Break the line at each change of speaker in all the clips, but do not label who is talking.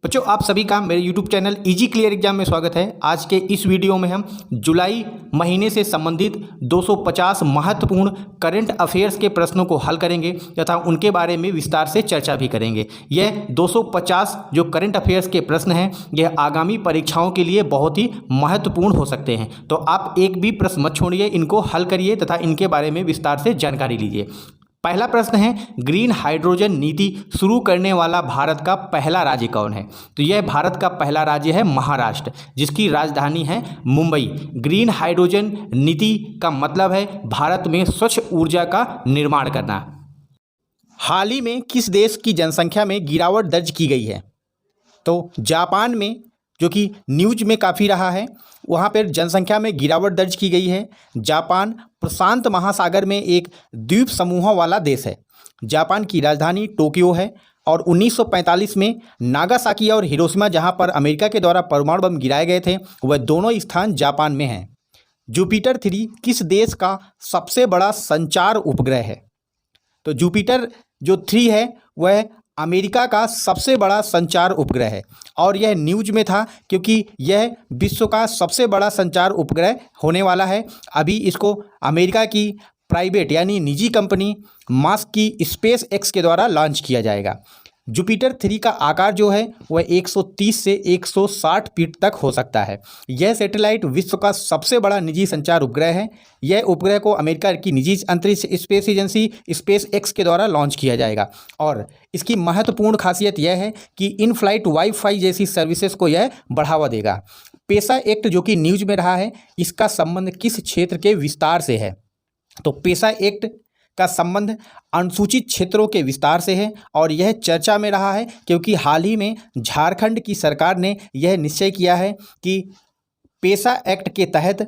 बच्चों, आप सभी का मेरे YouTube channel easy clear exam में स्वागत है। आज के इस वीडियो में हम जुलाई महीने से संबंधित 250 महत्वपूर्ण करंट अफेयर्स के प्रश्नों को हल करेंगे तथा उनके बारे में विस्तार से चर्चा भी करेंगे। यह 250 जो करंट अफेयर्स के प्रश्न हैं, यह आगामी परीक्षाओं के लिए बहुत ही महत्वपूर्ण हो सकते हैं। तो आप एक भी प्रश्न मत छोड़िए, इनको हल करिए तथा इनके बारे में विस्तार से जानकारी लीजिए। पहला प्रश्न है, ग्रीन हाइड्रोजन नीति शुरू करने वाला भारत का पहला राज्य कौन है? तो यह भारत का पहला राज्य है महाराष्ट्र, जिसकी राजधानी है मुंबई। ग्रीन हाइड्रोजन नीति का मतलब है भारत में स्वच्छ ऊर्जा का निर्माण करना। हाल ही में किस देश की जनसंख्या में गिरावट दर्ज की गई है? तो जापान में, जो कि न्यूज में काफ़ी रहा है, वहाँ पर जनसंख्या में गिरावट दर्ज की गई है। जापान प्रशांत महासागर में एक द्वीप समूह वाला देश है। जापान की राजधानी टोक्यो है और 1945 में नागासाकी और हिरोशिमा, जहाँ पर अमेरिका के द्वारा परमाणु बम गिराए गए थे, वह दोनों स्थान जापान में हैं। जुपिटर 3 किस देश का सबसे बड़ा संचार उपग्रह है? तो जुपिटर जो 3 है वह अमेरिका का सबसे बड़ा संचार उपग्रह है और यह न्यूज में था क्योंकि यह विश्व का सबसे बड़ा संचार उपग्रह होने वाला है। अभी इसको अमेरिका की प्राइवेट यानी निजी कंपनी मास्क की स्पेस एक्स के द्वारा लॉन्च किया जाएगा। जुपिटर 3 का आकार जो है वह 130 से 160 फीट तक हो सकता है। यह सैटेलाइट विश्व का सबसे बड़ा निजी संचार उपग्रह है। यह उपग्रह को अमेरिका की निजी अंतरिक्ष स्पेस एजेंसी स्पेस एक्स के द्वारा लॉन्च किया जाएगा और इसकी महत्वपूर्ण खासियत यह है कि इन फ्लाइट वाईफाई जैसी सर्विसेज को यह बढ़ावा देगा। पेसा एक्ट जो कि न्यूज में रहा है, इसका संबंध किस क्षेत्र के विस्तार से है? तो पेसा एक्ट का संबंध अनुसूचित क्षेत्रों के विस्तार से है और यह चर्चा में रहा है क्योंकि हाल ही में झारखंड की सरकार ने यह निश्चय किया है कि पेसा एक्ट के तहत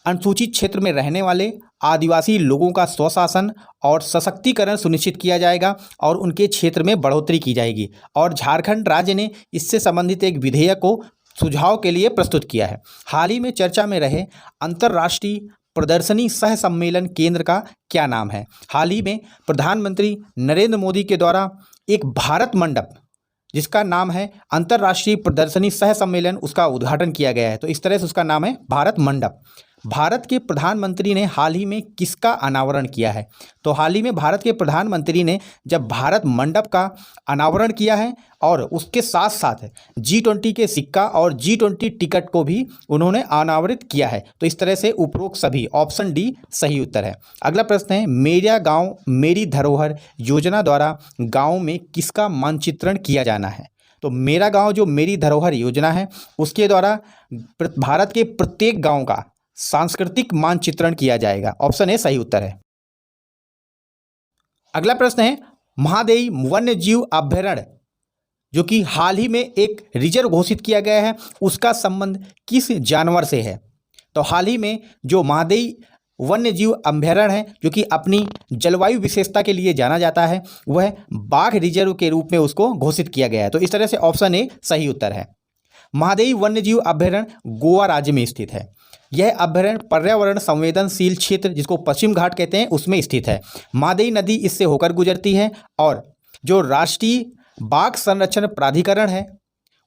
अनुसूचित क्षेत्र में रहने वाले आदिवासी लोगों का स्वशासन और सशक्तिकरण सुनिश्चित किया जाएगा और उनके क्षेत्र में बढ़ोतरी की जाएगी। और झारखंड राज्य ने इससे संबंधित एक विधेयक को सुझाव के लिए प्रस्तुत किया है। हाल ही में चर्चा में रहे अंतर्राष्ट्रीय प्रदर्शनी सह सम्मेलन केंद्र का क्या नाम है? हाल ही में प्रधानमंत्री नरेंद्र मोदी के द्वारा एक भारत मंडप, जिसका नाम है अंतर्राष्ट्रीय प्रदर्शनी सह सम्मेलन, उसका उद्घाटन किया गया है। तो इस तरह से उसका नाम है भारत मंडप। भारत के प्रधानमंत्री ने हाल ही में किसका अनावरण किया है? तो हाल ही में भारत के प्रधानमंत्री ने जब भारत मंडप का अनावरण किया है और उसके साथ साथ G20 के सिक्का और G20 टिकट को भी उन्होंने अनावरित किया है। तो इस तरह से उपरोक्त सभी, ऑप्शन डी सही उत्तर है। अगला प्रश्न है, मेरा गाँव मेरी धरोहर योजना द्वारा गाँव में किसका मानचित्रण किया जाना है? तो मेरा गाँव जो मेरी धरोहर योजना है, उसके द्वारा भारत के प्रत्येक गाँव का सांस्कृतिक मानचित्रण किया जाएगा। ऑप्शन ए सही उत्तर है। अगला प्रश्न है, महादेई वन्य जीव अभयारण्य जो कि हाल ही में एक रिजर्व घोषित किया गया है, उसका संबंध किस जानवर से है? तो हाल ही में जो महादेई वन्य जीव अभयारण्य है, जो कि अपनी जलवायु विशेषता के लिए जाना जाता है, वह बाघ रिजर्व के रूप में उसको घोषित किया गया है। तो इस तरह से ऑप्शन ए सही उत्तर है। महादेई वन्य जीव अभयारण्य गोवा राज्य में स्थित है। यह अभयारण्य पर्यावरण संवेदनशील क्षेत्र, जिसको पश्चिम घाट कहते हैं, उसमें स्थित है। महादेई नदी इससे होकर गुजरती है और जो राष्ट्रीय बाघ संरक्षण प्राधिकरण है,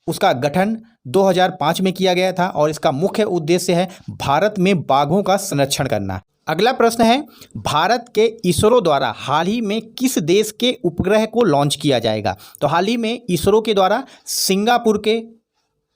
उसका गठन 2005 में किया गया था और इसका मुख्य उद्देश्य है भारत में बाघों का संरक्षण करना। अगला प्रश्न है, भारत के इसरो द्वारा हाल ही में किस देश के उपग्रह को लॉन्च किया जाएगा? तो हाल ही में इसरो के द्वारा सिंगापुर के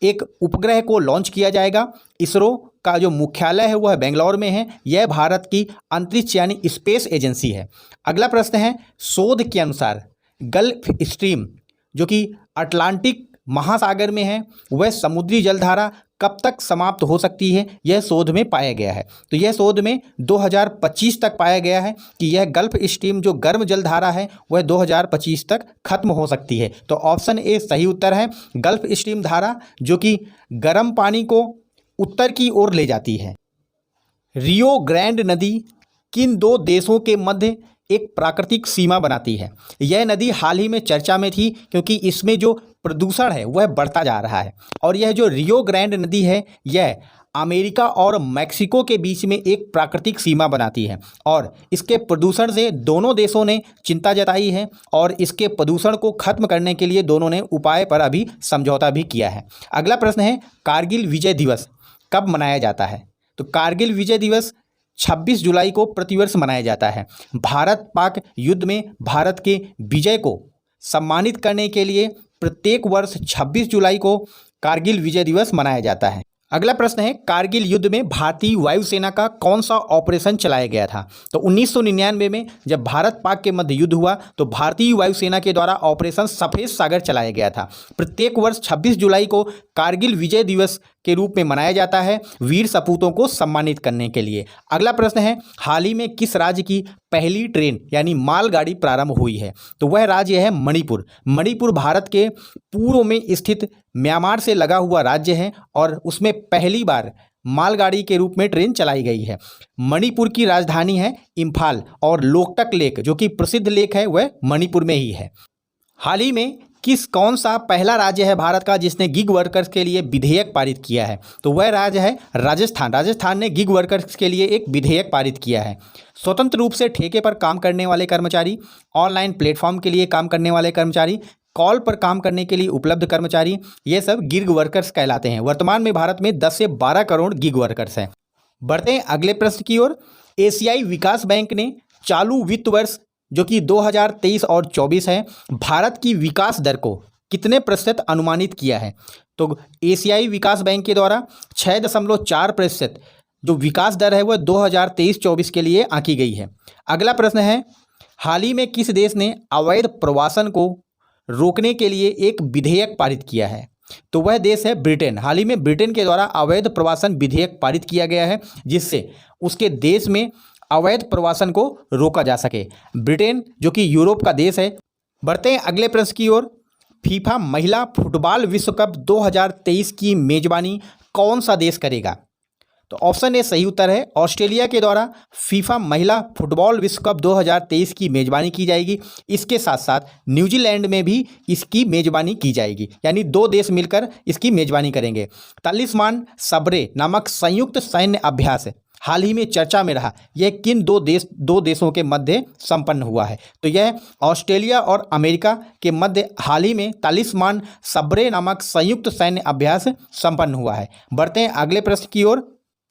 एक उपग्रह को लॉन्च किया जाएगा। इसरो का जो मुख्यालय है वह बेंगलौर में है। यह भारत की अंतरिक्ष यानी स्पेस एजेंसी है। अगला प्रश्न है, शोध के अनुसार गल्फ स्ट्रीम जो कि अटलांटिक महासागर में है, वह समुद्री जलधारा कब तक समाप्त हो सकती है? यह शोध में पाया गया है। तो यह शोध में 2025 तक पाया गया है कि यह गल्फ स्ट्रीम जो गर्म जलधारा है वह 2025 तक खत्म हो सकती है। तो ऑप्शन ए सही उत्तर है। गल्फ स्ट्रीम धारा जो कि गर्म पानी को उत्तर की ओर ले जाती है। रियो ग्रैंड नदी किन दो देशों के मध्य एक प्राकृतिक सीमा बनाती है? यह नदी हाल ही में चर्चा में थी क्योंकि इसमें जो प्रदूषण है वह बढ़ता जा रहा है और यह जो रियो ग्रैंड नदी है, यह अमेरिका और मैक्सिको के बीच में एक प्राकृतिक सीमा बनाती है और इसके प्रदूषण से दोनों देशों ने चिंता जताई है और इसके प्रदूषण को खत्म करने के लिए दोनों ने उपाय पर अभी समझौता भी किया है। अगला प्रश्न है, कारगिल विजय दिवस कब मनाया जाता है? तो कारगिल विजय दिवस 26 जुलाई को प्रतिवर्ष मनाया जाता है। भारत पाक युद्ध में भारत के विजय को सम्मानित करने के लिए प्रत्येक वर्ष 26 जुलाई को कारगिल विजय दिवस मनाया जाता है। अगला प्रश्न है, कारगिल युद्ध में भारतीय वायुसेना का कौन सा ऑपरेशन चलाया गया था? तो 1999 में जब भारत पाक के मध्य युद्ध हुआ तो भारतीय वायुसेना के द्वारा ऑपरेशन सफ़ेद सागर चलाया गया था। प्रत्येक वर्ष 26 जुलाई को कारगिल विजय दिवस के रूप में मनाया जाता है वीर सपूतों को सम्मानित करने के लिए। अगला प्रश्न है, हाल ही में किस राज्य की पहली ट्रेन यानी मालगाड़ी प्रारंभ हुई है? तो वह राज्य है मणिपुर। मणिपुर भारत के पूर्व में स्थित म्यांमार से लगा हुआ राज्य है और उसमें पहली बार मालगाड़ी के रूप में ट्रेन चलाई गई है। मणिपुर की राजधानी है इम्फाल और लोकटक लेक जो कि प्रसिद्ध लेक है वह मणिपुर में ही है। हाल ही में कौन सा पहला राज्य है भारत का जिसने गिग वर्कर्स के लिए विधेयक पारित किया है? तो वह राज्य है राजस्थान। राजस्थान ने गिग वर्कर्स के लिए एक विधेयक पारित किया है। स्वतंत्र रूप से ठेके पर काम करने वाले कर्मचारी, ऑनलाइन प्लेटफॉर्म के लिए काम करने वाले कर्मचारी, कॉल पर काम करने के लिए उपलब्ध कर्मचारी, ये सब गिग वर्कर्स कहलाते हैं। वर्तमान में भारत में 10 से 12 करोड़ गिग वर्कर्स हैं। बढ़ते हैं अगले प्रश्न की ओर। एशियाई विकास बैंक ने चालू वित्त वर्ष जो कि 2023 और 24 है भारत की विकास दर को कितने प्रतिशत अनुमानित किया है? तो एशियाई विकास बैंक के द्वारा 6.4% जो विकास दर है वह 2023-24 के लिए आंकी गई है। अगला प्रश्न है, हाल ही में किस देश ने अवैध प्रवासन को रोकने के लिए एक विधेयक पारित किया है? तो वह देश है ब्रिटेन। हाल ही में ब्रिटेन के द्वारा अवैध प्रवासन विधेयक पारित किया गया है जिससे उसके देश में अवैध प्रवासन को रोका जा सके। ब्रिटेन जो कि यूरोप का देश है। बढ़ते हैं अगले प्रश्न की ओर। फीफा महिला फुटबॉल विश्व कप 2023 की मेजबानी कौन सा देश करेगा? तो ऑप्शन ए सही उत्तर है, ऑस्ट्रेलिया के द्वारा फीफा महिला फुटबॉल विश्व कप 2023 की मेजबानी की जाएगी। इसके साथ साथ न्यूजीलैंड में भी इसकी मेजबानी की जाएगी, यानी 2 देश मिलकर इसकी मेजबानी करेंगे। तालिस्मान सबरे नामक संयुक्त सैन्य अभ्यास हाल ही में चर्चा में रहा। यह किन दो देशों के मध्य संपन्न हुआ है? तो यह ऑस्ट्रेलिया और अमेरिका के मध्य हाल ही में तालिस्मान सबरे नामक संयुक्त सैन्य अभ्यास संपन्न हुआ है। बढ़ते हैं अगले प्रश्न की ओर।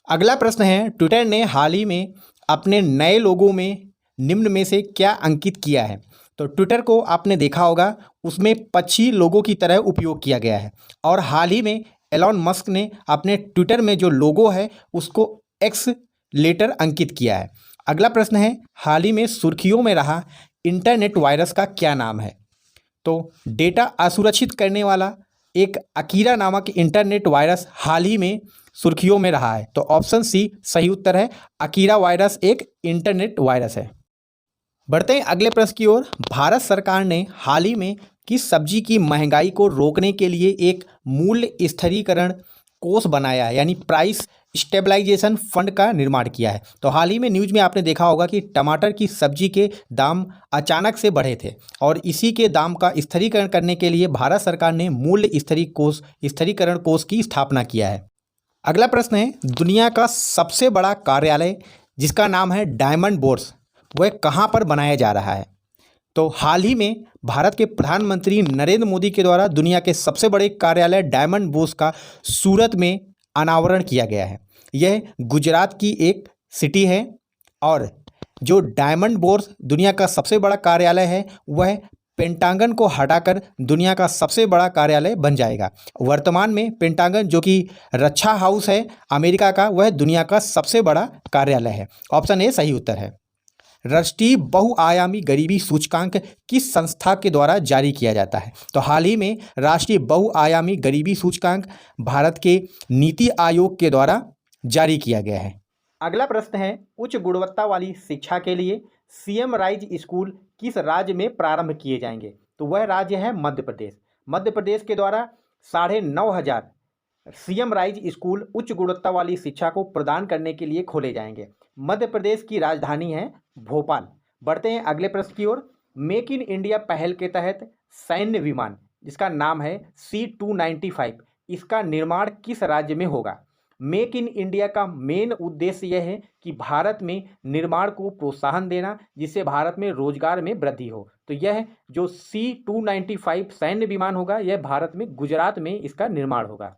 अगला प्रश्न है, ट्विटर ने हाल ही में अपने नए लोगों में निम्न में से क्या अंकित किया है? तो ट्विटर को आपने देखा होगा उसमें पक्षी लोगों की तरह उपयोग किया गया है और हाल ही में एलॉन मस्क ने अपने ट्विटर में जो लोगो है उसको एक्स लेटर अंकित किया है। अगला प्रश्न है, हाल ही में सुर्खियों में रहा इंटरनेट वायरस का क्या नाम है? तो डेटा असुरक्षित करने वाला एक अकीरा नामक इंटरनेट वायरस हाल ही में सुर्खियों में रहा है। तो ऑप्शन सी सही उत्तर है, अकीरा वायरस एक इंटरनेट वायरस है। बढ़ते हैं अगले प्रश्न की ओर। भारत सरकार ने हाल ही में किस सब्जी की महंगाई को रोकने के लिए एक मूल्य स्थिरीकरण कोष बनाया है, यानी प्राइस स्टेबलाइजेशन फंड का निर्माण किया है? तो हाल ही में न्यूज़ में आपने देखा होगा कि टमाटर की सब्जी के दाम अचानक से बढ़े थे और इसी के दाम का स्थिरीकरण करने के लिए भारत सरकार ने मूल्य स्थिरीकरण कोष की स्थापना किया है। अगला प्रश्न है, दुनिया का सबसे बड़ा कार्यालय जिसका नाम है डायमंड बोर्स वह कहाँ पर बनाया जा रहा है? तो हाल ही में भारत के प्रधानमंत्री नरेंद्र मोदी के द्वारा दुनिया के सबसे बड़े कार्यालय डायमंड बोर्स का सूरत में अनावरण किया गया है। यह गुजरात की एक सिटी है और जो डायमंड बोर्स दुनिया का सबसे बड़ा कार्यालय है वह पेंटागन को हटाकर दुनिया का सबसे बड़ा कार्यालय बन जाएगा। वर्तमान में पेंटागन जो कि रक्षा हाउस है अमेरिका का वह दुनिया का सबसे बड़ा कार्यालय है। ऑप्शन ए सही उत्तर है। राष्ट्रीय बहुआयामी गरीबी सूचकांक किस संस्था के द्वारा जारी किया जाता है? तो हाल ही में राष्ट्रीय बहुआयामी गरीबी सूचकांक भारत के नीति आयोग के द्वारा जारी किया गया है। अगला प्रश्न है, उच्च गुणवत्ता वाली शिक्षा के लिए सीएम राइज स्कूल किस राज्य में प्रारंभ किए जाएंगे? तो वह राज्य है मध्य प्रदेश। मध्य प्रदेश के द्वारा 9,500 सीएम राइज स्कूल उच्च गुणवत्ता वाली शिक्षा को प्रदान करने के लिए खोले जाएंगे। मध्य प्रदेश की राजधानी है भोपाल। बढ़ते हैं अगले प्रश्न की ओर। मेक इन इंडिया पहल के तहत सैन्य विमान जिसका नाम है C-295 इसका निर्माण किस राज्य में होगा? मेक इन इंडिया का मेन उद्देश्य यह है कि भारत में निर्माण को प्रोत्साहन देना, जिससे भारत में रोजगार में वृद्धि हो। तो यह जो C-295 सैन्य विमान होगा, यह भारत में गुजरात में इसका निर्माण होगा।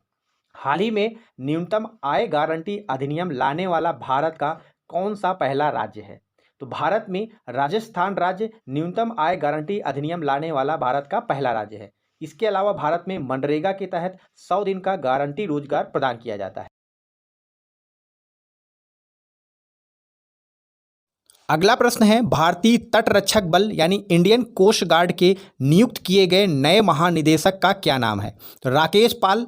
हाल ही में न्यूनतम आय गारंटी अधिनियम लाने वाला भारत का कौन सा पहला राज्य है? तो भारत में राजस्थान राज्य न्यूनतम आय गारंटी अधिनियम लाने वाला भारत का पहला राज्य है। इसके अलावा भारत में मनरेगा के तहत 100 दिन का गारंटी रोजगार प्रदान किया जाता है। अगला प्रश्न है, भारतीय तटरक्षक बल यानी इंडियन कोस्ट गार्ड के नियुक्त किए गए नए महानिदेशक का क्या नाम है? तो राकेश पाल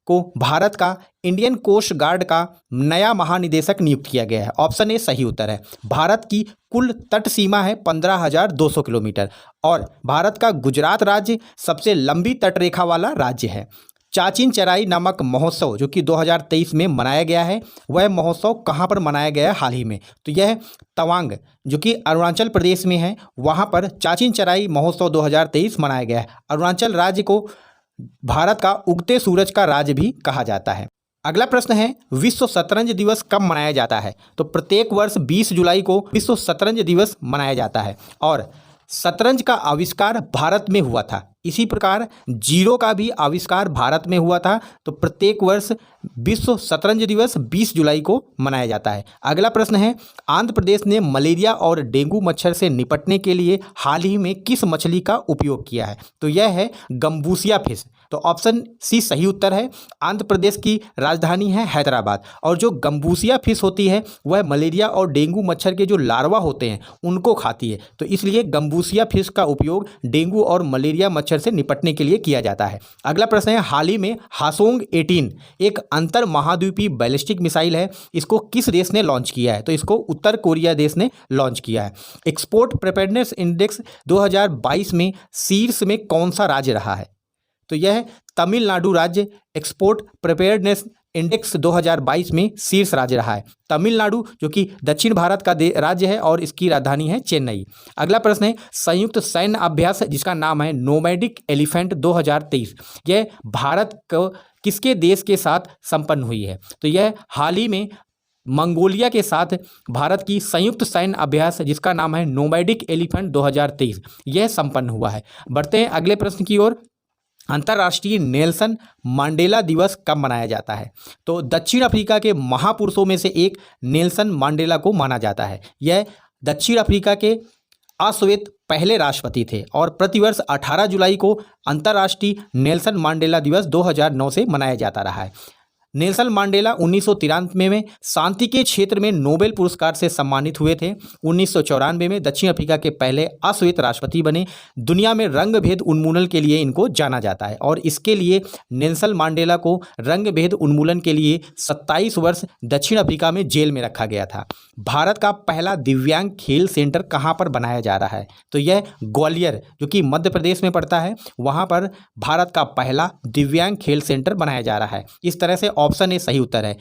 को भारत का इंडियन कोस्ट गार्ड का नया महानिदेशक नियुक्त किया गया है। ऑप्शन ए सही उत्तर है। भारत की कुल तट सीमा है 15,200 किलोमीटर और भारत का गुजरात राज्य सबसे लंबी तटरेखा वाला राज्य है। चाचिन चराई नामक महोत्सव जो कि 2023 में मनाया गया है, वह महोत्सव कहाँ पर मनाया गया है हाल ही में? तो यह तवांग जो कि अरुणाचल प्रदेश में है, वहाँ पर चाचिन चराई महोत्सव 2023 मनाया गया है। अरुणाचल राज्य को भारत का उगते सूरज का राज्य भी कहा जाता है। अगला प्रश्न है, विश्व शतरंज दिवस कब मनाया जाता है? तो प्रत्येक वर्ष 20 जुलाई को विश्व शतरंज दिवस मनाया जाता है और शतरंज का आविष्कार भारत में हुआ था। इसी प्रकार जीरो का भी आविष्कार भारत में हुआ था। तो प्रत्येक वर्ष विश्व शतरंज दिवस 20 जुलाई को मनाया जाता है। अगला प्रश्न है, आंध्र प्रदेश ने मलेरिया और डेंगू मच्छर से निपटने के लिए हाल ही में किस मछली का उपयोग किया है? तो यह है गंबूसिया फिश। तो ऑप्शन सी सही उत्तर है। आंध्र प्रदेश की राजधानी है हैदराबाद और जो गंबूसिया फिश होती है वह मलेरिया और डेंगू मच्छर के जो लार्वा होते हैं उनको खाती है। तो इसलिए गंबूसिया फिश का उपयोग डेंगू और मलेरिया मच्छर से निपटने के लिए किया जाता है। अगला प्रश्न है, हाल ही में हासोंग 18 एक अंतर महाद्वीपीय बैलिस्टिक मिसाइल है, इसको किस देश ने लॉन्च किया है? तो इसको उत्तर कोरिया देश ने लॉन्च किया है। एक्सपोर्ट प्रिपेयर्डनेस इंडेक्स 2022 में शीर्ष में कौन सा राज्य रहा है? तो यह तमिलनाडु राज्य एक्सपोर्ट प्रिपेयर्डनेस इंडेक्स 2022 में शीर्ष राज्य रहा है। तमिलनाडु जो कि दक्षिण भारत का राज्य है और इसकी राजधानी है चेन्नई। अगला प्रश्न है, संयुक्त सैन्य अभ्यास जिसका नाम है नोमैडिक एलिफेंट 2023, यह भारत को किसके देश के साथ संपन्न हुई है? तो यह हाल ही में मंगोलिया के साथ भारत की संयुक्त सैन्य अभ्यास जिसका नाम है नोमैडिक एलिफेंट 2023, यह संपन्न हुआ है। बढ़ते हैं अगले प्रश्न की ओर। अंतर्राष्ट्रीय नेल्सन मंडेला दिवस कब मनाया जाता है? तो दक्षिण अफ्रीका के महापुरुषों में से एक नेल्सन मंडेला को माना जाता है। यह दक्षिण अफ्रीका के अश्वेत पहले राष्ट्रपति थे और प्रतिवर्ष 18 जुलाई को अंतर्राष्ट्रीय नेल्सन मंडेला दिवस 2009 से मनाया जाता रहा है। नेल्सन मंडेला 1993 में शांति के क्षेत्र में नोबेल पुरस्कार से सम्मानित हुए थे। 1994 में दक्षिण अफ्रीका के पहले अश्वेत राष्ट्रपति बने। दुनिया में रंग भेद उन्मूलन के लिए इनको जाना जाता है और इसके लिए नेल्सन मंडेला को रंग भेद उन्मूलन के लिए 27 वर्ष दक्षिण अफ्रीका में जेल में रखा गया था। भारत का पहला दिव्यांग खेल सेंटर कहाँ पर बनाया जा रहा है? तो यह ग्वालियर जो कि मध्य प्रदेश में पड़ता है, वहाँ पर भारत का पहला दिव्यांग खेल सेंटर बनाया जा रहा है। इस तरह से ऑप्शन ए सही उत्तर है।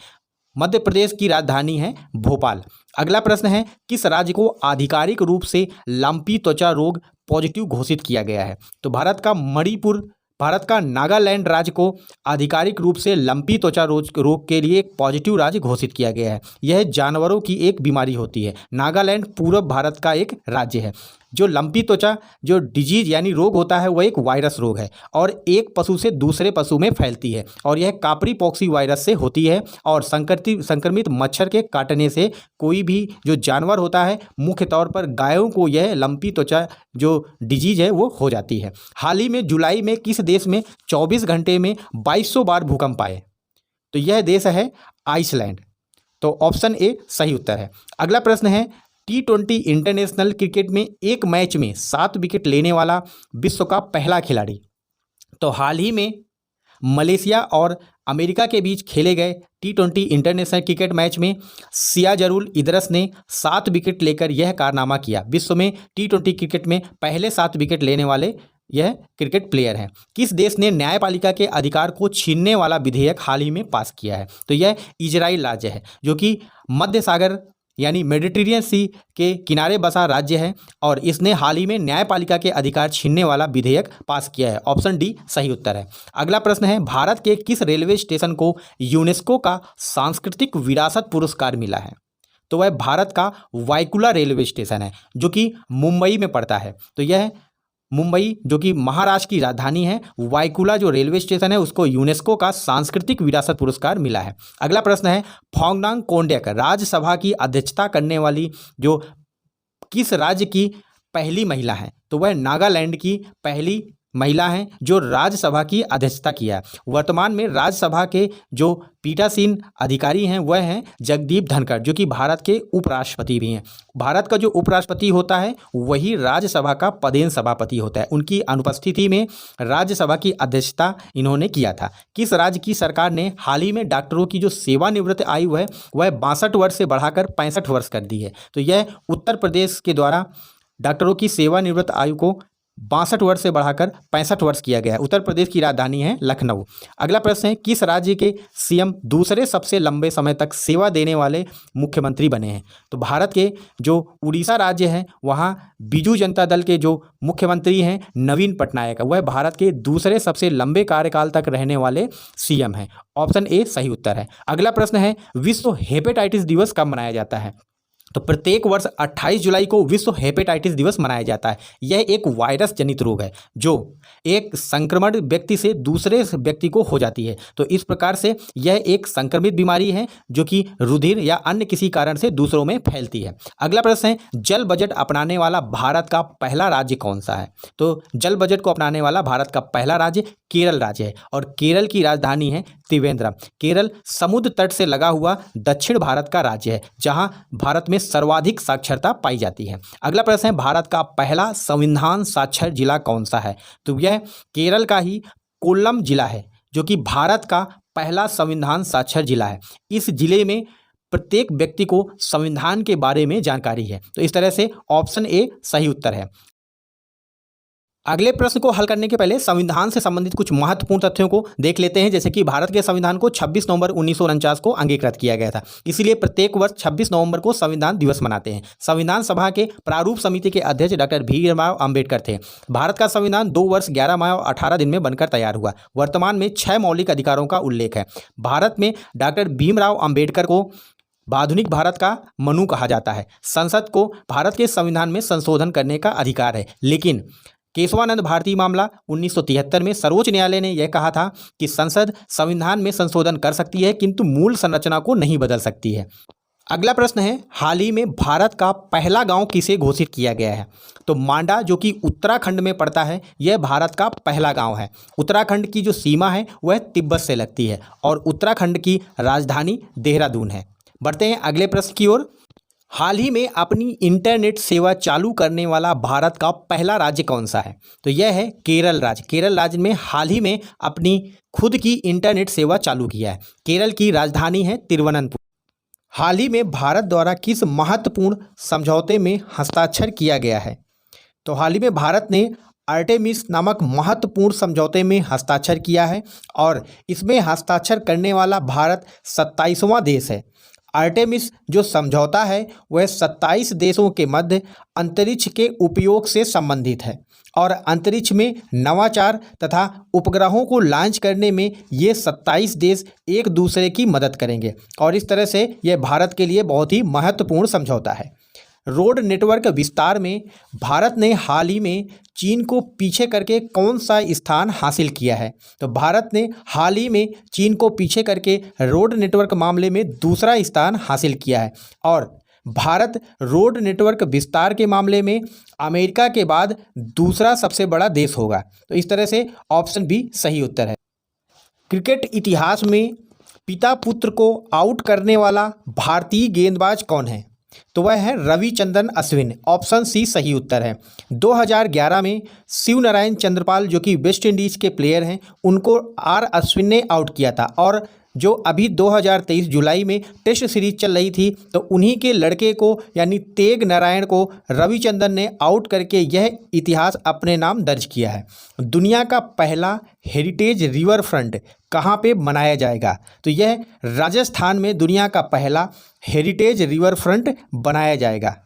मध्य प्रदेश की राजधानी है भोपाल। अगला प्रश्न है, किस राज्य को आधिकारिक रूप से लंपी त्वचा रोग पॉजिटिव घोषित किया गया है? तो भारत का नागालैंड राज्य को आधिकारिक रूप से लंपी त्वचा रोग के लिए एक पॉजिटिव राज्य घोषित किया गया है। यह जानवरों की एक बीमारी होती है। नागालैंड पूर्व भारत का एक राज्य है। जो लंपी त्वचा जो डिजीज यानी रोग होता है वह एक वायरस रोग है और एक पशु से दूसरे पशु में फैलती है और यह कापरी पॉक्सी वायरस से होती है और संक्रमित मच्छर के काटने से कोई भी जो जानवर होता है, मुख्य तौर पर गायों को यह लंपी त्वचा जो डिजीज है वो हो जाती है। हाल ही में जुलाई में किस देश में 24 घंटे में 2200 बार भूकंप आए? तो यह देश है आइसलैंड। तो ऑप्शन ए सही उत्तर है। अगला प्रश्न है, T20 इंटरनेशनल क्रिकेट में एक मैच में 7 विकेट लेने वाला विश्व का पहला खिलाड़ी? तो हाल ही में मलेशिया और अमेरिका के बीच खेले गए T20 इंटरनेशनल क्रिकेट मैच में सियाजुल इदरस ने 7 विकेट लेकर यह कारनामा किया। विश्व में T20 क्रिकेट में पहले 7 विकेट लेने वाले यह क्रिकेट प्लेयर हैं। किस देश ने न्यायपालिका के अधिकार को छीनने वाला विधेयक हाल ही में पास किया है? तो यह इजराइल राज्य है जो कि मध्य सागर यानी मेडिटेरियन सी के किनारे बसा राज्य है और इसने हाल ही में न्यायपालिका के अधिकार छीनने वाला विधेयक पास किया है। ऑप्शन डी सही उत्तर है। अगला प्रश्न है, भारत के किस रेलवे स्टेशन को यूनेस्को का सांस्कृतिक विरासत पुरस्कार मिला है? तो वह भारत का वाइकुला रेलवे स्टेशन है जो कि मुंबई में पड़ता है। तो यह मुंबई जो कि महाराष्ट्र की राजधानी है, वाइकुला जो रेलवे स्टेशन है उसको यूनेस्को का सांस्कृतिक विरासत पुरस्कार मिला है। अगला प्रश्न है, फोंगनांग कोंडेक राज्यसभा की अध्यक्षता करने वाली जो किस राज्य की पहली महिला है? तो वह नागालैंड की पहली महिला हैं जो राज्यसभा की अध्यक्षता किया है। वर्तमान में राज्यसभा के जो पीठासीन अधिकारी हैं वह हैं जगदीप धनखड़ जो कि भारत के उपराष्ट्रपति भी हैं। भारत का जो उपराष्ट्रपति होता है वही राज्यसभा का पदेन सभापति होता है। उनकी अनुपस्थिति में राज्यसभा की अध्यक्षता इन्होंने किया था। किस राज्य की सरकार ने हाल ही में डॉक्टरों की जो सेवानिवृत्त आयु है वह 62 वर्ष से बढ़ाकर 65 वर्ष कर दी है? तो यह उत्तर प्रदेश के द्वारा डॉक्टरों की सेवानिवृत्त आयु को 62 वर्ष से बढ़ाकर 65 वर्ष किया गया है। उत्तर प्रदेश की राजधानी है लखनऊ। अगला प्रश्न है, किस राज्य के सीएम दूसरे सबसे लंबे समय तक सेवा देने वाले मुख्यमंत्री बने हैं? तो भारत के जो उड़ीसा राज्य है वहाँ बीजू जनता दल के जो मुख्यमंत्री हैं नवीन पटनायक, वह भारत के दूसरे सबसे लंबे कार्यकाल तक रहने वाले सीएम हैं। ऑप्शन ए सही उत्तर है। अगला प्रश्न है, विश्व हेपेटाइटिस दिवस कब मनाया जाता है? तो प्रत्येक वर्ष 28 जुलाई को विश्व हेपेटाइटिस दिवस मनाया जाता है। यह एक वायरस जनित रोग है जो एक संक्रमण व्यक्ति से दूसरे व्यक्ति को हो जाती है। तो इस प्रकार से यह एक संक्रमित बीमारी है जो कि रुधिर या अन्य किसी कारण से दूसरों में फैलती है। अगला प्रश्न है, जल बजट अपनाने वाला भारत का पहला राज्य कौन सा है? तो जल बजट को अपनाने वाला भारत का पहला राज्य केरल राज्य है और केरल की राजधानी है त्रिवेंद्रम। केरल समुद्र तट से लगा हुआ दक्षिण भारत का राज्य है जहां भारत में सर्वाधिक साक्षरता पाई जाती है। अगला प्रश्न है, भारत का पहला संविधान साक्षर जिला कौन सा है? तो यह केरल का ही कोल्लम जिला है जो कि भारत का पहला संविधान साक्षर जिला है। इस जिले में प्रत्येक व्यक्ति को संविधान के बारे में जानकारी है। तो इस तरह से ऑप्शन ए सही उत्तर है। अगले प्रश्न को हल करने के पहले संविधान से संबंधित कुछ महत्वपूर्ण तथ्यों को देख लेते हैं। जैसे कि भारत के संविधान को 26 नवंबर 1949 को अंगीकृत किया गया था, इसीलिए प्रत्येक वर्ष 26 नवंबर को संविधान दिवस मनाते हैं। संविधान सभा के प्रारूप समिति के अध्यक्ष डॉक्टर भीमराव अम्बेडकर थे। भारत का संविधान 2 वर्ष 11 माह और 18 दिन में बनकर तैयार हुआ। वर्तमान में 6 मौलिक अधिकारों का उल्लेख है। भारत में डॉक्टर भीमराव अम्बेडकर को आधुनिक भारत का मनु कहा जाता है। संसद को भारत के संविधान में संशोधन करने का अधिकार है, लेकिन केशवानंद भारती मामला 1973 में सर्वोच्च न्यायालय ने यह कहा था कि संसद संविधान में संशोधन कर सकती है किंतु मूल संरचना को नहीं बदल सकती है। अगला प्रश्न है, हाल ही में भारत का पहला गांव किसे घोषित किया गया है? तो मांडा जो कि उत्तराखंड में पड़ता है यह भारत का पहला गांव है। उत्तराखंड की जो सीमा है वह तिब्बत से लगती है और उत्तराखंड की राजधानी देहरादून है। बढ़ते हैं अगले प्रश्न की ओर। हाल ही में अपनी इंटरनेट सेवा चालू करने वाला भारत का पहला राज्य कौन सा है? तो यह है केरल राज्य। केरल राज्य में हाल ही में अपनी खुद की इंटरनेट सेवा चालू किया है। केरल की राजधानी है तिरुवनंतपुरम। हाल ही में भारत द्वारा किस महत्वपूर्ण समझौते में हस्ताक्षर किया गया है? तो हाल ही में भारत ने आर्टेमिस नामक महत्वपूर्ण समझौते में हस्ताक्षर किया है और इसमें हस्ताक्षर करने वाला भारत 27वां देश है। आर्टेमिस जो समझौता है वह 27 देशों के मध्य अंतरिक्ष के उपयोग से संबंधित है और अंतरिक्ष में नवाचार तथा उपग्रहों को लॉन्च करने में ये 27 देश एक दूसरे की मदद करेंगे और इस तरह से यह भारत के लिए बहुत ही महत्वपूर्ण समझौता है। रोड नेटवर्क विस्तार में भारत ने हाल ही में चीन को पीछे करके कौन सा स्थान हासिल किया है? तो भारत ने हाल ही में चीन को पीछे करके रोड नेटवर्क मामले में दूसरा स्थान हासिल किया है और भारत रोड नेटवर्क विस्तार के मामले में अमेरिका के बाद दूसरा सबसे बड़ा देश होगा। तो इस तरह से ऑप्शन बी सही उत्तर है। क्रिकेट इतिहास में पिता पुत्र को आउट करने वाला भारतीय गेंदबाज कौन है? तो वह है रविचंद्रन अश्विन। ऑप्शन सी सही उत्तर है। 2011 में शिव नारायण चंद्रपाल जो कि वेस्ट इंडीज़ के प्लेयर हैं, उनको आर अश्विन ने आउट किया था। और जो अभी 2023 जुलाई में टेस्ट सीरीज चल रही थी, तो उन्हीं के लड़के को यानी तेग नारायण को रविचंद्रन ने आउट करके यह इतिहास अपने नाम दर्ज किया है। दुनिया का पहला हेरिटेज रिवर फ्रंट कहाँ पे बनाया जाएगा? तो यह राजस्थान में दुनिया का पहला हेरिटेज रिवर फ्रंट बनाया जाएगा।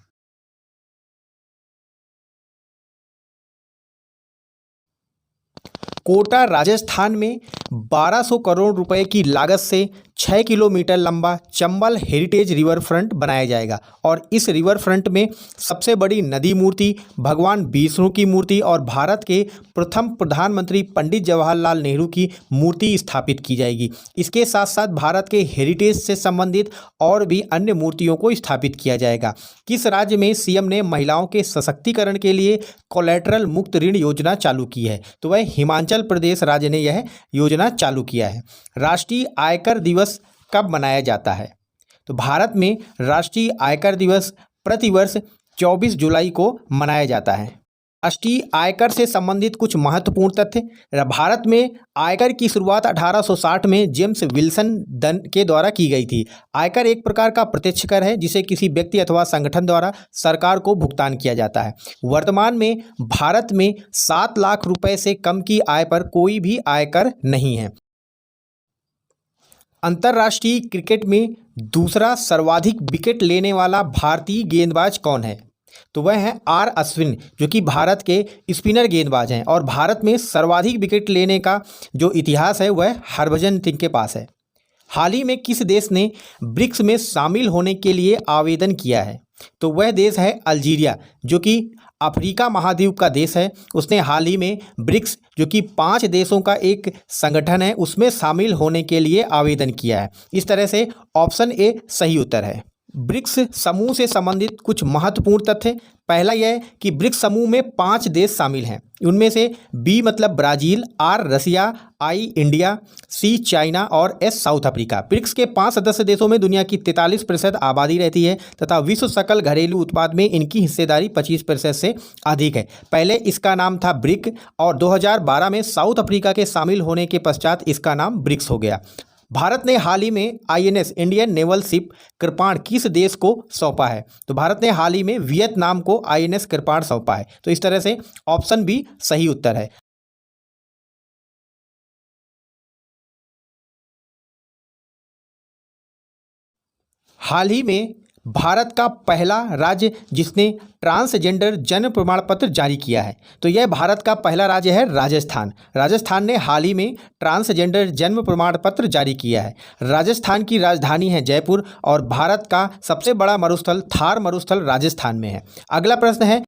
कोटा राजस्थान में 1200 करोड़ रुपए की लागत से 6 किलोमीटर लंबा चंबल हेरिटेज रिवर फ्रंट बनाया जाएगा। और इस रिवर फ्रंट में सबसे बड़ी नदी मूर्ति, भगवान विष्णु की मूर्ति और भारत के प्रथम प्रधानमंत्री पंडित जवाहरलाल नेहरू की मूर्ति स्थापित की जाएगी। इसके साथ साथ भारत के हेरिटेज से संबंधित और भी अन्य मूर्तियों को स्थापित किया जाएगा। किस राज्य में सीएम ने महिलाओं के सशक्तिकरण के लिए कोलैटरल मुक्त ऋण योजना चालू की है? तो वह हिमाचल प्रदेश राज्य ने यह योजना चालू किया है। राष्ट्रीय आयकर दिवस कब मनाया जाता है? तो भारत में राष्ट्रीय आयकर दिवस प्रतिवर्ष 24 जुलाई को मनाया जाता है। राष्ट्रीय आयकर से संबंधित कुछ महत्वपूर्ण तथ्य। भारत में आयकर की शुरुआत 1860 में जेम्स विल्सन के द्वारा की गई थी। आयकर एक प्रकार का प्रत्यक्ष कर है जिसे किसी व्यक्ति अथवा संगठन द्वारा सरकार को भुगतान किया जाता है। वर्तमान में भारत में 7 लाख रुपए से कम की आय पर कोई भी आयकर नहीं है। अंतर्राष्ट्रीय क्रिकेट में दूसरा सर्वाधिक विकेट लेने वाला भारतीय गेंदबाज कौन है? तो वह है आर अश्विन जो कि भारत के स्पिनर गेंदबाज हैं। और भारत में सर्वाधिक विकेट लेने का जो इतिहास है वह हरभजन सिंह के पास है। हाल ही में किस देश ने ब्रिक्स में शामिल होने के लिए आवेदन किया है? तो वह देश है अल्जीरिया जो कि अफ्रीका महाद्वीप का देश है। उसने हाल ही में ब्रिक्स जो कि 5 देशों का एक संगठन है उसमें शामिल होने के लिए आवेदन किया है। इस तरह से ऑप्शन ए सही उत्तर है। ब्रिक्स समूह से संबंधित कुछ महत्वपूर्ण तथ्य। पहला यह कि ब्रिक्स समूह में 5 देश शामिल हैं। उनमें से बी मतलब Brazil, R Russia, I India, C China और एस साउथ अफ्रीका। ब्रिक्स के 5 सदस्य देशों में दुनिया की 43% आबादी रहती है तथा विश्व सकल घरेलू उत्पाद में इनकी हिस्सेदारी 25% से अधिक है। पहले इसका नाम था ब्रिक और 2012 में साउथ अफ्रीका के शामिल होने के पश्चात इसका नाम ब्रिक्स हो गया। भारत ने हाल ही में आईएनएस इंडियन नेवल शिप कृपाण किस देश को सौंपा है? तो भारत ने हाल ही में वियतनाम को आईएनएस कृपाण सौंपा है। तो इस तरह से ऑप्शन बी सही उत्तर है। हाल ही में भारत का पहला राज्य जिसने ट्रांसजेंडर जन्म प्रमाण पत्र जारी किया है, तो यह भारत का पहला राज्य है राजस्थान। राजस्थान ने हाल ही में ट्रांसजेंडर जन्म प्रमाण पत्र जारी किया है। राजस्थान की राजधानी है जयपुर और भारत का सबसे बड़ा मरुस्थल थार मरुस्थल राजस्थान में है। अगला प्रश्न है,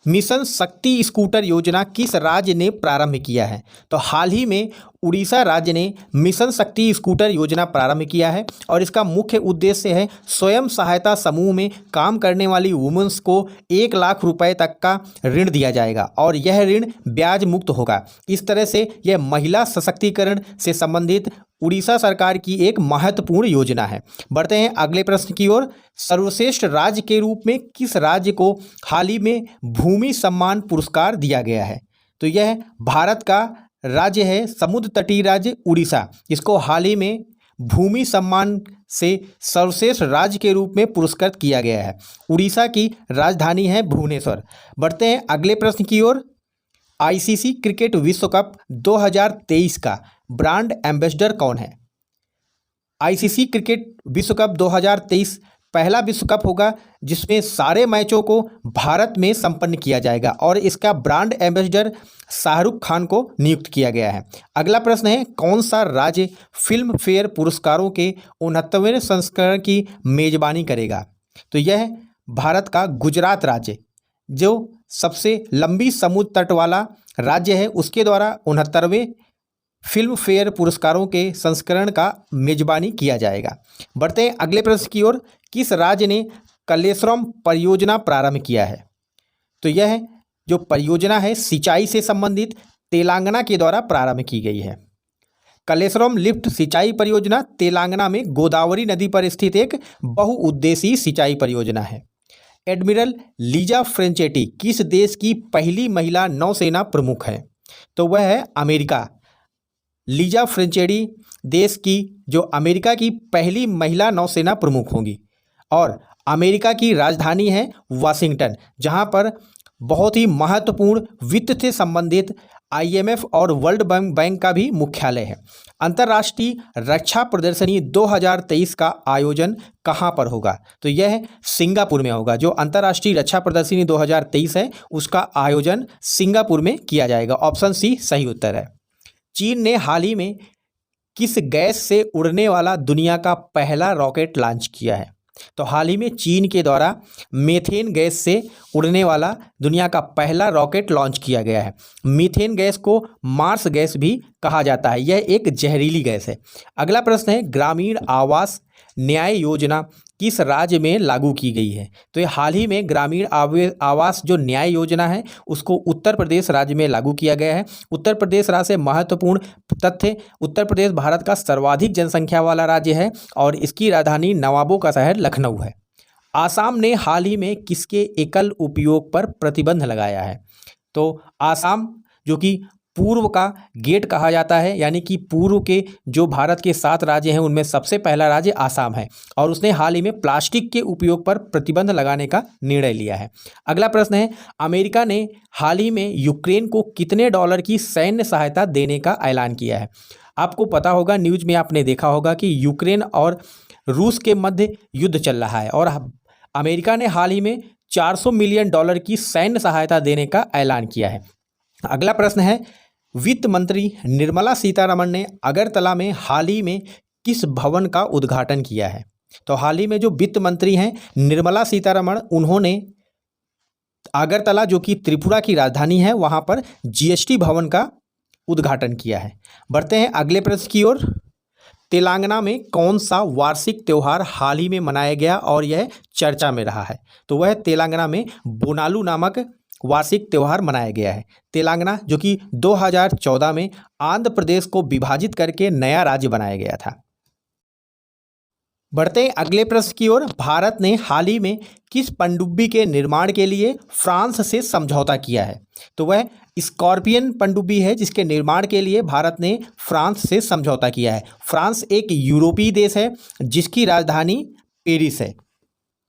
मिशन शक्ति स्कूटर योजना किस राज्य ने प्रारंभ किया है? तो हाल ही में उड़ीसा राज्य ने मिशन शक्ति स्कूटर योजना प्रारंभ किया है और इसका मुख्य उद्देश्य है स्वयं सहायता समूह में काम करने वाली वुमेन्स को 1 लाख रुपए तक का ऋण दिया जाएगा और यह ऋण ब्याज मुक्त होगा। इस तरह से यह महिला सशक्तिकरण से संबंधित उड़ीसा सरकार की एक महत्वपूर्ण योजना है। बढ़ते हैं अगले प्रश्न की ओर। सर्वश्रेष्ठ राज्य के रूप में किस राज्य को हाल ही में भूमि सम्मान पुरस्कार दिया गया है? तो यह भारत का राज्य है समुद्र तटीय राज्य उड़ीसा। इसको हाल ही में भूमि सम्मान से सर्वश्रेष्ठ राज्य के रूप में पुरस्कृत किया गया है। उड़ीसा की राजधानी है भुवनेश्वर। बढ़ते हैं अगले प्रश्न की ओर। आईसीसी क्रिकेट विश्व कप 2023 का ब्रांड एम्बेसडर कौन है? आईसीसी क्रिकेट विश्व कप 2023 पहला विश्व कप होगा जिसमें सारे मैचों को भारत में संपन्न किया जाएगा और इसका ब्रांड एम्बेसडर शाहरुख खान को नियुक्त किया गया है। अगला प्रश्न है, कौन सा राज्य फिल्म फेयर पुरस्कारों के 69वें संस्करण की मेजबानी करेगा? तो यह भारत का गुजरात राज्य जो सबसे लंबी समुद्र तट वाला राज्य है उसके द्वारा 69वें फिल्म फेयर पुरस्कारों के संस्करण का मेजबानी किया जाएगा। बढ़ते हैं अगले प्रश्न की ओर। किस राज्य ने कलेश्वरम परियोजना प्रारंभ किया है? तो यह जो परियोजना है सिंचाई से संबंधित तेलंगाना के द्वारा प्रारंभ की गई है। कलेश्वरम लिफ्ट सिंचाई परियोजना तेलंगाना में गोदावरी नदी पर स्थित एक बहुउद्देशीय सिंचाई परियोजना है। एडमिरल लीजा फ्रेंचेटी किस देश की पहली महिला नौसेना प्रमुख है? तो वह है अमेरिका। लीजा फ्रेंचेटी देश की जो अमेरिका की पहली महिला नौसेना प्रमुख होंगी। और अमेरिका की राजधानी है वाशिंगटन, जहां पर बहुत ही महत्वपूर्ण वित्त से संबंधित IMF और वर्ल्ड बैंक का भी मुख्यालय है। अंतर्राष्ट्रीय रक्षा प्रदर्शनी 2023 का आयोजन कहाँ पर होगा? तो यह सिंगापुर में होगा। जो अंतर्राष्ट्रीय रक्षा प्रदर्शनी 2023 है उसका आयोजन सिंगापुर में किया जाएगा। ऑप्शन सी सही उत्तर है। चीन ने हाल ही में किस गैस से उड़ने वाला दुनिया का पहला रॉकेट लॉन्च किया है? तो हाल ही में चीन के द्वारा मीथेन गैस से उड़ने वाला दुनिया का पहला रॉकेट लॉन्च किया गया है। मीथेन गैस को मार्स गैस भी कहा जाता है। यह एक जहरीली गैस है। अगला प्रश्न है, ग्रामीण आवास न्याय योजना किस राज्य में लागू की गई है? तो ये हाल ही में ग्रामीण आवास जो न्याय योजना है उसको उत्तर प्रदेश राज्य में लागू किया गया है। उत्तर प्रदेश राज्य से महत्वपूर्ण तथ्य, उत्तर प्रदेश भारत का सर्वाधिक जनसंख्या वाला राज्य है और इसकी राजधानी नवाबों का शहर लखनऊ है। आसाम ने हाल ही में किसके एकल उपयोग पर प्रतिबंध लगाया है? तो आसाम जो कि पूर्व का गेट कहा जाता है, यानी कि पूर्व के जो भारत के 7 राज्य हैं उनमें सबसे पहला राज्य आसाम है और उसने हाल ही में प्लास्टिक के उपयोग पर प्रतिबंध लगाने का निर्णय लिया है। अगला प्रश्न है, अमेरिका ने हाल ही में यूक्रेन को कितने डॉलर की सैन्य सहायता देने का ऐलान किया है? आपको पता होगा, न्यूज में आपने देखा होगा कि यूक्रेन और रूस के मध्य युद्ध चल रहा है और अमेरिका ने हाल ही में $400 मिलियन की सैन्य सहायता देने का ऐलान किया है। अगला प्रश्न है, वित्त मंत्री निर्मला सीतारमण ने अगरतला में हाल ही में किस भवन का उद्घाटन किया है? तो हाल ही में जो वित्त मंत्री हैं निर्मला सीतारमण, उन्होंने अगरतला जो कि त्रिपुरा की राजधानी है वहां पर GST भवन का उद्घाटन किया है। बढ़ते हैं अगले प्रश्न की ओर। तेलंगाना में कौन सा वार्षिक त्यौहार हाल ही में मनाया गया और यह चर्चा में रहा है? तो वह तेलंगाना में बोनालू नामक वार्षिक त्यौहार मनाया गया है। तेलंगाना जो कि 2014 में आंध्र प्रदेश को विभाजित करके नया राज्य बनाया गया था। बढ़ते हैं अगले प्रश्न की ओर। भारत ने हाल ही में किस पनडुब्बी के निर्माण के लिए फ्रांस से समझौता किया है? तो वह स्कॉर्पियन पनडुब्बी है जिसके निर्माण के लिए भारत ने फ्रांस से समझौता किया है। फ्रांस एक यूरोपीय देश है जिसकी राजधानी पेरिस है।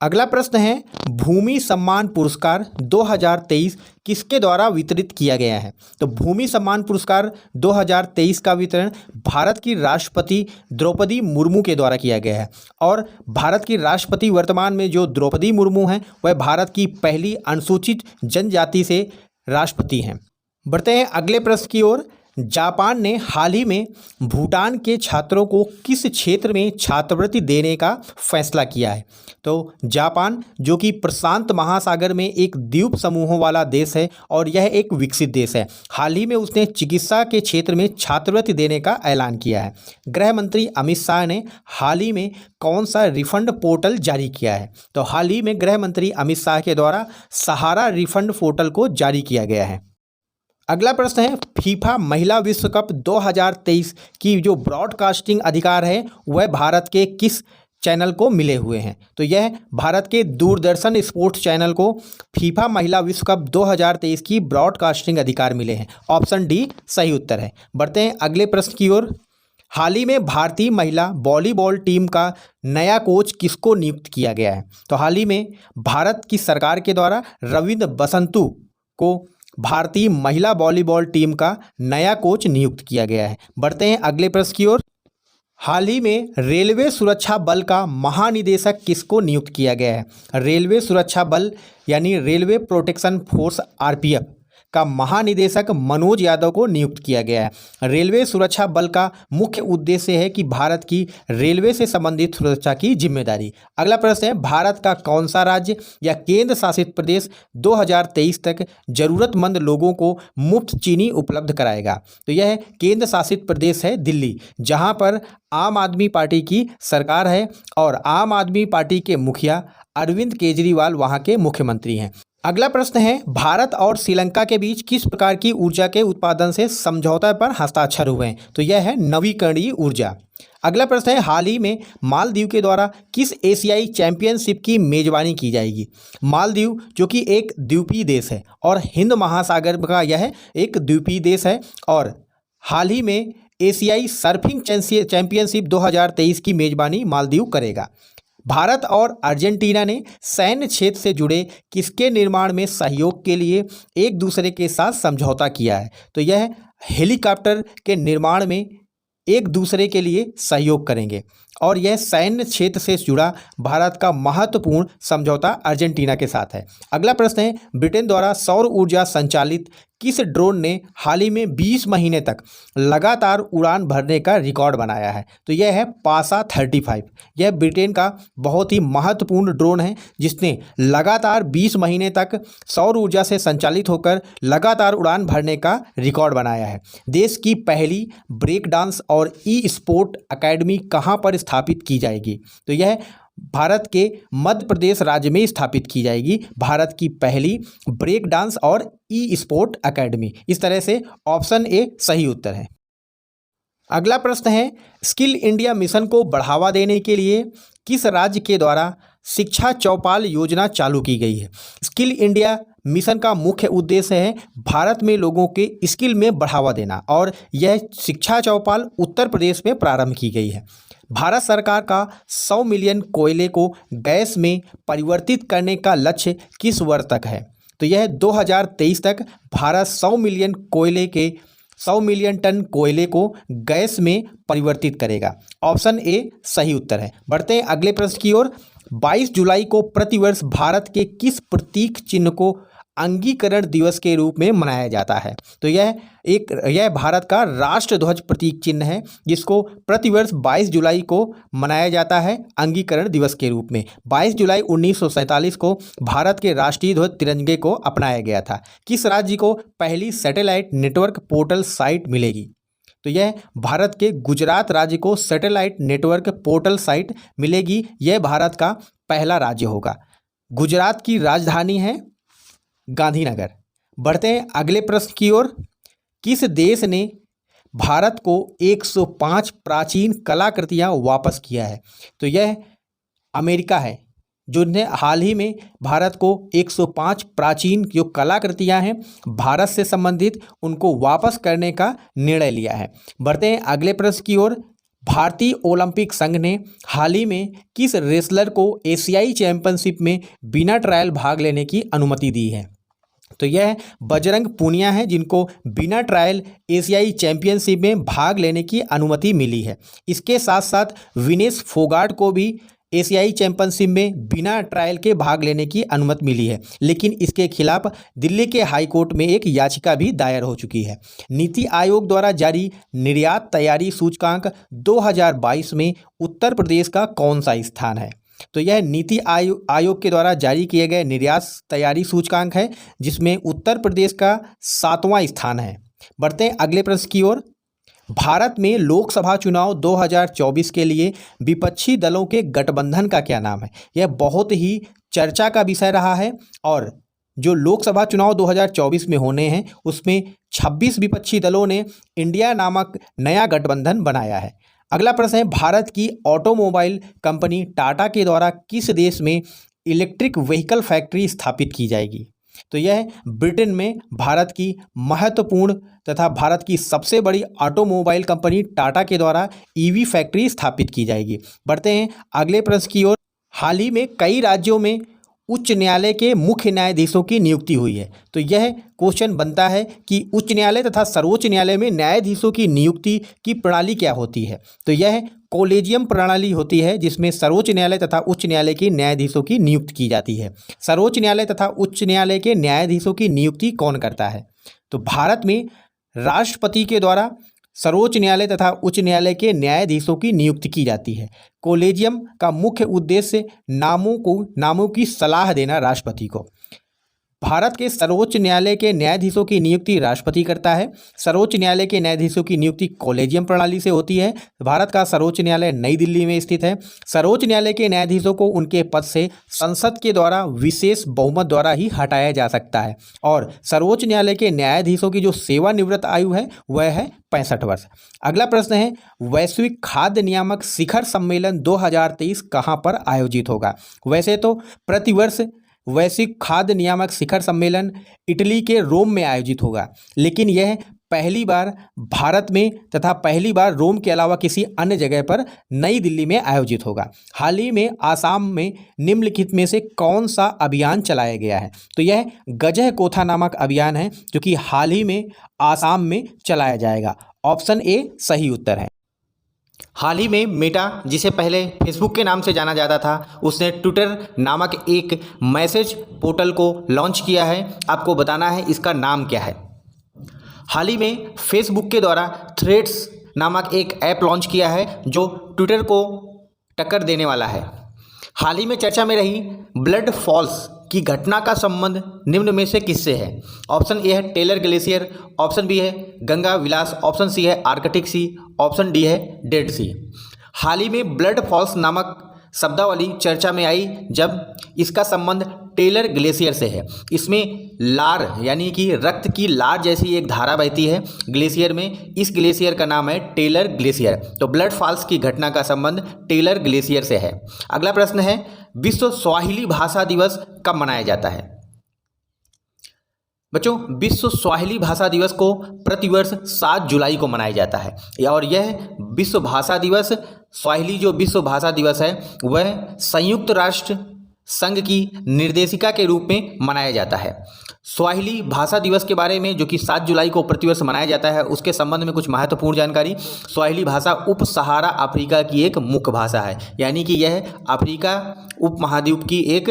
अगला प्रश्न है, भूमि सम्मान पुरस्कार 2023 किसके द्वारा वितरित किया गया है? तो भूमि सम्मान पुरस्कार 2023 का वितरण भारत की राष्ट्रपति द्रौपदी मुर्मू के द्वारा किया गया है और भारत की राष्ट्रपति वर्तमान में जो द्रौपदी मुर्मू हैं वह भारत की पहली अनुसूचित जनजाति से राष्ट्रपति हैं। बढ़ते हैं अगले प्रश्न की ओर। जापान ने हाल ही में भूटान के छात्रों को किस क्षेत्र में छात्रवृत्ति देने का फैसला किया है? तो जापान जो कि प्रशांत महासागर में एक द्वीप समूहों वाला देश है और यह एक विकसित देश है। हाल ही में उसने चिकित्सा के क्षेत्र में छात्रवृत्ति देने का ऐलान किया है। गृह मंत्री अमित शाह ने हाल ही में कौन सा रिफंड पोर्टल जारी किया है? तो हाल ही में गृह मंत्री अमित शाह के द्वारा सहारा रिफंड पोर्टल को जारी किया गया है। अगला प्रश्न है, फीफा महिला विश्व कप 2023 की जो ब्रॉडकास्टिंग अधिकार है वह भारत के किस चैनल को मिले हुए हैं? तो यह भारत के दूरदर्शन स्पोर्ट्स चैनल को फीफा महिला विश्व कप 2023 की ब्रॉडकास्टिंग अधिकार मिले हैं। ऑप्शन डी सही उत्तर है। बढ़ते हैं अगले प्रश्न की ओर। हाल ही में भारतीय महिला वॉलीबॉल टीम का नया कोच किसको नियुक्त किया गया है? तो हाल ही में भारत की सरकार के द्वारा रविंद्र बसंतु को भारतीय महिला वॉलीबॉल टीम का नया कोच नियुक्त किया गया है। बढ़ते हैं अगले प्रश्न की ओर। हाल ही में रेलवे सुरक्षा बल का महानिदेशक किसको नियुक्त किया गया है? रेलवे सुरक्षा बल यानी रेलवे प्रोटेक्शन फोर्स RPF का महानिदेशक मनोज यादव को नियुक्त किया गया है। रेलवे सुरक्षा बल का मुख्य उद्देश्य है कि भारत की रेलवे से संबंधित सुरक्षा की जिम्मेदारी। अगला प्रश्न है, भारत का कौन सा राज्य या केंद्र शासित प्रदेश 2023 तक जरूरतमंद लोगों को मुफ्त चीनी उपलब्ध कराएगा? तो यह केंद्र शासित प्रदेश है दिल्ली, जहां पर आम आदमी पार्टी की सरकार है और आम आदमी पार्टी के मुखिया अरविंद केजरीवाल वहां के मुख्यमंत्री हैं। अगला प्रश्न है, भारत और श्रीलंका के बीच किस प्रकार की ऊर्जा के उत्पादन से समझौता पर हस्ताक्षर हुए हैं? तो यह है नवीकरणीय ऊर्जा। अगला प्रश्न है, हाल ही में मालदीव के द्वारा किस एशियाई चैंपियनशिप की मेजबानी की जाएगी? मालदीव जो कि एक द्वीपीय देश है और हिंद महासागर का यह एक द्वीपीय देश है और हाल ही में एशियाई सर्फिंग चैंपियनशिप 2023 की मेजबानी मालदीव करेगा। भारत और अर्जेंटीना ने सैन्य क्षेत्र से जुड़े किसके निर्माण में सहयोग के लिए एक दूसरे के साथ समझौता किया है? तो यह हेलीकॉप्टर के निर्माण में एक दूसरे के लिए सहयोग करेंगे और यह सैन्य क्षेत्र से जुड़ा भारत का महत्वपूर्ण समझौता अर्जेंटीना के साथ है। अगला प्रश्न है, ब्रिटेन द्वारा सौर ऊर्जा संचालित किस ड्रोन ने हाल ही में 20 महीने तक लगातार उड़ान भरने का रिकॉर्ड बनाया है? तो यह है पासा 35। यह ब्रिटेन का बहुत ही महत्वपूर्ण ड्रोन है जिसने लगातार 20 महीने तक सौर ऊर्जा से संचालित होकर लगातार उड़ान भरने का रिकॉर्ड बनाया है। देश की पहली ब्रेक डांस और ई स्पोर्ट अकेडमी कहाँ पर स्थापित की जाएगी? तो यह भारत के मध्य प्रदेश राज्य में स्थापित की जाएगी भारत की पहली ब्रेक डांस और ई स्पोर्ट अकेडमी। इस तरह से ऑप्शन ए सही उत्तर है। अगला प्रश्न है, स्किल इंडिया मिशन को बढ़ावा देने के लिए किस राज्य के द्वारा शिक्षा चौपाल योजना चालू की गई है? स्किल इंडिया मिशन का मुख्य उद्देश्य है भारत में लोगों के स्किल में बढ़ावा देना और यह शिक्षा चौपाल उत्तर प्रदेश में प्रारंभ की गई है। भारत सरकार का 100 मिलियन कोयले को गैस में परिवर्तित करने का लक्ष्य किस वर्ष तक है? तो यह 2023 तक भारत 100 मिलियन टन कोयले को गैस में परिवर्तित करेगा। ऑप्शन ए सही उत्तर है। बढ़ते हैं अगले प्रश्न की ओर। 22 जुलाई को प्रतिवर्ष भारत के किस प्रतीक चिन्ह को अंगीकरण दिवस के रूप में मनाया जाता है? तो यह भारत का राष्ट्र ध्वज प्रतीक चिन्ह है जिसको प्रतिवर्ष 22 जुलाई को मनाया जाता है अंगीकरण दिवस के रूप में। 22 जुलाई 1947 को भारत के राष्ट्रीय ध्वज तिरंगे को अपनाया गया था। किस राज्य को पहली सैटेलाइट नेटवर्क पोर्टल साइट मिलेगी? तो यह भारत के गुजरात राज्य को सैटेलाइट नेटवर्क पोर्टल साइट मिलेगी। यह भारत का पहला राज्य होगा। गुजरात की राजधानी है गांधीनगर। बढ़ते हैं अगले प्रश्न की ओर। किस देश ने भारत को 105 प्राचीन कलाकृतियां वापस किया है? तो यह अमेरिका है जिन्हें हाल ही में भारत को 105 प्राचीन जो कलाकृतियां हैं भारत से संबंधित उनको वापस करने का निर्णय लिया है। बढ़ते हैं अगले प्रश्न की ओर। भारतीय ओलंपिक संघ ने हाल ही में किस रेसलर को एशियाई चैंपियनशिप में बिना ट्रायल भाग लेने की अनुमति दी है? तो यह बजरंग पूनिया है जिनको बिना ट्रायल एशियाई चैंपियनशिप में भाग लेने की अनुमति मिली है। इसके साथ साथ विनेश फोगाट को भी एशियाई चैंपियनशिप में बिना ट्रायल के भाग लेने की अनुमति मिली है, लेकिन इसके खिलाफ दिल्ली के हाई कोर्ट में एक याचिका भी दायर हो चुकी है। नीति आयोग द्वारा जारी निर्यात तैयारी सूचकांक 2022 में उत्तर प्रदेश का कौन सा स्थान है? तो यह नीति आयोग के द्वारा जारी किए गए निर्यात तैयारी सूचकांक है जिसमें उत्तर प्रदेश का 7वां स्थान है। बढ़ते हैं अगले प्रश्न की ओर। भारत में लोकसभा चुनाव 2024 के लिए विपक्षी दलों के गठबंधन का क्या नाम है? यह बहुत ही चर्चा का विषय रहा है और जो लोकसभा चुनाव 2024 में होने हैं उसमें 26 विपक्षी दलों ने इंडिया नामक नया गठबंधन बनाया है। अगला प्रश्न है, भारत की ऑटोमोबाइल कंपनी टाटा के द्वारा किस देश में इलेक्ट्रिक व्हीकल फैक्ट्री स्थापित की जाएगी? तो यह ब्रिटेन में भारत की महत्वपूर्ण तथा भारत की सबसे बड़ी ऑटोमोबाइल कंपनी टाटा के द्वारा ईवी फैक्ट्री स्थापित की जाएगी। बढ़ते हैं अगले प्रश्न की ओर। हाल ही में कई राज्यों में उच्च न्यायालय के मुख्य न्यायाधीशों की नियुक्ति हुई है। तो यह क्वेश्चन बनता है कि उच्च न्यायालय तथा सर्वोच्च न्यायालय में न्यायाधीशों की नियुक्ति की प्रणाली क्या होती है? तो यह कोलेजियम प्रणाली होती है जिसमें सर्वोच्च न्यायालय तथा उच्च न्यायालय के न्यायाधीशों की नियुक्ति की जाती है। सर्वोच्च न्यायालय तथा उच्च न्यायालय के न्यायाधीशों की नियुक्ति कौन करता है? तो भारत में राष्ट्रपति के द्वारा सर्वोच्च न्यायालय तथा उच्च न्यायालय के न्यायाधीशों की नियुक्ति की जाती है। कोलेजियम का मुख्य उद्देश्य नामों की सलाह देना राष्ट्रपति को। भारत के सर्वोच्च न्यायालय के न्यायाधीशों की नियुक्ति राष्ट्रपति करता है। सर्वोच्च न्यायालय के न्यायाधीशों की नियुक्ति कॉलेजियम प्रणाली से होती है। भारत का सर्वोच्च न्यायालय नई दिल्ली में स्थित है। सर्वोच्च न्यायालय के न्यायाधीशों को उनके पद से संसद के द्वारा विशेष बहुमत द्वारा ही हटाया जा सकता है। और सर्वोच्च न्यायालय के न्यायाधीशों की जो सेवानिवृत्त आयु है वह है 65 वर्ष। अगला प्रश्न है, वैश्विक खाद्य नियामक शिखर सम्मेलन 2023 कहाँ पर आयोजित होगा? वैसे तो प्रतिवर्ष वैश्विक खाद्य नियामक शिखर सम्मेलन इटली के रोम में आयोजित होगा, लेकिन यह पहली बार भारत में तथा पहली बार रोम के अलावा किसी अन्य जगह पर नई दिल्ली में आयोजित होगा। हाल ही में आसाम में निम्नलिखित में से कौन सा अभियान चलाया गया है? तो यह गजह कोथा नामक अभियान है जो कि हाल ही में आसाम में चलाया जाएगा। ऑप्शन ए सही उत्तर है। हाल ही में मेटा, जिसे पहले फेसबुक के नाम से जाना जाता था, उसने ट्विटर नामक एक मैसेज पोर्टल को लॉन्च किया है। आपको बताना है इसका नाम क्या है। हाल ही में फेसबुक के द्वारा थ्रेड्स नामक एक ऐप लॉन्च किया है जो ट्विटर को टक्कर देने वाला है। हाल ही में चर्चा में रही ब्लड फॉल्स की घटना का संबंध निम्न में से किससे है? ऑप्शन ए है टेलर ग्लेशियर, ऑप्शन बी है गंगा विलास, ऑप्शन सी है आर्कटिक सी, ऑप्शन डी है डेड सी। हाल ही में ब्लड फॉल्स नामक शब्दावली चर्चा में आई जब इसका संबंध टेलर ग्लेशियर से है। इसमें लार यानी कि रक्त की लार जैसी एक धारा बहती है ग्लेशियर में। इस ग्लेशियर का नाम है टेलर ग्लेशियर। तो ब्लड फॉल्स की घटना का संबंध टेलर ग्लेशियर से है। अगला प्रश्न है, विश्व स्वाहिली भाषा दिवस कब मनाया जाता है? बच्चों, विश्व स्वाहिली भाषा दिवस को प्रतिवर्ष 7 जुलाई को मनाया जाता है और यह विश्व भाषा दिवस, स्वाहिली जो विश्व भाषा दिवस है वह संयुक्त राष्ट्र संघ की निर्देशिका के रूप में मनाया जाता है। स्वाहिली भाषा दिवस के बारे में जो कि 7 जुलाई को प्रतिवर्ष मनाया जाता है उसके संबंध में कुछ महत्वपूर्ण जानकारी। स्वाहिली भाषा उप सहारा अफ्रीका की एक मुख्य भाषा है, यानी कि यह अफ्रीका उपमहाद्वीप की एक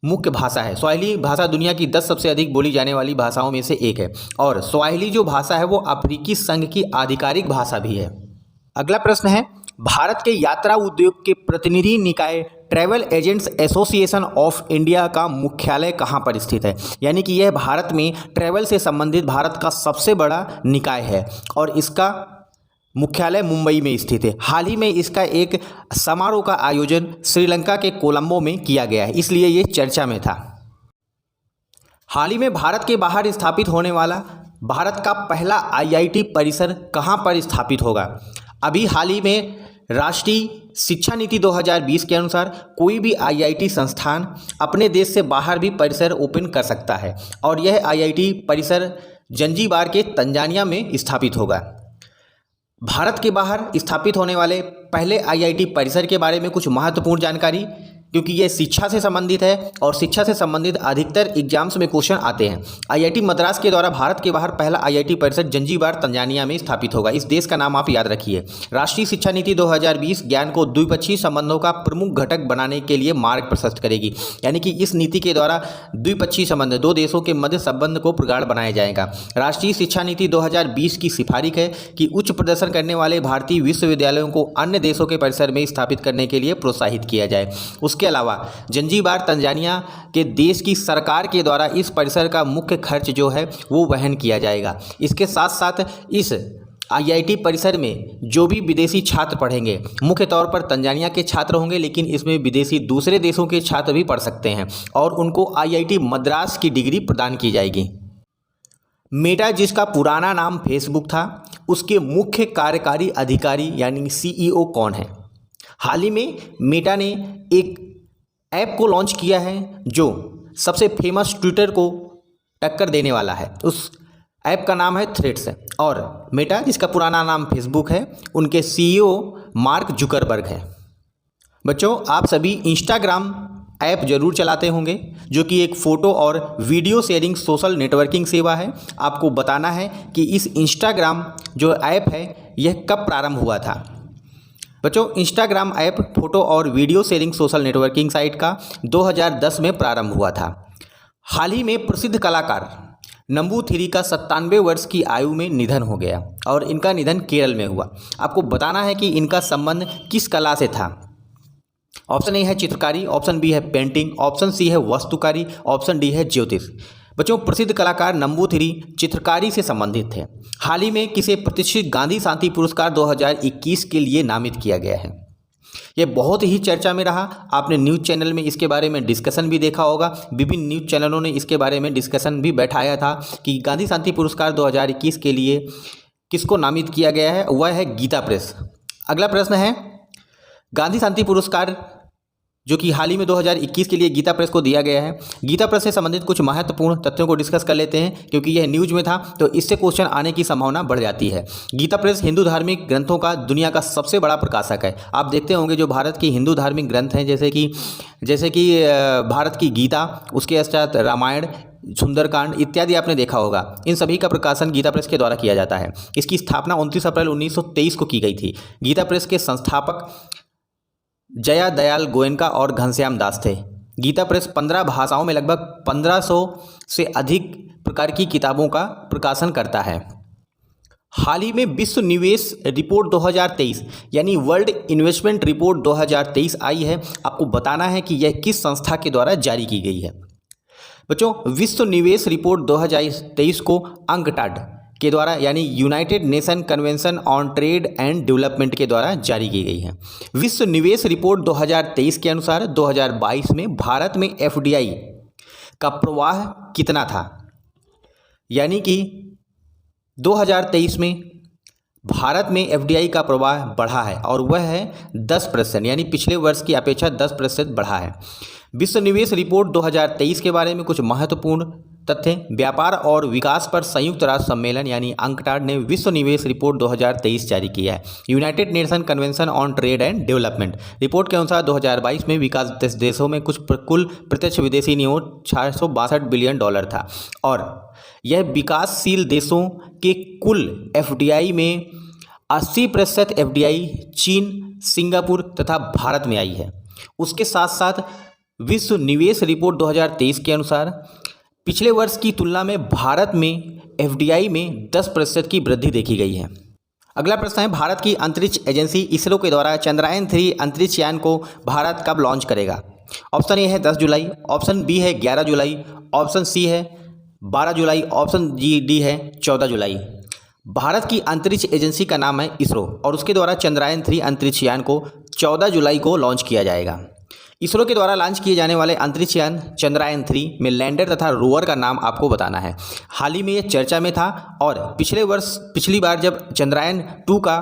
मुख्य भाषा है। स्वाहिली भाषा दुनिया की 10 सबसे अधिक बोली जाने वाली भाषाओं में से एक है और स्वाहिली जो भाषा है वो अफ्रीकी संघ की आधिकारिक भाषा भी है। अगला प्रश्न है, भारत के यात्रा उद्योग के प्रतिनिधि निकाय travel agents association of India का मुख्यालय कहाँ पर स्थित है? यानी कि यह भारत में ट्रैवल से संबंधित भारत का सबसे बड़ा निकाय है और इसका मुख्यालय मुंबई में स्थित है। हाल ही में इसका एक समारोह का आयोजन श्रीलंका के कोलंबो में किया गया है, इसलिए ये चर्चा में था। हाल ही में भारत के बाहर स्थापित होने वाला भारत का पहला आईआईटी परिसर कहाँ पर स्थापित होगा? अभी हाल ही में राष्ट्रीय शिक्षा नीति 2020 के अनुसार कोई भी आईआईटी संस्थान अपने देश से बाहर भी परिसर ओपन कर सकता है और यह आईआईटी परिसर जंजीबार के तंजानिया में स्थापित होगा। भारत के बाहर स्थापित होने वाले पहले आईआईटी परिसर के बारे में कुछ महत्वपूर्ण जानकारी, क्योंकि ये शिक्षा से संबंधित है और शिक्षा से संबंधित अधिकतर एग्जाम्स में क्वेश्चन आते हैं। आईआईटी मद्रास के द्वारा भारत के बाहर पहला आईआईटी परिसर जंजीबार तंजानिया में स्थापित होगा। इस देश का नाम आप याद रखिए। राष्ट्रीय शिक्षा नीति 2020 ज्ञान को द्विपक्षीय संबंधों का प्रमुख घटक बनाने के लिए मार्ग प्रशस्त करेगी, यानी कि इस नीति के द्वारा द्विपक्षीय संबंध, दो देशों के मध्य संबंध को प्रगाढ़ बनाया जाएगा। राष्ट्रीय शिक्षा नीति 2020 की सिफारिश है कि उच्च प्रदर्शन करने वाले भारतीय विश्वविद्यालयों को अन्य देशों के परिसर में स्थापित करने के लिए प्रोत्साहित किया जाए। उसके अलावा जंजीबार तंजानिया के देश की सरकार के द्वारा इस परिसर का मुख्य खर्च जो है वो वहन किया जाएगा। इसके साथ साथ इस आईआईटी परिसर में जो भी विदेशी छात्र पढ़ेंगे, मुख्य तौर पर तंजानिया के छात्र होंगे, लेकिन इसमें विदेशी दूसरे देशों के छात्र भी पढ़ सकते हैं और उनको आईआईटी मद्रास की डिग्री प्रदान की जाएगी। मेटा, जिसका पुराना नाम फेसबुक था, उसके मुख्य कार्यकारी अधिकारी यानी सीईओ कौन है? हाल ही में मेटा ने एक ऐप को लॉन्च किया है जो सबसे फेमस ट्विटर को टक्कर देने वाला है। उस ऐप का नाम है थ्रेड्स और मेटा, जिसका पुराना नाम फेसबुक है, उनके सीईओ मार्क जुकरबर्ग हैं। बच्चों, आप सभी इंस्टाग्राम ऐप जरूर चलाते होंगे जो कि एक फ़ोटो और वीडियो शेयरिंग सोशल नेटवर्किंग सेवा है। आपको बताना है कि इस इंस्टाग्राम जो ऐप है यह कब प्रारंभ हुआ था। बच्चों, इंस्टाग्राम ऐप फोटो और video sharing social networking site का 2010 में प्रारंभ हुआ था। हाल ही में प्रसिद्ध कलाकार नंबूथिरी का 97 वर्ष की आयु में निधन हो गया और इनका निधन केरल में हुआ। आपको बताना है कि इनका संबंध किस कला से था। ऑप्शन ए है चित्रकारी, ऑप्शन बी है पेंटिंग, ऑप्शन सी है वास्तुकारी, ऑप्शन डी है ज्योतिष। बच्चों, प्रसिद्ध कलाकार नंबूथिरी चित्रकारी से संबंधित थे। हाल ही में किसे प्रतिष्ठित गांधी शांति पुरस्कार 2021 के लिए नामित किया गया है? ये बहुत ही चर्चा में रहा। आपने न्यूज़ चैनल में इसके बारे में डिस्कशन भी देखा होगा। विभिन्न न्यूज़ चैनलों ने इसके बारे में डिस्कशन भी बैठाया था कि गांधी शांति पुरस्कार 2021 के लिए किसको नामित किया गया है। वह है गीता प्रेस। अगला प्रश्न है, गांधी शांति पुरस्कार जो कि हाल ही में 2021 के लिए गीता प्रेस को दिया गया है, गीता प्रेस से संबंधित कुछ महत्वपूर्ण तथ्यों को डिस्कस कर लेते हैं, क्योंकि यह न्यूज़ में था तो इससे क्वेश्चन आने की संभावना बढ़ जाती है। गीता प्रेस हिंदू धार्मिक ग्रंथों का दुनिया का सबसे बड़ा प्रकाशक है। आप देखते होंगे जो भारत की हिंदू धार्मिक ग्रंथ हैं, जैसे कि भारत की गीता, उसके पश्चात रामायण, सुंदरकांड इत्यादि आपने देखा होगा। इन सभी का प्रकाशन गीता प्रेस के द्वारा किया जाता है। इसकी स्थापना 29 अप्रैल 1923 को की गई थी। गीता प्रेस के संस्थापक जया दयाल गोयनका और घनश्याम दास थे। गीता प्रेस 15 भाषाओं में लगभग 1500 से अधिक प्रकार की किताबों का प्रकाशन करता है। हाल ही में विश्व निवेश रिपोर्ट 2023 यानी वर्ल्ड इन्वेस्टमेंट रिपोर्ट 2023 आई है। आपको बताना है कि यह किस संस्था के द्वारा जारी की गई है। बच्चों, विश्व निवेश रिपोर्ट 2023 को अंकटाड के द्वारा यानी United nation convention on trade and development के द्वारा जारी की गई है। विश्व निवेश रिपोर्ट 2023 के अनुसार 2022 में भारत में एफडीआई का प्रवाह कितना था? यानी कि 2023 में भारत में एफडीआई का प्रवाह बढ़ा है और वह है 10%, यानी पिछले वर्ष की अपेक्षा 10% बढ़ा है। विश्व निवेश रिपोर्ट 2023 के बारे में कुछ महत्वपूर्ण तथ्य। व्यापार और विकास पर संयुक्त राष्ट्र सम्मेलन यानी अंकटाड ने विश्व निवेश रिपोर्ट 2023 जारी किया है। United nation convention on trade and development report के अनुसार 2022 में विकास देशों में कुल प्रत्यक्ष विदेशी निवेश $662 बिलियन था और यह विकासशील देशों के कुल एफडीआई में 80% एफडीआई चीन, सिंगापुर तथा भारत में आई है। उसके साथ साथ विश्व निवेश रिपोर्ट 2023 के अनुसार पिछले वर्ष की तुलना में भारत में एफडीआई में 10% की वृद्धि देखी गई है। अगला प्रश्न है, भारत की अंतरिक्ष एजेंसी इसरो के द्वारा चंद्रयान-3 अंतरिक्ष यान को भारत कब लॉन्च करेगा? ऑप्शन ए है 10 जुलाई, ऑप्शन बी है 11 जुलाई, ऑप्शन सी है 12 जुलाई, ऑप्शन डी है 14 जुलाई। भारत की अंतरिक्ष एजेंसी का नाम है इसरो और उसके द्वारा चंद्रयान-3 अंतरिक्ष यान को 14 जुलाई को लॉन्च किया जाएगा। इसरो के द्वारा लॉन्च किए जाने वाले अंतरिक्ष यान चंद्रयान-3 में लैंडर तथा रोवर का नाम आपको बताना है। हाल ही में ये चर्चा में था और पिछली बार जब चंद्रयान-2 का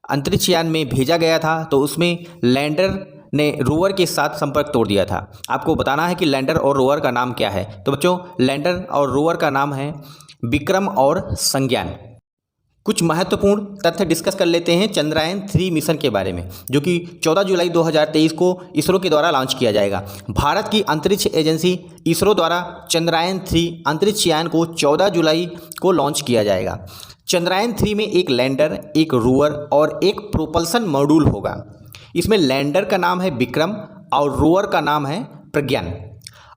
अंतरिक्ष यान में भेजा गया था तो उसमें लैंडर ने रोवर के साथ संपर्क तोड़ दिया था। आपको बताना है कि लैंडर और रोवर का नाम क्या है। तो बच्चों, लैंडर और रोवर का नाम है विक्रम और संज्ञान। कुछ महत्वपूर्ण तथ्य डिस्कस कर लेते हैं चंद्रयान-3 मिशन के बारे में, जो कि 14 जुलाई 2023 को इसरो के द्वारा लॉन्च किया जाएगा। भारत की अंतरिक्ष एजेंसी इसरो द्वारा चंद्रयान-3 अंतरिक्ष यान को 14 जुलाई को लॉन्च किया जाएगा। चंद्रयान-3 में एक लैंडर, एक रोवर और एक प्रोपल्सन मॉड्यूल होगा। इसमें लैंडर का नाम है विक्रम और रोवर का नाम है प्रज्ञान।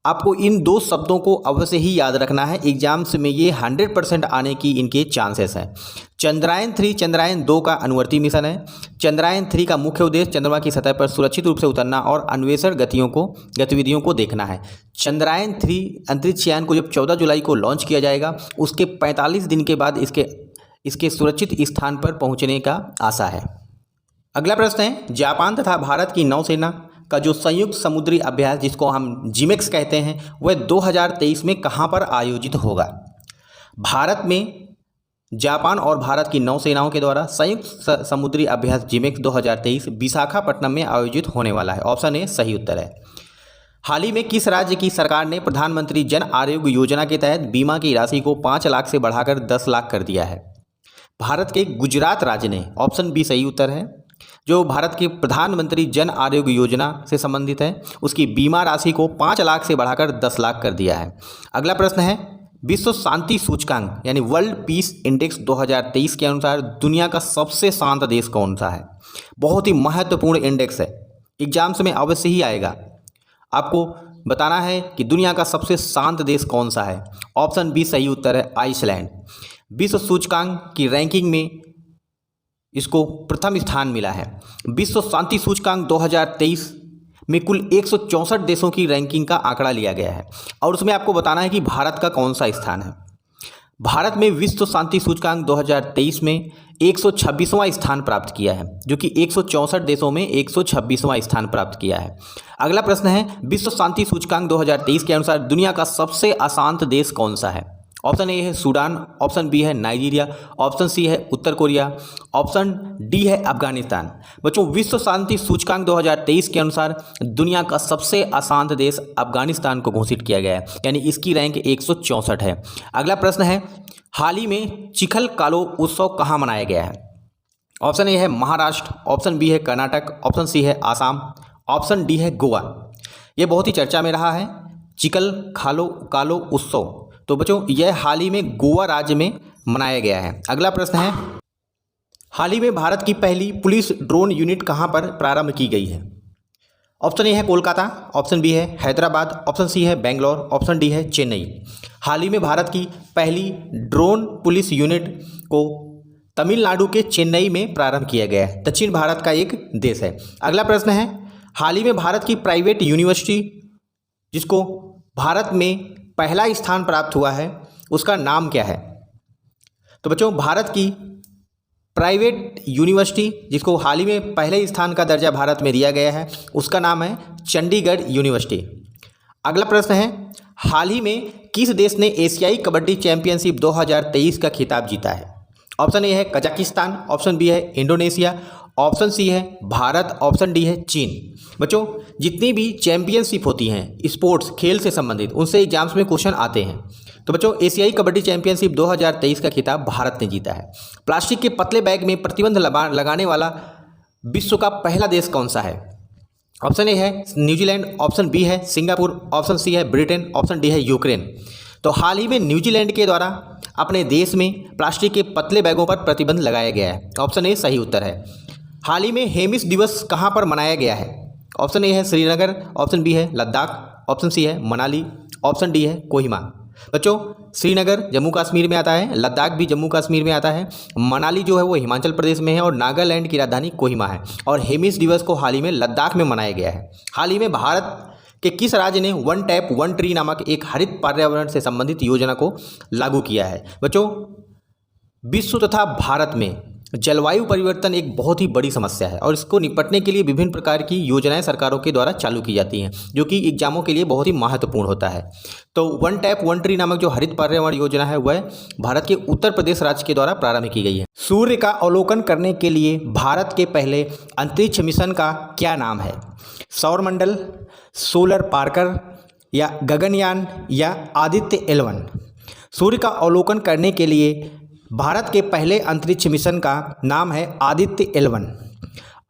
आपको इन दो शब्दों को अवश्य ही याद रखना है, एग्जाम्स में ये 100% आने की इनके चांसेस हैं। चंद्रयान-3 चंद्रयान-2 का अनुवर्ती मिशन है। चंद्रयान-3 का मुख्य उद्देश्य चंद्रमा की सतह पर सुरक्षित रूप से उतरना और अन्वेषण गतिविधियों को देखना है। चंद्रयान-3 अंतरिक्ष यान को जब 14 जुलाई को लॉन्च किया जाएगा, उसके 45 दिन के बाद इसके सुरक्षित स्थान पर पहुँचने का आशा है। अगला प्रश्न है, जापान तथा भारत की नौसेना का जो संयुक्त समुद्री अभ्यास जिसको हम जिमेक्स कहते हैं, वह 2023 में कहाँ पर आयोजित होगा? भारत में जापान और भारत की नौसेनाओं के द्वारा संयुक्त समुद्री अभ्यास जिमेक्स 2023 विशाखापट्टनम में आयोजित होने वाला है। ऑप्शन ए सही उत्तर है। हाल ही में किस राज्य की सरकार ने प्रधानमंत्री जन आरोग्य योजना के तहत बीमा की राशि को 5 लाख से बढ़ाकर 10 लाख कर दिया है? भारत के गुजरात राज्य ने। ऑप्शन बी सही उत्तर है। जो भारत के प्रधानमंत्री जन आरोग्य योजना से संबंधित है, उसकी बीमा राशि को 5 लाख से बढ़ाकर 10 लाख कर दिया है। अगला प्रश्न है, विश्व शांति सूचकांक यानी वर्ल्ड पीस इंडेक्स 2023 के अनुसार दुनिया का सबसे शांत देश कौन सा है? बहुत ही महत्वपूर्ण इंडेक्स है, एग्जाम्स में अवश्य ही आएगा। आपको बताना है कि दुनिया का सबसे शांत देश कौन सा है। ऑप्शन बी सही उत्तर है, आइसलैंड। विश्व सूचकांक की रैंकिंग में इसको प्रथम स्थान मिला है। विश्व शांति सूचकांक 2023 में कुल 164 देशों की रैंकिंग का आंकड़ा लिया गया है और उसमें आपको बताना है कि भारत का कौन सा स्थान है। भारत में विश्व शांति सूचकांक 2023 में 126वां स्थान प्राप्त किया है, जो कि 164 देशों में 126वां स्थान प्राप्त किया है। अगला प्रश्न है, विश्व शांति सूचकांक 2023 के अनुसार दुनिया का सबसे अशांत देश कौन सा है? ऑप्शन ए है सूडान, ऑप्शन बी है नाइजीरिया, ऑप्शन सी है उत्तर कोरिया, ऑप्शन डी है अफगानिस्तान। बच्चों, विश्व शांति सूचकांक 2023 के अनुसार दुनिया का सबसे अशांत देश अफगानिस्तान को घोषित किया गया है, यानी इसकी रैंक 164 है। अगला प्रश्न है, हाल ही में चिखल कालो उत्सव कहाँ मनाया गया है? ऑप्शन ए है महाराष्ट्र, ऑप्शन बी है कर्नाटक, ऑप्शन सी है आसाम, ऑप्शन डी है गोवा। ये बहुत ही चर्चा में रहा है चिखल कालो उत्सव। तो बच्चों, यह हाल ही में गोवा राज्य में मनाया गया है। अगला प्रश्न है, हाल ही में भारत की पहली पुलिस ड्रोन यूनिट कहां पर प्रारंभ की गई है? ऑप्शन ए है कोलकाता, ऑप्शन बी है हैदराबाद, ऑप्शन सी है बेंगलोर, ऑप्शन डी है चेन्नई। हाल ही में भारत की पहली ड्रोन पुलिस यूनिट को तमिलनाडु के चेन्नई में प्रारंभ किया गया है। दक्षिण भारत का एक देश है। अगला प्रश्न है, हाल ही में भारत की प्राइवेट यूनिवर्सिटी जिसको भारत में पहला स्थान प्राप्त हुआ है, उसका नाम क्या है? तो बच्चों, भारत की प्राइवेट यूनिवर्सिटी जिसको हाल ही में पहले स्थान का दर्जा भारत में दिया गया है, उसका नाम है चंडीगढ़ यूनिवर्सिटी। अगला प्रश्न है, हाल ही में किस देश ने एशियाई कबड्डी चैंपियनशिप 2023 का खिताब जीता है? ऑप्शन ए है कजाकिस्तान, ऑप्शन बी है इंडोनेशिया, ऑप्शन सी है भारत, ऑप्शन डी है चीन। बच्चों, जितनी भी चैंपियनशिप होती हैं स्पोर्ट्स खेल से संबंधित, उनसे एग्जाम्स में क्वेश्चन आते हैं। तो बच्चों, एशियाई कबड्डी चैंपियनशिप 2023 का खिताब भारत ने जीता है। प्लास्टिक के पतले बैग में प्रतिबंध लगाने वाला विश्व का पहला देश कौन सा है? ऑप्शन ए है न्यूजीलैंड, ऑप्शन बी है सिंगापुर, ऑप्शन सी है ब्रिटेन, ऑप्शन डी है यूक्रेन। तो हाल ही में न्यूजीलैंड के द्वारा अपने देश में प्लास्टिक के पतले बैगों पर प्रतिबंध लगाया गया है। ऑप्शन ए सही उत्तर है। हाल ही में हेमिस दिवस कहाँ पर मनाया गया है? ऑप्शन ए है श्रीनगर, ऑप्शन बी है लद्दाख, ऑप्शन सी है मनाली, ऑप्शन डी है कोहिमा। बच्चों, श्रीनगर जम्मू कश्मीर में आता है, लद्दाख भी जम्मू कश्मीर में आता है, मनाली जो है वो हिमाचल प्रदेश में है और नागालैंड की राजधानी कोहिमा है। और हेमिस दिवस को हाल ही में लद्दाख में मनाया गया है। हाल ही में भारत के किस राज्य ने वन टैप वन ट्री नामक एक हरित पर्यावरण से संबंधित योजना को लागू किया है? बच्चों, विश्व तथा भारत में जलवायु परिवर्तन एक बहुत ही बड़ी समस्या है और इसको निपटने के लिए विभिन्न प्रकार की योजनाएं सरकारों के द्वारा चालू की जाती हैं, जो कि एग्जामों के लिए बहुत ही महत्वपूर्ण होता है। तो वन टैप वन ट्री नामक जो हरित पर्यावरण योजना है वह भारत के उत्तर प्रदेश राज्य के द्वारा प्रारंभ की गई है। सूर्य का अवलोकन करने के लिए भारत के पहले अंतरिक्ष मिशन का क्या नाम है? सौरमंडल, सोलर पार्कर या गगनयान या आदित्य L1। सूर्य का अवलोकन करने के लिए भारत के पहले अंतरिक्ष मिशन का नाम है आदित्य L1।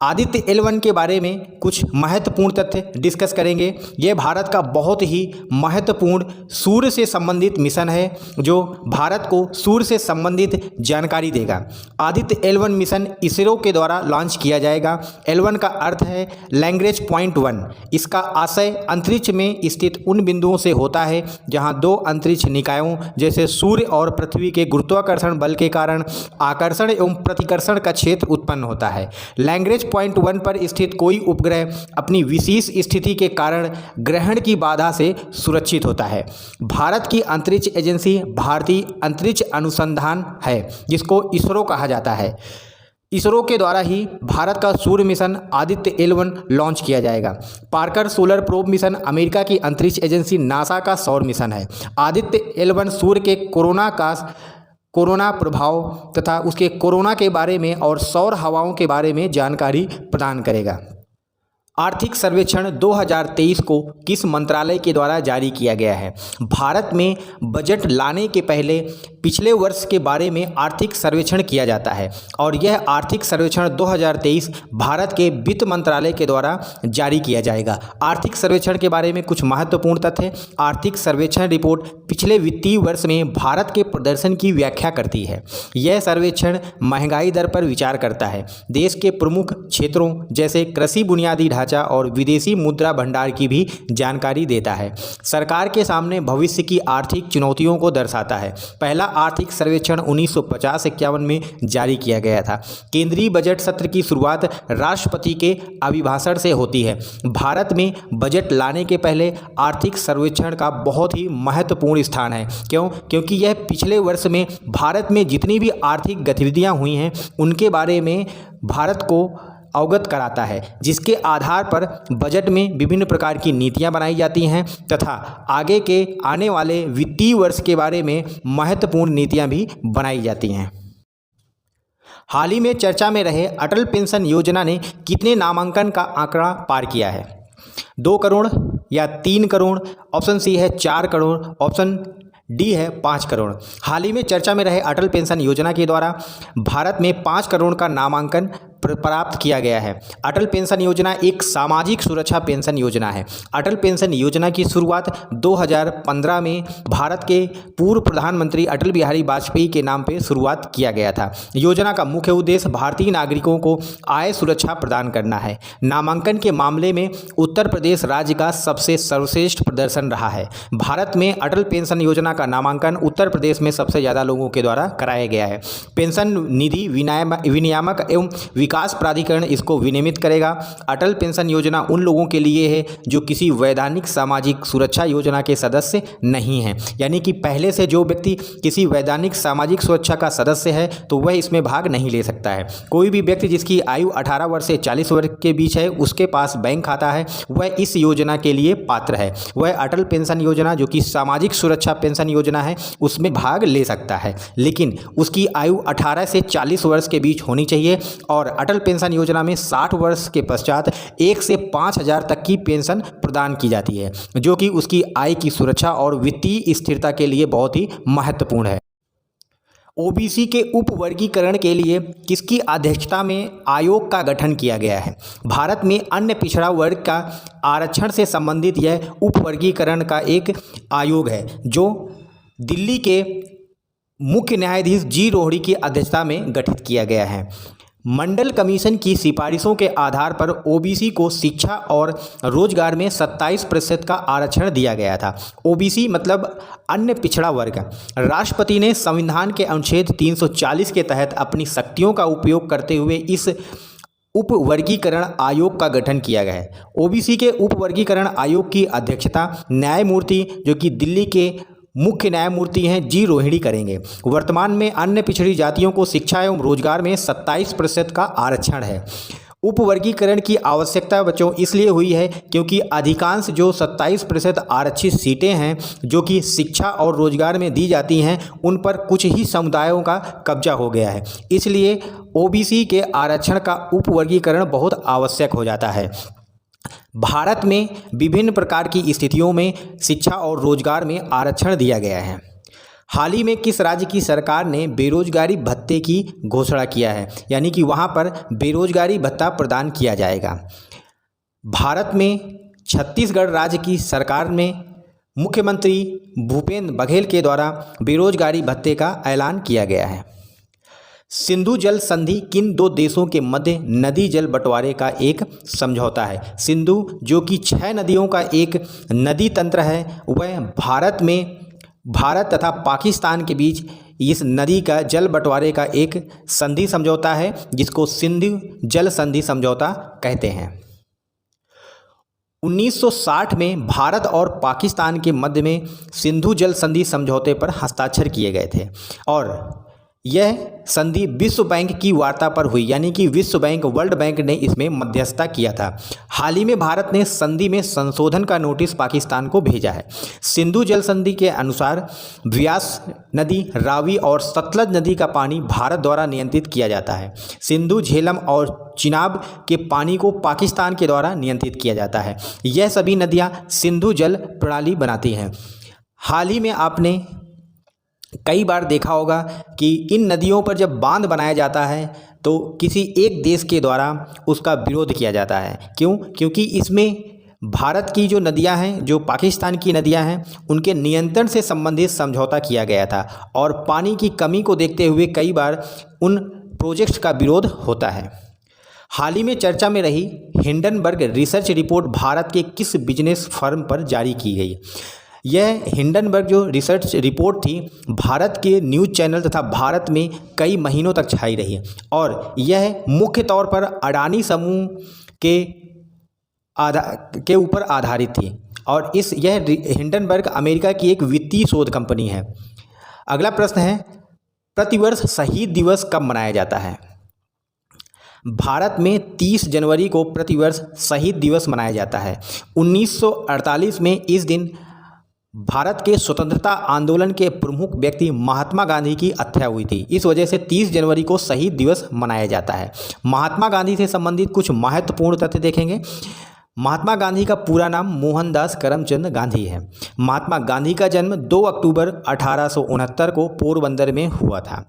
आदित्य L1 के बारे में कुछ महत्वपूर्ण तथ्य डिस्कस करेंगे। यह भारत का बहुत ही महत्वपूर्ण सूर्य से संबंधित मिशन है जो भारत को सूर्य से संबंधित जानकारी देगा। आदित्य L1 मिशन इसरो के द्वारा लॉन्च किया जाएगा। L1 का अर्थ है लैग्रेंज पॉइंट 1। इसका आशय अंतरिक्ष में स्थित उन बिंदुओं से होता है जहां दो अंतरिक्ष निकायों जैसे सूर्य और पृथ्वी के गुरुत्वाकर्षण बल के कारण आकर्षण एवं प्रतिकर्षण का क्षेत्र उत्पन्न होता है। लैग्रेंज पॉइंट 1 पर स्थित कोई उपग्रह अपनी विशेष स्थिति के कारण ग्रहण की बाधा से सुरक्षित होता है। भारत की अंतरिक्ष एजेंसी भारतीय अंतरिक्ष अनुसंधान है जिसको इसरो कहा जाता है। इसरो के द्वारा ही भारत का सूर्य मिशन आदित्य L1 लॉन्च किया जाएगा। Parker solar probe mission America की अंतरिक्ष एजेंसी नासा का सौर मिशन है। आदित्य L1 सूर्य के कोरोना प्रभाव तथा उसके कोरोना के बारे में और सौर हवाओं के बारे में जानकारी प्रदान करेगा। आर्थिक सर्वेक्षण 2023 को किस मंत्रालय के द्वारा जारी किया गया है? भारत में बजट लाने के पहले पिछले वर्ष के बारे में आर्थिक सर्वेक्षण किया जाता है और यह आर्थिक सर्वेक्षण 2023 भारत के वित्त मंत्रालय के द्वारा जारी किया जाएगा। आर्थिक सर्वेक्षण के बारे में कुछ महत्वपूर्ण तथ्य। आर्थिक सर्वेक्षण रिपोर्ट पिछले वित्तीय वर्ष में भारत के प्रदर्शन की व्याख्या करती है। यह सर्वेक्षण महंगाई दर पर विचार करता है, देश के प्रमुख क्षेत्रों जैसे कृषि बुनियादी ढांचा और विदेशी मुद्रा भंडार की भी जानकारी देता है। सरकार के सामने भविष्य की आर्थिक चुनौतियों को दर्शाता है। पहला आर्थिक सर्वेक्षण 1950-51 में जारी किया गया था। केंद्रीय बजट सत्र की शुरुआत राष्ट्रपति के अभिभाषण से होती है। भारत में बजट लाने के पहले आर्थिक सर्वेक्षण का बहुत ही महत्वपूर्ण स्थान है। क्यों? क्योंकि यह पिछले वर्ष में भारत में जितनी भी आर्थिक गतिविधियां हुई हैं उनके बारे में भारत को अवगत कराता है, जिसके आधार पर बजट में विभिन्न प्रकार की नीतियां बनाई जाती हैं तथा आगे के आने वाले वित्तीय वर्ष के बारे में महत्वपूर्ण नीतियां भी बनाई जाती हैं। हाल ही में चर्चा में रहे अटल पेंशन योजना ने कितने नामांकन का आंकड़ा पार किया है? 2 करोड़ या 3 करोड़? ऑप्शन सी है 4 करोड़, ऑप्शन डी है 5 करोड़। हाल ही में चर्चा में रहे अटल पेंशन योजना के द्वारा भारत में 5 करोड़ का नामांकन प्राप्त किया गया है। अटल पेंशन योजना एक सामाजिक सुरक्षा पेंशन योजना है। अटल पेंशन योजना की शुरुआत 2015 में भारत के पूर्व प्रधानमंत्री अटल बिहारी वाजपेयी के नाम पर शुरुआत किया गया था। योजना का मुख्य उद्देश्य भारतीय नागरिकों को आय सुरक्षा प्रदान करना है। नामांकन के मामले में उत्तर प्रदेश राज्य का सबसे सर्वश्रेष्ठ प्रदर्शन रहा है। भारत में अटल पेंशन योजना का नामांकन उत्तर प्रदेश में सबसे ज़्यादा लोगों के द्वारा कराया गया है। पेंशन निधि विनियामक एवं विकास प्राधिकरण इसको विनियमित करेगा। अटल पेंशन योजना उन लोगों के लिए है जो किसी वैधानिक सामाजिक सुरक्षा योजना के सदस्य नहीं हैं, यानी कि पहले से जो व्यक्ति किसी वैधानिक सामाजिक सुरक्षा का सदस्य है तो वह इसमें भाग नहीं ले सकता है। कोई भी व्यक्ति जिसकी आयु 18 वर्ष से 40 वर्ष के बीच है, उसके पास बैंक खाता है, वह इस योजना के लिए पात्र है। वह अटल पेंशन योजना जो कि सामाजिक सुरक्षा पेंशन योजना है उसमें भाग ले सकता है, लेकिन उसकी आयु 18 से 40 वर्ष के बीच होनी चाहिए। और अटल पेंशन योजना में 60 वर्ष के पश्चात 1 से 5,000 तक की पेंशन प्रदान की जाती है, जो कि उसकी आय की सुरक्षा और वित्तीय स्थिरता के लिए बहुत ही महत्वपूर्ण है। ओबीसी के उपवर्गीकरण के लिए किसकी अध्यक्षता में आयोग का गठन किया गया है? भारत में अन्य पिछड़ा वर्ग का आरक्षण से संबंधित यह उपवर्गीकरण का एक आयोग है, जो दिल्ली के मुख्य न्यायाधीश जी रोहड़ी की अध्यक्षता में गठित किया गया है। मंडल कमीशन की सिफारिशों के आधार पर ओबीसी को शिक्षा और रोजगार में 27% का आरक्षण दिया गया था। ओबीसी मतलब अन्य पिछड़ा वर्ग। राष्ट्रपति ने संविधान के अनुच्छेद 340 के तहत अपनी शक्तियों का उपयोग करते हुए इस उपवर्गीकरण आयोग का गठन किया गया है। ओबीसी के उपवर्गीकरण आयोग की अध्यक्षता न्यायमूर्ति जो कि दिल्ली के मुख्य न्यायमूर्ति हैं जी रोहिणी करेंगे। वर्तमान में अन्य पिछड़ी जातियों को शिक्षा एवं रोजगार में 27% का आरक्षण है। उपवर्गीकरण की आवश्यकता बच्चों इसलिए हुई है क्योंकि अधिकांश जो 27% आरक्षित सीटें हैं जो कि शिक्षा और रोजगार में दी जाती हैं, उन पर कुछ ही समुदायों का कब्जा हो गया है। इसलिए ओबीसी के आरक्षण का उपवर्गीकरण बहुत आवश्यक हो जाता है। भारत में विभिन्न प्रकार की स्थितियों में शिक्षा और रोजगार में आरक्षण दिया गया है। हाल ही में किस राज्य की सरकार ने बेरोजगारी भत्ते की घोषणा किया है, यानी कि वहां पर बेरोजगारी भत्ता प्रदान किया जाएगा? भारत में छत्तीसगढ़ राज्य की सरकार में मुख्यमंत्री भूपेंद्र बघेल के द्वारा बेरोजगारी भत्ते का ऐलान किया गया है। सिंधु जल संधि किन 2 देशों के मध्य नदी जल बंटवारे का एक समझौता है? सिंधु जो कि 6 नदियों का एक नदी तंत्र है, वह भारत तथा पाकिस्तान के बीच इस नदी का जल बंटवारे का एक संधि समझौता है, जिसको सिंधु जल संधि समझौता कहते हैं। 1960 में भारत और पाकिस्तान के मध्य में सिंधु जल संधि समझौते पर हस्ताक्षर किए गए थे और यह संधि विश्व बैंक की वार्ता पर हुई, यानी कि विश्व बैंक वर्ल्ड बैंक ने इसमें मध्यस्थता किया था। हाल ही में भारत ने संधि में संशोधन का नोटिस पाकिस्तान को भेजा है। सिंधु जल संधि के अनुसार व्यास नदी, रावी और सतलज नदी का पानी भारत द्वारा नियंत्रित किया जाता है। सिंधु, झेलम और चिनाब के पानी को पाकिस्तान के द्वारा नियंत्रित किया जाता है। यह सभी नदियाँ सिंधु जल प्रणाली बनाती हैं। हाल ही में आपने कई बार देखा होगा कि इन नदियों पर जब बांध बनाया जाता है तो किसी एक देश के द्वारा उसका विरोध किया जाता है। क्यों? क्योंकि इसमें भारत की जो नदियां हैं, जो पाकिस्तान की नदियां हैं, उनके नियंत्रण से संबंधित समझौता किया गया था और पानी की कमी को देखते हुए कई बार उन प्रोजेक्ट्स का विरोध होता है। हाल ही में चर्चा में रही हिंडनबर्ग रिसर्च रिपोर्ट भारत के किस बिजनेस फर्म पर जारी की गई? यह हिंडनबर्ग जो रिसर्च रिपोर्ट थी भारत के न्यूज़ चैनल तथा भारत में कई महीनों तक छाई रही और यह मुख्य तौर पर अडानी समूह के ऊपर आधारित थी और यह हिंडनबर्ग अमेरिका की एक वित्तीय शोध कंपनी है। अगला प्रश्न है, प्रतिवर्ष शहीद दिवस कब मनाया जाता है? भारत में 30 जनवरी को प्रतिवर्ष शहीद दिवस मनाया जाता है। 1948 में इस दिन भारत के स्वतंत्रता आंदोलन के प्रमुख व्यक्ति महात्मा गांधी की हत्या हुई थी। इस वजह से 30 जनवरी को शहीद दिवस मनाया जाता है। महात्मा गांधी से संबंधित कुछ महत्वपूर्ण तथ्य देखेंगे। महात्मा गांधी का पूरा नाम मोहनदास करमचंद गांधी है। महात्मा गांधी का जन्म 2 अक्टूबर 1869 को पोरबंदर में हुआ था।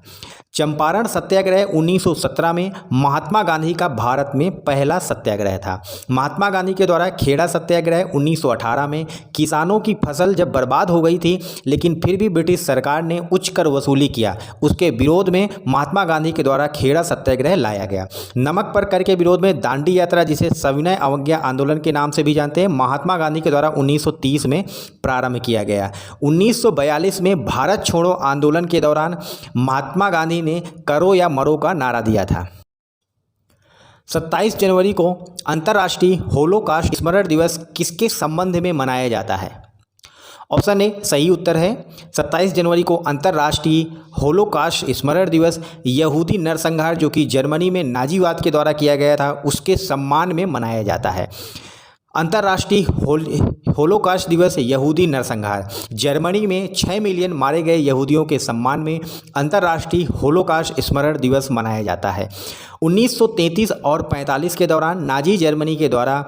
चंपारण सत्याग्रह 1917 में महात्मा गांधी का भारत में पहला सत्याग्रह था। महात्मा गांधी के द्वारा खेड़ा सत्याग्रह 1918 में किसानों की फसल जब बर्बाद हो गई थी लेकिन फिर भी ब्रिटिश सरकार ने उच्च कर वसूली किया, उसके विरोध में महात्मा गांधी के द्वारा खेड़ा सत्याग्रह लाया गया। नमक पर कर के विरोध में दांडी यात्रा, जिसे सविनय अवज्ञा आंदोलन के नाम से भी जानते हैं, महात्मा गांधी के द्वारा 1930 में प्रारंभ किया गया। 1942 में भारत छोड़ो आंदोलन के दौरान महात्मा गांधी ने करो या मरो का नारा दिया था। 27 जनवरी को अंतर्राष्ट्रीय होलोकास्ट स्मरण दिवस किसके संबंध में मनाया जाता है? ऑप्शन ए सही उत्तर है। 27 जनवरी को अंतर्राष्ट्रीय होलोकास्ट स्मरण दिवस यहूदी नरसंहार जो कि जर्मनी में नाजीवाद के द्वारा किया गया था उसके सम्मान में मनाया जाता है। अंतर्राष्ट्रीय होलोकास्ट दिवस यहूदी नरसंहार, जर्मनी में 6 मिलियन मारे गए यहूदियों के सम्मान में अंतर्राष्ट्रीय होलोकास्ट स्मरण दिवस मनाया जाता है। 1933 और 45 के दौरान नाजी जर्मनी के द्वारा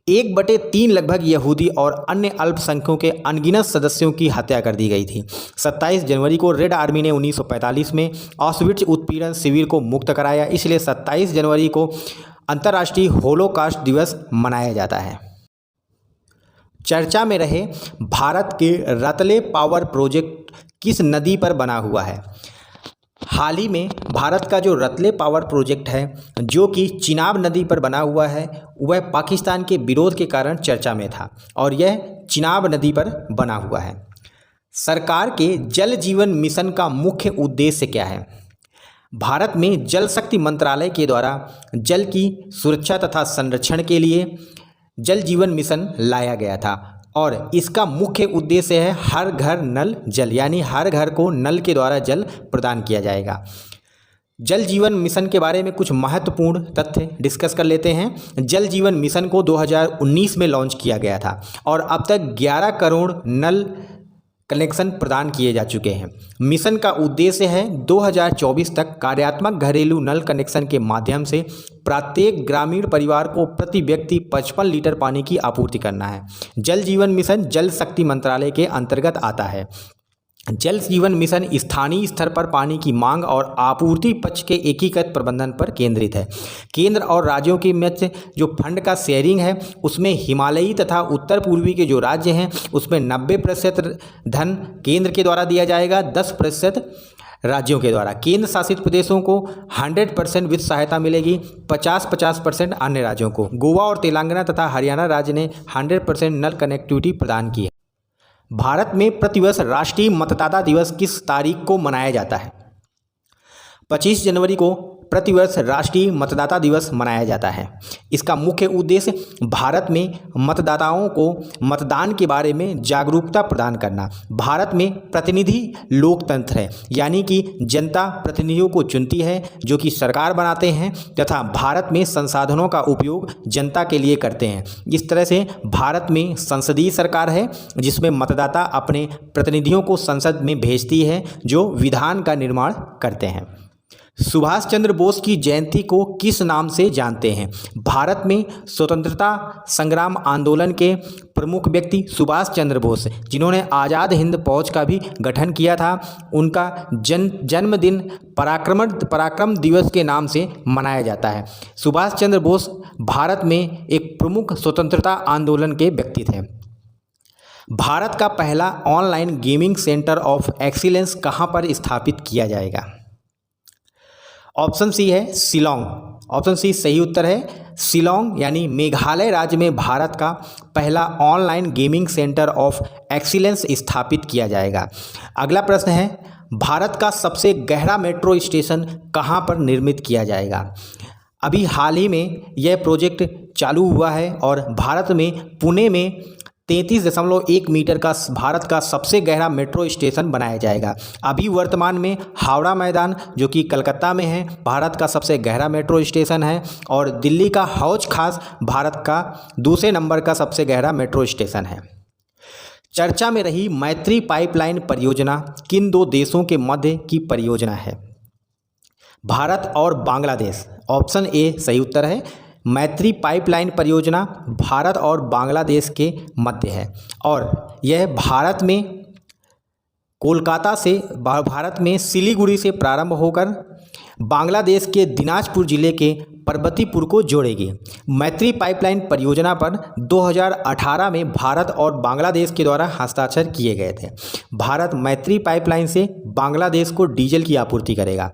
1/3 लगभग यहूदी और अन्य अल्पसंख्यकों के अनगिनत सदस्यों की हत्या कर दी गई थी। 27 जनवरी को रेड आर्मी ने 1945 में ऑस्विट्ज उत्पीड़न शिविर को मुक्त कराया, इसलिए 27 जनवरी को अंतर्राष्ट्रीय होलोकास्ट दिवस मनाया जाता है। चर्चा में रहे भारत के रतले पावर प्रोजेक्ट किस नदी पर बना हुआ है? हाल ही में भारत का जो रतले पावर प्रोजेक्ट है जो कि चिनाब नदी पर बना हुआ है वह पाकिस्तान के विरोध के कारण चर्चा में था और यह चिनाब नदी पर बना हुआ है। सरकार के जल जीवन मिशन का मुख्य उद्देश्य क्या है? भारत में जल शक्ति मंत्रालय के द्वारा जल की सुरक्षा तथा संरक्षण के लिए जल जीवन मिशन लाया गया था और इसका मुख्य उद्देश्य है हर घर नल जल, यानी हर घर को नल के द्वारा जल प्रदान किया जाएगा। जल जीवन मिशन के बारे में कुछ महत्वपूर्ण तथ्य डिस्कस कर लेते हैं। जल जीवन मिशन को 2019 में लॉन्च किया गया था और अब तक 11 करोड़ नल कनेक्शन प्रदान किए जा चुके हैं। मिशन का उद्देश्य है 2024 तक कार्यात्मक घरेलू नल कनेक्शन के माध्यम से प्रत्येक ग्रामीण परिवार को प्रति व्यक्ति 55 लीटर पानी की आपूर्ति करना है। जल जीवन मिशन जल शक्ति मंत्रालय के अंतर्गत आता है। जल जीवन मिशन स्थानीय स्तर पर पानी की मांग और आपूर्ति पक्ष के एकीकृत प्रबंधन पर केंद्रित है। केंद्र और राज्यों के मध्य जो फंड का शेयरिंग है उसमें हिमालयी तथा उत्तर पूर्वी के जो राज्य हैं उसमें 90% धन केंद्र के द्वारा दिया जाएगा, 10% राज्यों के द्वारा। केंद्र शासित प्रदेशों को 100% वित्त सहायता मिलेगी, 50% अन्य राज्यों को। गोवा और तेलंगाना तथा हरियाणा राज्य ने 100% नल कनेक्टिविटी प्रदान की है। भारत में प्रतिवर्ष राष्ट्रीय मतदाता दिवस किस तारीख को मनाया जाता है? 25 जनवरी को प्रतिवर्ष राष्ट्रीय मतदाता दिवस मनाया जाता है। इसका मुख्य उद्देश्य भारत में मतदाताओं को मतदान के बारे में जागरूकता प्रदान करना। भारत में प्रतिनिधि लोकतंत्र है, यानी कि जनता प्रतिनिधियों को चुनती है जो कि सरकार बनाते हैं तथा भारत में संसाधनों का उपयोग जनता के लिए करते हैं। इस तरह से भारत में संसदीय सरकार है जिसमें मतदाता अपने प्रतिनिधियों को संसद में भेजती है जो विधान का निर्माण करते हैं। सुभाष चंद्र बोस की जयंती को किस नाम से जानते हैं? भारत में स्वतंत्रता संग्राम आंदोलन के प्रमुख व्यक्ति सुभाष चंद्र बोस, जिन्होंने आज़ाद हिंद फौज का भी गठन किया था, उनका जन्मदिन पराक्रम दिवस के नाम से मनाया जाता है। सुभाष चंद्र बोस भारत में एक प्रमुख स्वतंत्रता आंदोलन के व्यक्ति थे। भारत का पहला online gaming centre of excellence कहाँ पर स्थापित किया जाएगा? ऑप्शन सी है शिलोंग। ऑप्शन सी सही उत्तर है। शिलोंग यानी मेघालय राज्य में भारत का पहला online gaming centre of excellence स्थापित किया जाएगा। अगला प्रश्न है, भारत का सबसे गहरा मेट्रो स्टेशन कहाँ पर निर्मित किया जाएगा? अभी हाल ही में यह प्रोजेक्ट चालू हुआ है और भारत में पुणे में 33.1 मीटर का भारत का सबसे गहरा मेट्रो स्टेशन बनाया जाएगा। अभी वर्तमान में हावड़ा मैदान जो कि कलकत्ता में है भारत का सबसे गहरा मेट्रो स्टेशन है और दिल्ली का हौज खास भारत का दूसरे नंबर का सबसे गहरा मेट्रो स्टेशन है। चर्चा में रही मैत्री पाइपलाइन परियोजना किन दो देशों के मध्य की परियोजना है? भारत और बांग्लादेश। ऑप्शन ए सही उत्तर है। मैत्री पाइपलाइन परियोजना भारत और बांग्लादेश के मध्य है और यह भारत में कोलकाता से भारत में सिलीगुड़ी से प्रारंभ होकर बांग्लादेश के दिनाजपुर जिले के पर्वतीपुर को जोड़ेगी। मैत्री पाइपलाइन परियोजना पर 2018 में भारत और बांग्लादेश के द्वारा हस्ताक्षर किए गए थे। भारत मैत्री पाइपलाइन से बांग्लादेश को डीजल की आपूर्ति करेगा।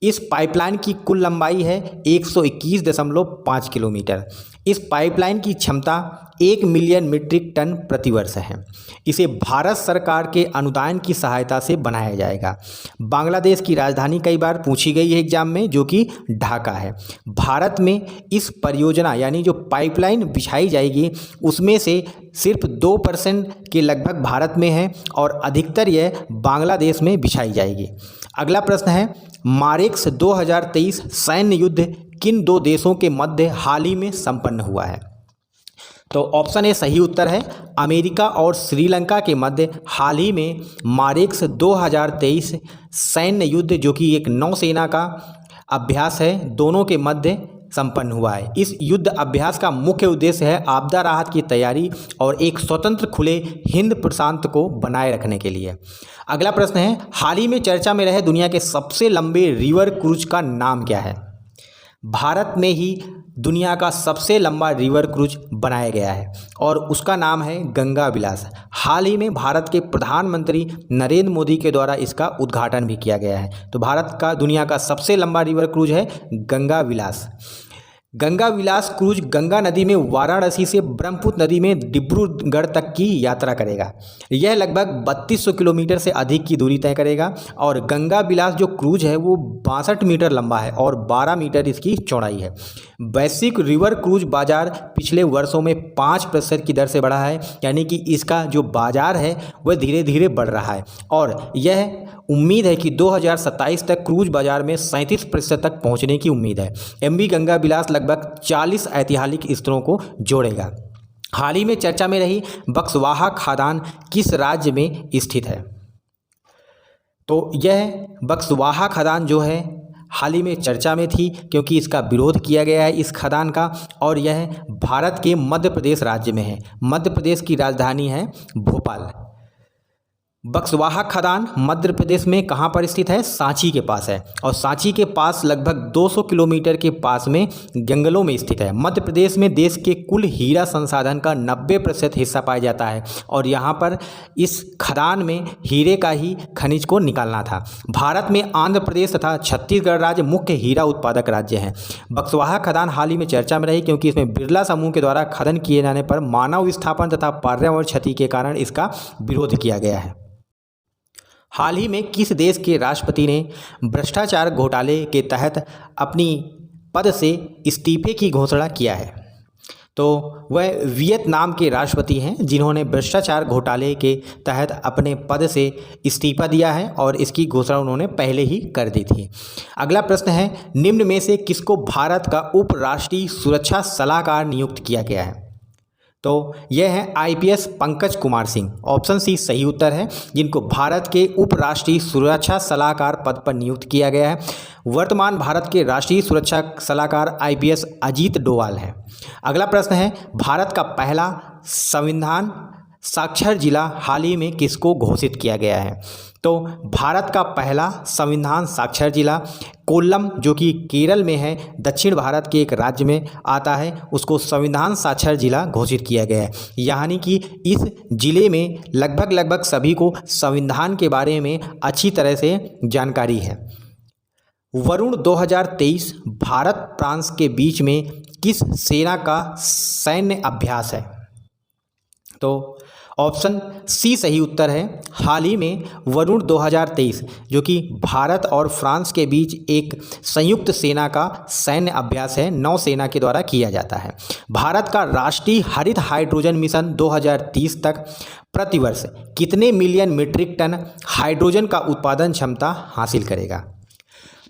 इस पाइपलाइन की कुल लंबाई है 121.5 किलोमीटर। इस पाइपलाइन की क्षमता 1 मिलियन मीट्रिक टन प्रतिवर्ष है। इसे भारत सरकार के अनुदान की सहायता से बनाया जाएगा। बांग्लादेश की राजधानी कई बार पूछी गई है एग्जाम में, जो कि ढाका है। भारत में इस परियोजना यानी जो पाइपलाइन बिछाई जाएगी उसमें से सिर्फ 2% के लगभग भारत में है और अधिकतर यह बांग्लादेश में बिछाई जाएगी। अगला प्रश्न है, मारेक्स 2023 सैन्य युद्ध किन दो देशों के मध्य हाल ही में संपन्न हुआ है? तो ऑप्शन ए सही उत्तर है। अमेरिका और श्रीलंका के मध्य हाल ही में मारेक्स 2023 सैन्य युद्ध जो कि एक नौसेना का अभ्यास है, दोनों के मध्य संपन्न हुआ है। इस युद्ध अभ्यास का मुख्य उद्देश्य है आपदा राहत की तैयारी और एक स्वतंत्र खुले हिंद प्रशांत को बनाए रखने के लिए। अगला प्रश्न है, हाल ही में चर्चा में रहे दुनिया के सबसे लंबे रिवर क्रूज का नाम क्या है? भारत में ही दुनिया का सबसे लंबा रिवर क्रूज बनाया गया है और उसका नाम है गंगा विलास। हाल ही में भारत के प्रधानमंत्री नरेंद्र मोदी के द्वारा इसका उद्घाटन भी किया गया है। तो भारत का दुनिया का सबसे लंबा रिवर क्रूज है गंगा विलास। गंगा विलास क्रूज गंगा नदी में वाराणसी से ब्रह्मपुत्र नदी में डिब्रूगढ़ तक की यात्रा करेगा। यह लगभग 3200 किलोमीटर से अधिक की दूरी तय करेगा और गंगा विलास जो क्रूज है वो 62 मीटर लंबा है और 12 मीटर इसकी चौड़ाई है। वैश्विक रिवर क्रूज बाजार पिछले वर्षों में 5% की दर से बढ़ा है, यानी कि इसका जो बाजार है वह धीरे धीरे बढ़ रहा है और यह उम्मीद है कि 2027 तक क्रूज बाजार में 37% तक पहुंचने की उम्मीद है। एमवी गंगा विलास लगभग 40 ऐतिहासिक स्थलों को जोड़ेगा। हाल ही में चर्चा में रही बक्सवाहा खदान किस राज्य में स्थित है? तो यह बक्सवाहा खदान जो है हाल ही में चर्चा में थी क्योंकि इसका विरोध किया गया है इस खदान का, और यह भारत के मध्य प्रदेश राज्य में है। मध्य प्रदेश की राजधानी है भोपाल। बक्सवाहा खदान मध्य प्रदेश में कहाँ पर स्थित है? सांची के पास है और सांची के पास लगभग 200 किलोमीटर के पास में जंगलों में स्थित है। मध्य प्रदेश में देश के कुल हीरा संसाधन का 90% हिस्सा पाया जाता है और यहाँ पर इस खदान में हीरे का ही खनिज को निकालना था। भारत में आंध्र प्रदेश तथा छत्तीसगढ़ राज्य मुख्य हीरा उत्पादक राज्य हैं। बक्सवाहा खदान हाल ही में चर्चा में रही क्योंकि इसमें बिरला समूह के द्वारा खनन किए जाने पर मानव विस्थापन तथा पर्यावरण क्षति के कारण इसका विरोध किया गया है। हाल ही में किस देश के राष्ट्रपति ने भ्रष्टाचार घोटाले के तहत अपनी पद से इस्तीफे की घोषणा किया है? तो वह वियतनाम के राष्ट्रपति हैं जिन्होंने भ्रष्टाचार घोटाले के तहत अपने पद से इस्तीफा दिया है और इसकी घोषणा उन्होंने पहले ही कर दी थी। अगला प्रश्न है, निम्न में से किसको भारत का उपराष्ट्रीय सुरक्षा सलाहकार नियुक्त किया गया है? तो यह है IPS Pankaj Kumar Singh. Option C सही उत्तर है, जिनको भारत के उपराष्ट्रीय सुरक्षा सलाहकार पद पर नियुक्त किया गया है। वर्तमान भारत के राष्ट्रीय सुरक्षा सलाहकार आईपीएस अजीत डोवाल है। अगला प्रश्न है, भारत का पहला संविधान साक्षर जिला हाल ही में किसको घोषित किया गया है? तो भारत का पहला संविधान साक्षर जिला कोल्लम जो कि केरल में है, दक्षिण भारत के एक राज्य में आता है, उसको संविधान साक्षर जिला घोषित किया गया है। यानी कि इस जिले में लगभग सभी को संविधान के बारे में अच्छी तरह से जानकारी है। वरुण 2023 भारत फ्रांस के बीच में किस सेना का सैन्य अभ्यास है? तो ऑप्शन सी सही उत्तर है। हाल ही में वरुण 2023 जो कि भारत और फ्रांस के बीच एक संयुक्त सेना का सैन्य अभ्यास है, नौसेना के द्वारा किया जाता है। भारत का राष्ट्रीय हरित हाइड्रोजन मिशन 2030 तक प्रतिवर्ष कितने मिलियन मीट्रिक टन हाइड्रोजन का उत्पादन क्षमता हासिल करेगा?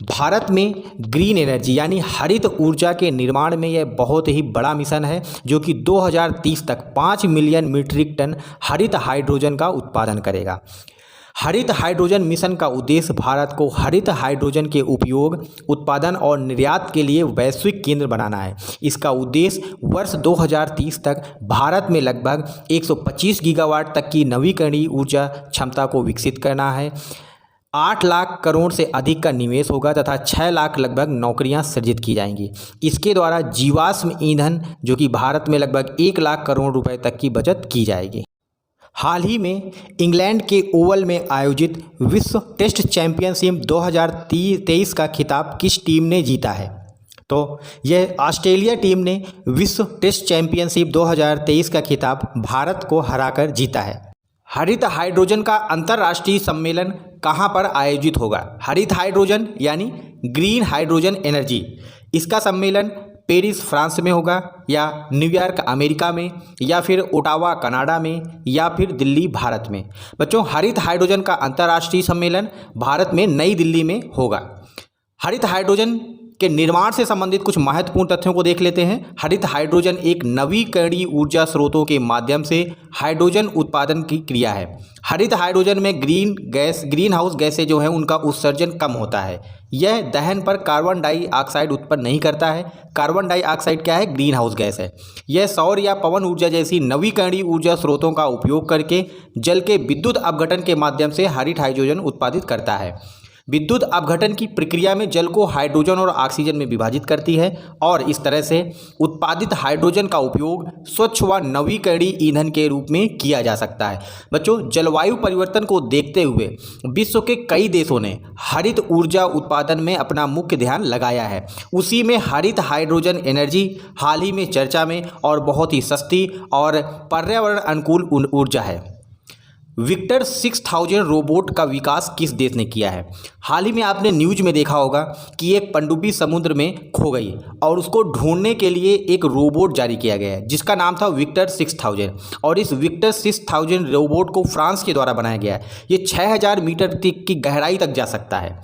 भारत में ग्रीन एनर्जी यानी हरित ऊर्जा के निर्माण में यह बहुत ही बड़ा मिशन है, जो कि 2030 तक 5 मिलियन मीट्रिक टन हरित हाइड्रोजन का उत्पादन करेगा। हरित हाइड्रोजन मिशन का उद्देश्य भारत को हरित हाइड्रोजन के उपयोग, उत्पादन और निर्यात के लिए वैश्विक केंद्र बनाना है। इसका उद्देश्य वर्ष 2030 तक भारत में लगभग 125 गीगावाट तक की नवीकरणीय ऊर्जा क्षमता को विकसित करना है। 8 लाख करोड़ से अधिक का निवेश होगा तथा 6 लाख लगभग नौकरियां सृजित की जाएंगी। इसके द्वारा जीवाश्म ईंधन जो कि भारत में लगभग 1 लाख करोड़ रुपए तक की बचत की जाएगी। हाल ही में इंग्लैंड के ओवल में आयोजित विश्व टेस्ट चैंपियनशिप 2023 का खिताब किस टीम ने जीता है? तो यह ऑस्ट्रेलिया टीम ने विश्व टेस्ट चैंपियनशिप 2023 का खिताब भारत को हराकर जीता है। हरित हाइड्रोजन का अंतर्राष्ट्रीय सम्मेलन कहाँ पर आयोजित होगा? हरित हाइड्रोजन यानी ग्रीन हाइड्रोजन एनर्जी, इसका सम्मेलन पेरिस फ्रांस में होगा, या न्यूयॉर्क अमेरिका में, या फिर ओटावा कनाडा में, या फिर दिल्ली भारत में। बच्चों, हरित हाइड्रोजन का अंतर्राष्ट्रीय सम्मेलन भारत में नई दिल्ली में होगा। हरित हाइड्रोजन के निर्माण से संबंधित कुछ महत्वपूर्ण तथ्यों को देख लेते हैं। हरित हाइड्रोजन एक नवीकरणीय ऊर्जा स्रोतों के माध्यम से हाइड्रोजन उत्पादन की क्रिया है। हरित हाइड्रोजन में ग्रीन हाउस गैसें जो हैं उनका उत्सर्जन कम होता है। यह दहन पर कार्बन डाइऑक्साइड उत्पन्न नहीं करता है। कार्बन डाइऑक्साइड क्या है? ग्रीन हाउस गैस है। यह सौर या पवन ऊर्जा जैसी नवीकरणीय ऊर्जा स्रोतों का उपयोग करके जल के विद्युत अपघटन के माध्यम से हरित हाइड्रोजन उत्पादित करता है। विद्युत अपघटन की प्रक्रिया में जल को हाइड्रोजन और ऑक्सीजन में विभाजित करती है और इस तरह से उत्पादित हाइड्रोजन का उपयोग स्वच्छ व नवीकरणीय ईंधन के रूप में किया जा सकता है। बच्चों, जलवायु परिवर्तन को देखते हुए विश्व के कई देशों ने हरित ऊर्जा उत्पादन में अपना मुख्य ध्यान लगाया है। उसी में हरित हाइड्रोजन एनर्जी हाल ही में चर्चा में और बहुत ही सस्ती और पर्यावरण अनुकूल ऊर्जा है। विक्टर 6000 रोबोट का विकास किस देश ने किया है? हाल ही में आपने न्यूज में देखा होगा कि एक पनडुब्बी समुद्र में खो गई और उसको ढूंढने के लिए एक रोबोट जारी किया गया है जिसका नाम था विक्टर 6000, और इस विक्टर 6000 रोबोट को फ्रांस के द्वारा बनाया गया है। ये 6000 मीटर तक की गहराई तक जा सकता है।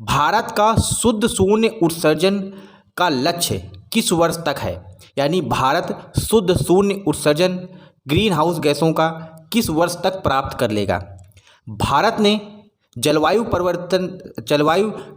भारत का शुद्ध शून्य उत्सर्जन का लक्ष्य किस वर्ष तक है? यानी भारत शुद्ध शून्य उत्सर्जन ग्रीन हाउस गैसों का किस वर्ष तक प्राप्त कर लेगा? भारत ने जलवायु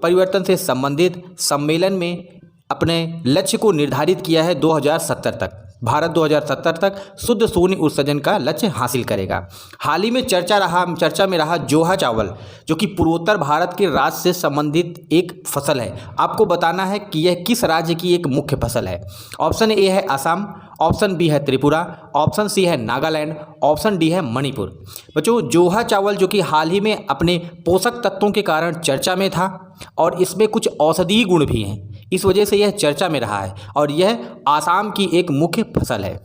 परिवर्तन से संबंधित सम्मेलन में अपने लक्ष्य को निर्धारित किया है 2070 तक। भारत 2070 तक शुद्ध शून्य उत्सर्जन का लक्ष्य हासिल करेगा। हाल ही में चर्चा में रहा जोहा चावल, जो कि पूर्वोत्तर भारत के राज्य से संबंधित एक फसल है। आपको बताना है कि यह किस राज्य की एक मुख्य फसल है। ऑप्शन ए है असम, ऑप्शन बी है त्रिपुरा, ऑप्शन सी है नागालैंड, ऑप्शन डी है मणिपुर। बच्चों, जोहा चावल जो कि हाल ही में अपने पोषक तत्वों के कारण चर्चा में था और इसमें कुछ औषधीय गुण भी हैं, इस वजह से यह चर्चा में रहा है और यह आसाम की एक मुख्य फसल है।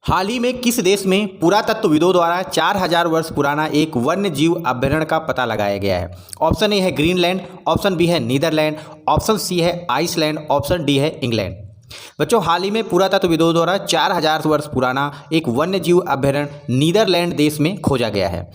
हाल ही में किस देश में पुरातत्वविदों द्वारा 4000 वर्ष पुराना एक वन्य जीव अभयारण्य का पता लगाया गया है? ऑप्शन ए है ग्रीनलैंड, ऑप्शन बी है नीदरलैंड, ऑप्शन सी है आइसलैंड, ऑप्शन डी है इंग्लैंड। बच्चों, हाल ही में पुरातत्वविदों द्वारा 4000 वर्ष पुराना एक वन्य जीव अभयारण्य नीदरलैंड देश में खोजा गया है।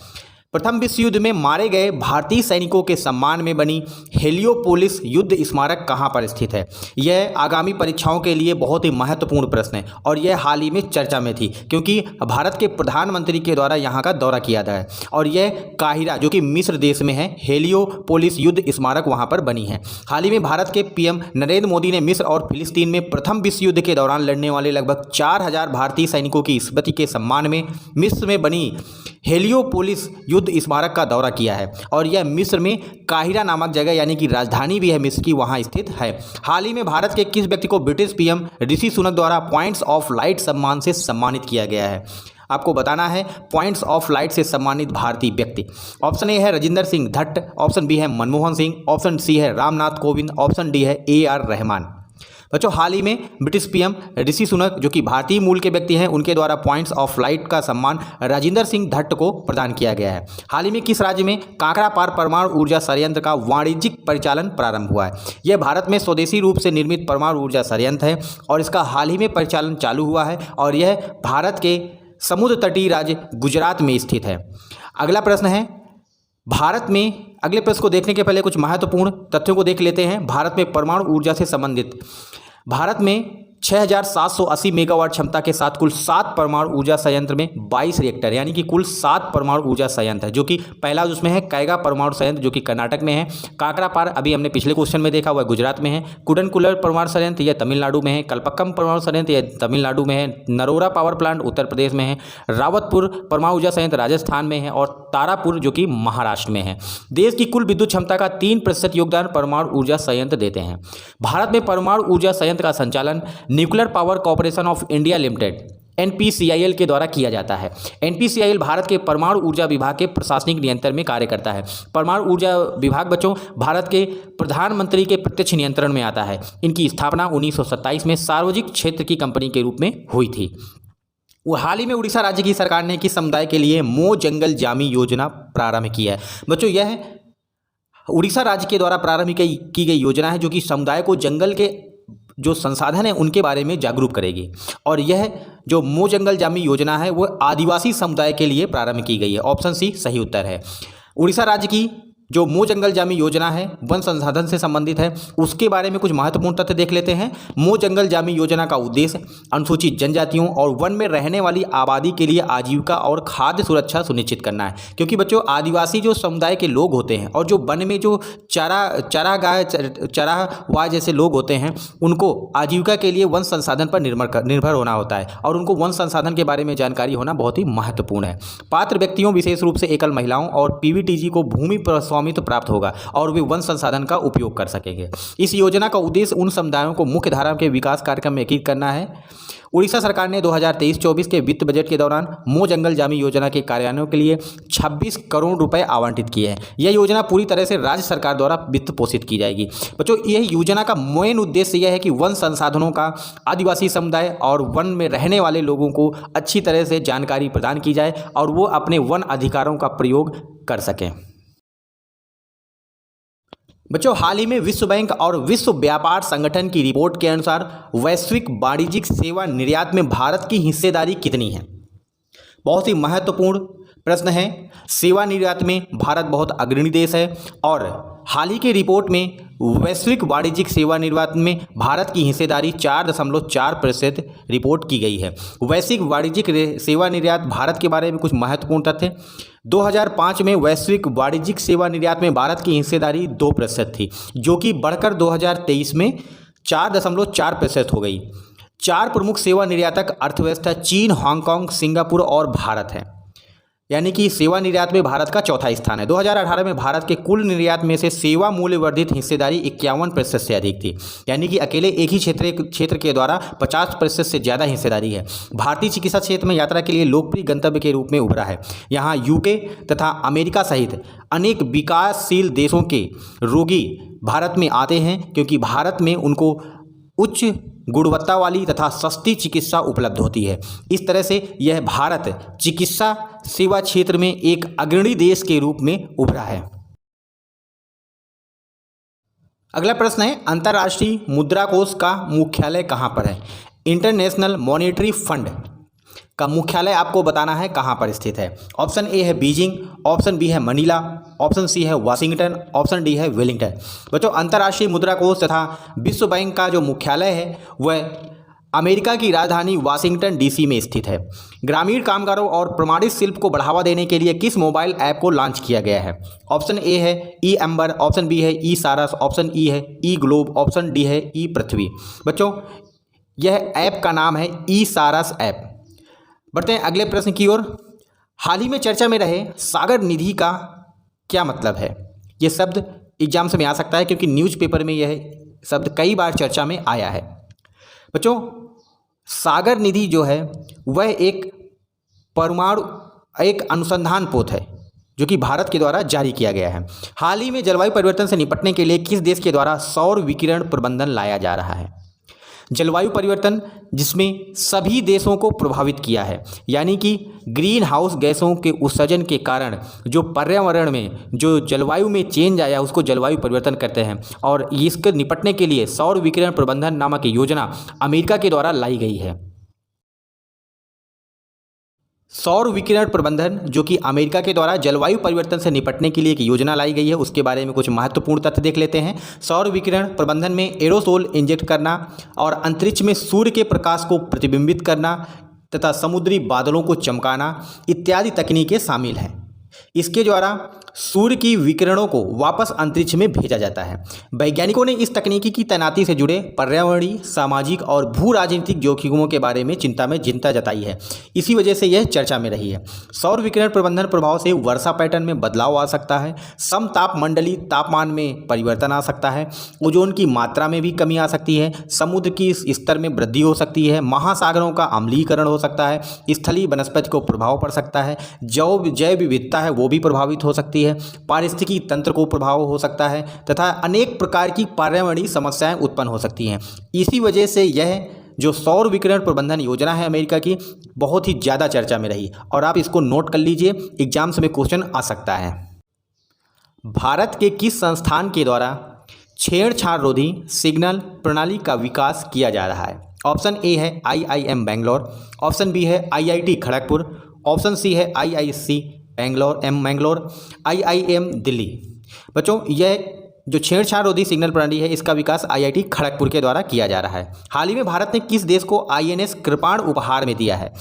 प्रथम विश्व युद्ध में मारे गए भारतीय सैनिकों के सम्मान में बनी हेलियोपोलिस युद्ध स्मारक कहाँ पर स्थित है? यह आगामी परीक्षाओं के लिए बहुत ही महत्वपूर्ण प्रश्न है और यह हाल ही में चर्चा में थी क्योंकि भारत के प्रधानमंत्री के द्वारा यहाँ का दौरा किया था और यह काहिरा जो कि मिस्र देश में है, हेलियोपोलिस युद्ध स्मारक वहाँ पर बनी है। हाल ही में भारत के पीएम नरेंद्र मोदी ने मिस्र और फिलिस्तीन में प्रथम विश्व युद्ध के दौरान लड़ने वाले लगभग 4000 भारतीय सैनिकों की स्मृति के सम्मान में मिस्र में बनी हेलियोपोलिस युद्ध स्मारक का दौरा किया है और यह मिस्र में काहिरा नामक जगह यानी कि राजधानी भी है मिस्र की, वहां स्थित है। हाल ही में भारत के किस व्यक्ति को ब्रिटिश पीएम ऋषि सुनक द्वारा पॉइंट्स ऑफ लाइट सम्मान से सम्मानित किया गया है? आपको बताना है पॉइंट्स ऑफ लाइट से सम्मानित भारतीय व्यक्ति। ऑप्शन ए है राजेंद्र सिंह धट्ट, ऑप्शन बी है मनमोहन सिंह, ऑप्शन सी है रामनाथ कोविंद, ऑप्शन डी है AR रहमान। बच्चों हाल ही में ब्रिटिश पीएम ऋषि सुनक जो कि भारतीय मूल के व्यक्ति हैं, उनके द्वारा पॉइंट्स ऑफ लाइट का सम्मान राजेंद्र सिंह धट्ट को प्रदान किया गया है। हाल ही में किस राज्य में काकरापार परमाणु ऊर्जा संयंत्र का वाणिज्यिक परिचालन प्रारंभ हुआ है? यह भारत में स्वदेशी रूप से निर्मित परमाणु ऊर्जा संयंत्र है और इसका हाल ही में परिचालन चालू हुआ है और यह भारत के समुद्र तटीय राज्य गुजरात में स्थित है। अगला प्रश्न है भारत में, अगले प्रश्न को देखने के पहले कुछ महत्वपूर्ण तथ्यों को देख लेते हैं। भारत में परमाणु ऊर्जा से संबंधित भारत में 6780 मेगावाट क्षमता के साथ कुल 7 परमाणु ऊर्जा संयंत्र में 22 रिएक्टर यानी कि कुल 7 परमाणु ऊर्जा संयंत्र है, जो कि पहला उसमें है कैगा परमाणु संयंत्र जो कि कर्नाटक में है। काकरापार अभी हमने पिछले क्वेश्चन में देखा हुआ है गुजरात में है। कुडनकुलर परमाणु संयंत्र यह तमिलनाडु में है। कल्पक्कम परमाणु संयंत्र यह तमिलनाडु में है। नरोरा पावर प्लांट उत्तर प्रदेश में है। रावतपुर परमाणु ऊर्जा संयंत्र राजस्थान में है और तारापुर जो कि महाराष्ट्र में है। देश की कुल विद्युत क्षमता का 3% योगदान परमाणु ऊर्जा संयंत्र देते हैं। भारत में परमाणु ऊर्जा संयंत्र का संचालन nuclear power corporation of India limited NPCIL के द्वारा किया जाता है। NPCIL भारत के परमाणु ऊर्जा विभाग के प्रशासनिक नियंत्रण में कार्य करता है। परमाणु ऊर्जा विभाग बच्चों भारत के प्रधानमंत्री के प्रत्यक्ष नियंत्रण में आता है। इनकी स्थापना 1927 में सार्वजनिक क्षेत्र की कंपनी के रूप में हुई थी। हाल ही में उड़ीसा राज्य की सरकार ने किस समुदाय के लिए मो जंगल जामी योजना प्रारंभ की है? बच्चों यह उड़ीसा राज्य के द्वारा प्रारंभ की गई योजना है जो कि समुदाय को जंगल के जो संसाधन है उनके बारे में जागरूक करेगी और यह जो मो जंगल जामी योजना है वो आदिवासी समुदाय के लिए प्रारंभ की गई है। ऑप्शन सी सही उत्तर है। उड़ीसा राज्य की जो मो जंगल जामी योजना है वन संसाधन से संबंधित है, उसके बारे में कुछ महत्वपूर्ण तथ्य देख लेते हैं। मो जंगल जामी योजना का उद्देश्य अनुसूचित जनजातियों और वन में रहने वाली आबादी के लिए आजीविका और खाद्य सुरक्षा सुनिश्चित करना है, क्योंकि बच्चों आदिवासी जो समुदाय के लोग होते हैं और जो वन में जो चरागाह जैसे लोग होते हैं उनको आजीविका के लिए वन संसाधन पर निर्भर होना होता है और उनको वन संसाधन के बारे में जानकारी होना बहुत ही महत्वपूर्ण है। पात्र व्यक्तियों विशेष रूप से एकल महिलाओं और PVTG को भूमि पर स्वामित्व प्राप्त होगा और वे वन संसाधन का उपयोग कर सकेंगे। इस योजना का उद्देश्य उन समुदायों को मुख्य धारा के विकास कार्यक्रम में एकीकृत करना है। उड़ीसा सरकार ने 2023-24 के वित्त बजट के दौरान मो जंगल जामी योजना के कार्यान्वयन के लिए 26 करोड़ रुपए आवंटित किए हैं। यह योजना पूरी तरह से राज्य सरकार द्वारा वित्त पोषित की जाएगी। बच्चों यह योजना का मेन उद्देश्य यह है कि वन संसाधनों का आदिवासी समुदाय और वन में रहने वाले लोगों को अच्छी तरह से जानकारी प्रदान की जाए और वो अपने वन अधिकारों का प्रयोग कर सकें। बच्चों हाल ही में विश्व बैंक और विश्व व्यापार संगठन की रिपोर्ट के अनुसार वैश्विक वाणिज्यिक सेवा निर्यात में भारत की हिस्सेदारी कितनी है? बहुत ही महत्वपूर्ण प्रश्न है। सेवा निर्यात में भारत बहुत अग्रणी देश है और हाल ही की रिपोर्ट में वैश्विक वाणिज्यिक सेवा निर्यात में भारत की हिस्सेदारी 4.4% रिपोर्ट की गई है। वैश्विक वाणिज्यिक सेवा निर्यात भारत के बारे में कुछ महत्वपूर्ण तथ्य। 2005 में वैश्विक वाणिज्यिक सेवा निर्यात में भारत की हिस्सेदारी 2% थी, जो कि बढ़कर 2023 में 4.4% हो गई। 4 प्रमुख सेवा निर्यातक अर्थव्यवस्था चीन, हांगकांग, सिंगापुर और भारत है, यानी कि सेवा निर्यात में भारत का चौथा स्थान है। 2018 में भारत के कुल निर्यात में से सेवा मूल्य वर्धित हिस्सेदारी 51% से अधिक थी, यानी कि अकेले एक ही क्षेत्र के द्वारा 50% से ज़्यादा हिस्सेदारी है। भारतीय चिकित्सा क्षेत्र में यात्रा के लिए लोकप्रिय गंतव्य के रूप में उभरा है। यहाँ UK तथा अमेरिका सहित अनेक विकासशील देशों के रोगी भारत में आते हैं, क्योंकि भारत में उनको उच्च गुणवत्ता वाली तथा सस्ती चिकित्सा उपलब्ध होती है। इस तरह से यह भारत चिकित्सा सेवा क्षेत्र में एक अग्रणी देश के रूप में उभरा है। अगला प्रश्न है अंतर्राष्ट्रीय मुद्रा कोष का मुख्यालय कहाँ पर है? इंटरनेशनल मॉनेटरी फंड का मुख्यालय आपको बताना है कहाँ पर स्थित है। ऑप्शन ए है बीजिंग, ऑप्शन बी है मनीला, ऑप्शन सी है वाशिंगटन, ऑप्शन डी है वेलिंगटन। बच्चों अंतर्राष्ट्रीय मुद्रा कोष तथा विश्व बैंक का जो मुख्यालय है वह अमेरिका की राजधानी वाशिंगटन DC में स्थित है। ग्रामीण कामगारों और प्रमाणित शिल्प को बढ़ावा देने के लिए किस मोबाइल ऐप को लॉन्च किया गया है? ऑप्शन ए है ई एम्बर, ऑप्शन बी है ई सारस, ऑप्शन ई है ई ग्लोब, ऑप्शन डी है ई पृथ्वी। बच्चों यह ऐप का नाम है ई सारस ऐप। बढ़ते हैं अगले प्रश्न की ओर। हाल ही में चर्चा में रहे सागर निधि का क्या मतलब है? यह शब्द एग्जाम्स में आ सकता है क्योंकि न्यूज़पेपर में यह शब्द कई बार चर्चा में आया है। बच्चों सागर निधि जो है वह एक अनुसंधान पोत है जो कि भारत के द्वारा जारी किया गया है। हाल ही में जलवायु परिवर्तन से निपटने के लिए किस देश के द्वारा सौर विकिरण प्रबंधन लाया जा रहा है? जलवायु परिवर्तन जिसमें सभी देशों को प्रभावित किया है, यानी कि ग्रीन हाउस गैसों के उत्सर्जन के कारण जो पर्यावरण में जो जलवायु में चेंज आया उसको जलवायु परिवर्तन कहते हैं। और इसके निपटने के लिए सौर विकिरण प्रबंधन नामक योजना अमेरिका के द्वारा लाई गई है। सौर विकिरण प्रबंधन जो कि अमेरिका के द्वारा जलवायु परिवर्तन से निपटने के लिए एक योजना लाई गई है, उसके बारे में कुछ महत्वपूर्ण तथ्य देख लेते हैं। सौर विकिरण प्रबंधन में एरोसोल इंजेक्ट करना और अंतरिक्ष में सूर्य के प्रकाश को प्रतिबिंबित करना तथा समुद्री बादलों को चमकाना इत्यादि तकनीकें शामिल हैं। इसके द्वारा सूर्य की विकिरणों को वापस अंतरिक्ष में भेजा जाता है। वैज्ञानिकों ने इस तकनीकी की तैनाती से जुड़े पर्यावरणीय, सामाजिक और भू राजनीतिक जोखिमों के बारे में चिंता जताई है। इसी वजह से यह चर्चा में रही है। सौर विकिरण प्रबंधन प्रभाव से वर्षा पैटर्न में बदलाव आ सकता है, समतापमंडलीय तापमान में परिवर्तन आ सकता है, ओजोन की मात्रा में भी कमी आ सकती है, समुद्र की स्तर में वृद्धि हो सकती है, महासागरों का अम्लीकरण हो सकता है, स्थलीय वनस्पति को प्रभाव पड़ सकता है, जैव विविधता है वो भी प्रभावित हो सकती है, पारिस्थितिकी तंत्र को प्रभाव हो सकता है तथा अनेक प्रकार की पर्यावरणीय समस्याएं उत्पन्न हो सकती हैं। इसी वजह से यह जो सौर विकिरण प्रबंधन योजना है अमेरिका की, बहुत ही ज़्यादा चर्चा में रही और आप इसको नोट कर लीजिए, एग्जाम्स में क्वेश्चन आ सकता है। भारत के किस संस्थान के द्वारा छेड़छाड़ रोधी सिग्नल प्रणाली का विकास किया जा रहा है? ऑप्शन ए है IIM बेंगलोर, ऑप्शन बी है IIT खड़गपुर, ऑप्शन सी है IISc मैंगलोर, IIM दिल्ली। बच्चों, यह जो छेड़छाड़ रोधी सिग्नल प्रणाली है इसका विकास IIT खड़गपुर के द्वारा किया जा रहा है। हाल ही में भारत ने किस देश को INS कृपाण उपहार में दिया है?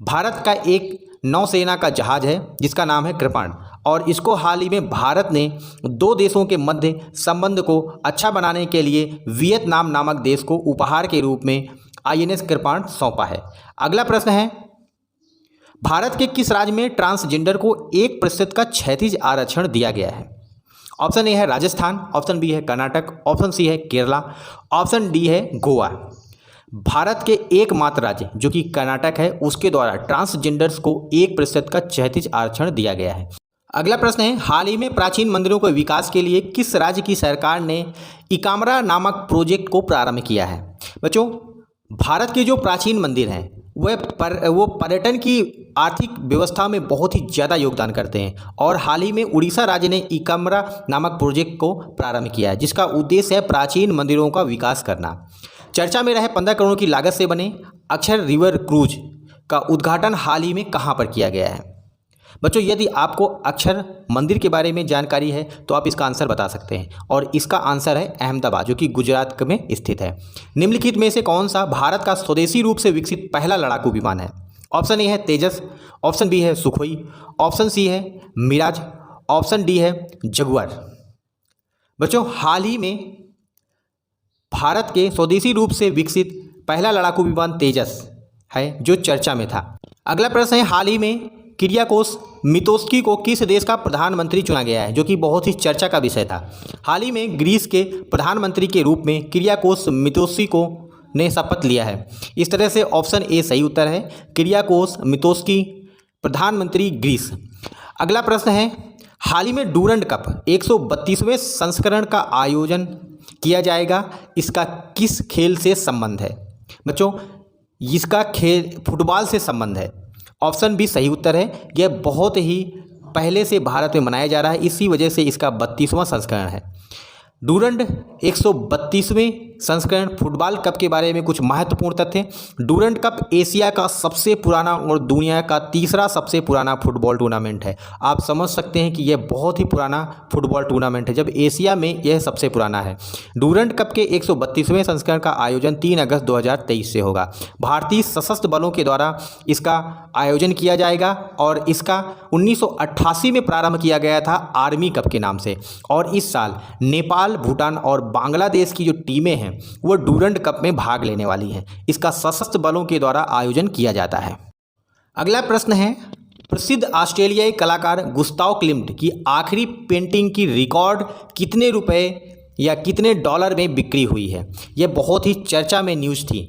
भारत का एक नौसेना का जहाज है जिसका नाम है कृपाण, और इसको हाल ही में भारत ने दो देशों के मध्य संबंध को अच्छा बनाने के लिए वियतनाम नामक देश को उपहार के रूप में INS कृपाण सौंपा है। अगला प्रश्न है, भारत के किस राज्य में ट्रांसजेंडर को 1% का क्षैतिज आरक्षण दिया गया है? ऑप्शन ए है राजस्थान, ऑप्शन बी है कर्नाटक, ऑप्शन सी है केरला, ऑप्शन डी है गोवा। भारत के एकमात्र राज्य जो कि कर्नाटक है उसके द्वारा ट्रांसजेंडर्स को 1% का क्षैतिज आरक्षण दिया गया है। अगला प्रश्न है, हाल ही में प्राचीन मंदिरों के विकास के लिए किस राज्य की सरकार ने इकामरा नामक प्रोजेक्ट को प्रारंभ किया है? बच्चों, भारत के जो प्राचीन मंदिर हैं वो पर्यटन की आर्थिक व्यवस्था में बहुत ही ज़्यादा योगदान करते हैं, और हाल ही में उड़ीसा राज्य ने इकामरा नामक प्रोजेक्ट को प्रारंभ किया है जिसका उद्देश्य है प्राचीन मंदिरों का विकास करना। चर्चा में रहे 15 करोड़ की लागत से बने अक्षर रिवर क्रूज का उद्घाटन हाल ही में कहाँ पर किया गया है? बच्चों, यदि आपको अक्षर मंदिर के बारे में जानकारी है तो आप इसका आंसर बता सकते हैं, और इसका आंसर है अहमदाबाद जो कि गुजरात में स्थित है। निम्नलिखित में से कौन सा भारत का स्वदेशी रूप से विकसित पहला लड़ाकू विमान है? ऑप्शन ए है तेजस, ऑप्शन बी है सुखोई, ऑप्शन सी है मिराज, ऑप्शन डी है जगुआर। बच्चों, हाल ही में भारत के स्वदेशी रूप से विकसित पहला लड़ाकू विमान तेजस है जो चर्चा में था। अगला प्रश्न है, हाल ही में किरियाकोस मितोस्की को किस देश का प्रधानमंत्री चुना गया है? जो कि बहुत ही चर्चा का विषय था। हाल ही में ग्रीस के प्रधानमंत्री के रूप में किरियाकोस मितोस्की को ने शपथ लिया है। इस तरह से ऑप्शन ए सही उत्तर है, किरियाकोस मितोस्की प्रधानमंत्री ग्रीस। अगला प्रश्न है, हाल ही में डूरंड कप 132वें संस्करण का आयोजन किया जाएगा, इसका किस खेल से संबंध है? बच्चों, इसका खेल फुटबॉल से संबंध है। ऑप्शन बी सही उत्तर है, यह बहुत ही पहले से भारत में मनाया जा रहा है, इसी वजह से इसका 32वां संस्करण है। डूरंड 132वें संस्करण फुटबॉल कप के बारे में कुछ महत्वपूर्ण तथ्य। डूरंड कप एशिया का सबसे पुराना और दुनिया का तीसरा सबसे पुराना फुटबॉल टूर्नामेंट है। आप समझ सकते हैं कि यह बहुत ही पुराना फुटबॉल टूर्नामेंट है, जब एशिया में यह सबसे पुराना है। डूरंड कप के 132वें संस्करण का आयोजन 3 अगस्त 2023 से होगा। भारतीय सशस्त्र बलों के द्वारा इसका आयोजन किया जाएगा, और इसका 1988 में प्रारंभ किया गया था आर्मी कप के नाम से, और इस साल नेपाल, भूटान और बांग्लादेश की जो टीमें हैं वो डूरंड कप में भाग लेने वाली हैं। इसका सशस्त्र बलों के द्वारा आयोजन किया जाता है। अगला प्रश्न है, प्रसिद्ध ऑस्ट्रेलियाई कलाकार गुस्ताव क्लिम्ट की आखिरी पेंटिंग की रिकॉर्ड कितने रुपए या कितने डॉलर में बिक्री हुई है? यह बहुत ही चर्चा में न्यूज़ थी,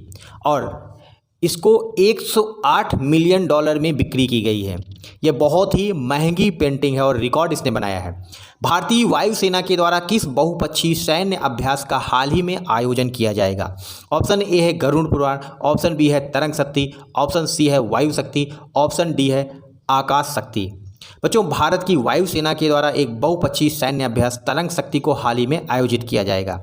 और इसको 108 मिलियन डॉलर में बिक्री की गई है। यह बहुत ही महंगी पेंटिंग है और रिकॉर्ड इसने बनाया है। भारतीय वायुसेना के द्वारा किस बहुपक्षीय सैन्य अभ्यास का हाल ही में आयोजन किया जाएगा? ऑप्शन ए है गरुड़ पुराण, ऑप्शन बी है तरंग शक्ति, ऑप्शन सी है वायु शक्ति, ऑप्शन डी है आकाश शक्ति। बच्चों, भारत की वायुसेना के द्वारा एक बहुपक्षीय सैन्य अभ्यास तरंग शक्ति को हाल ही में आयोजित किया जाएगा।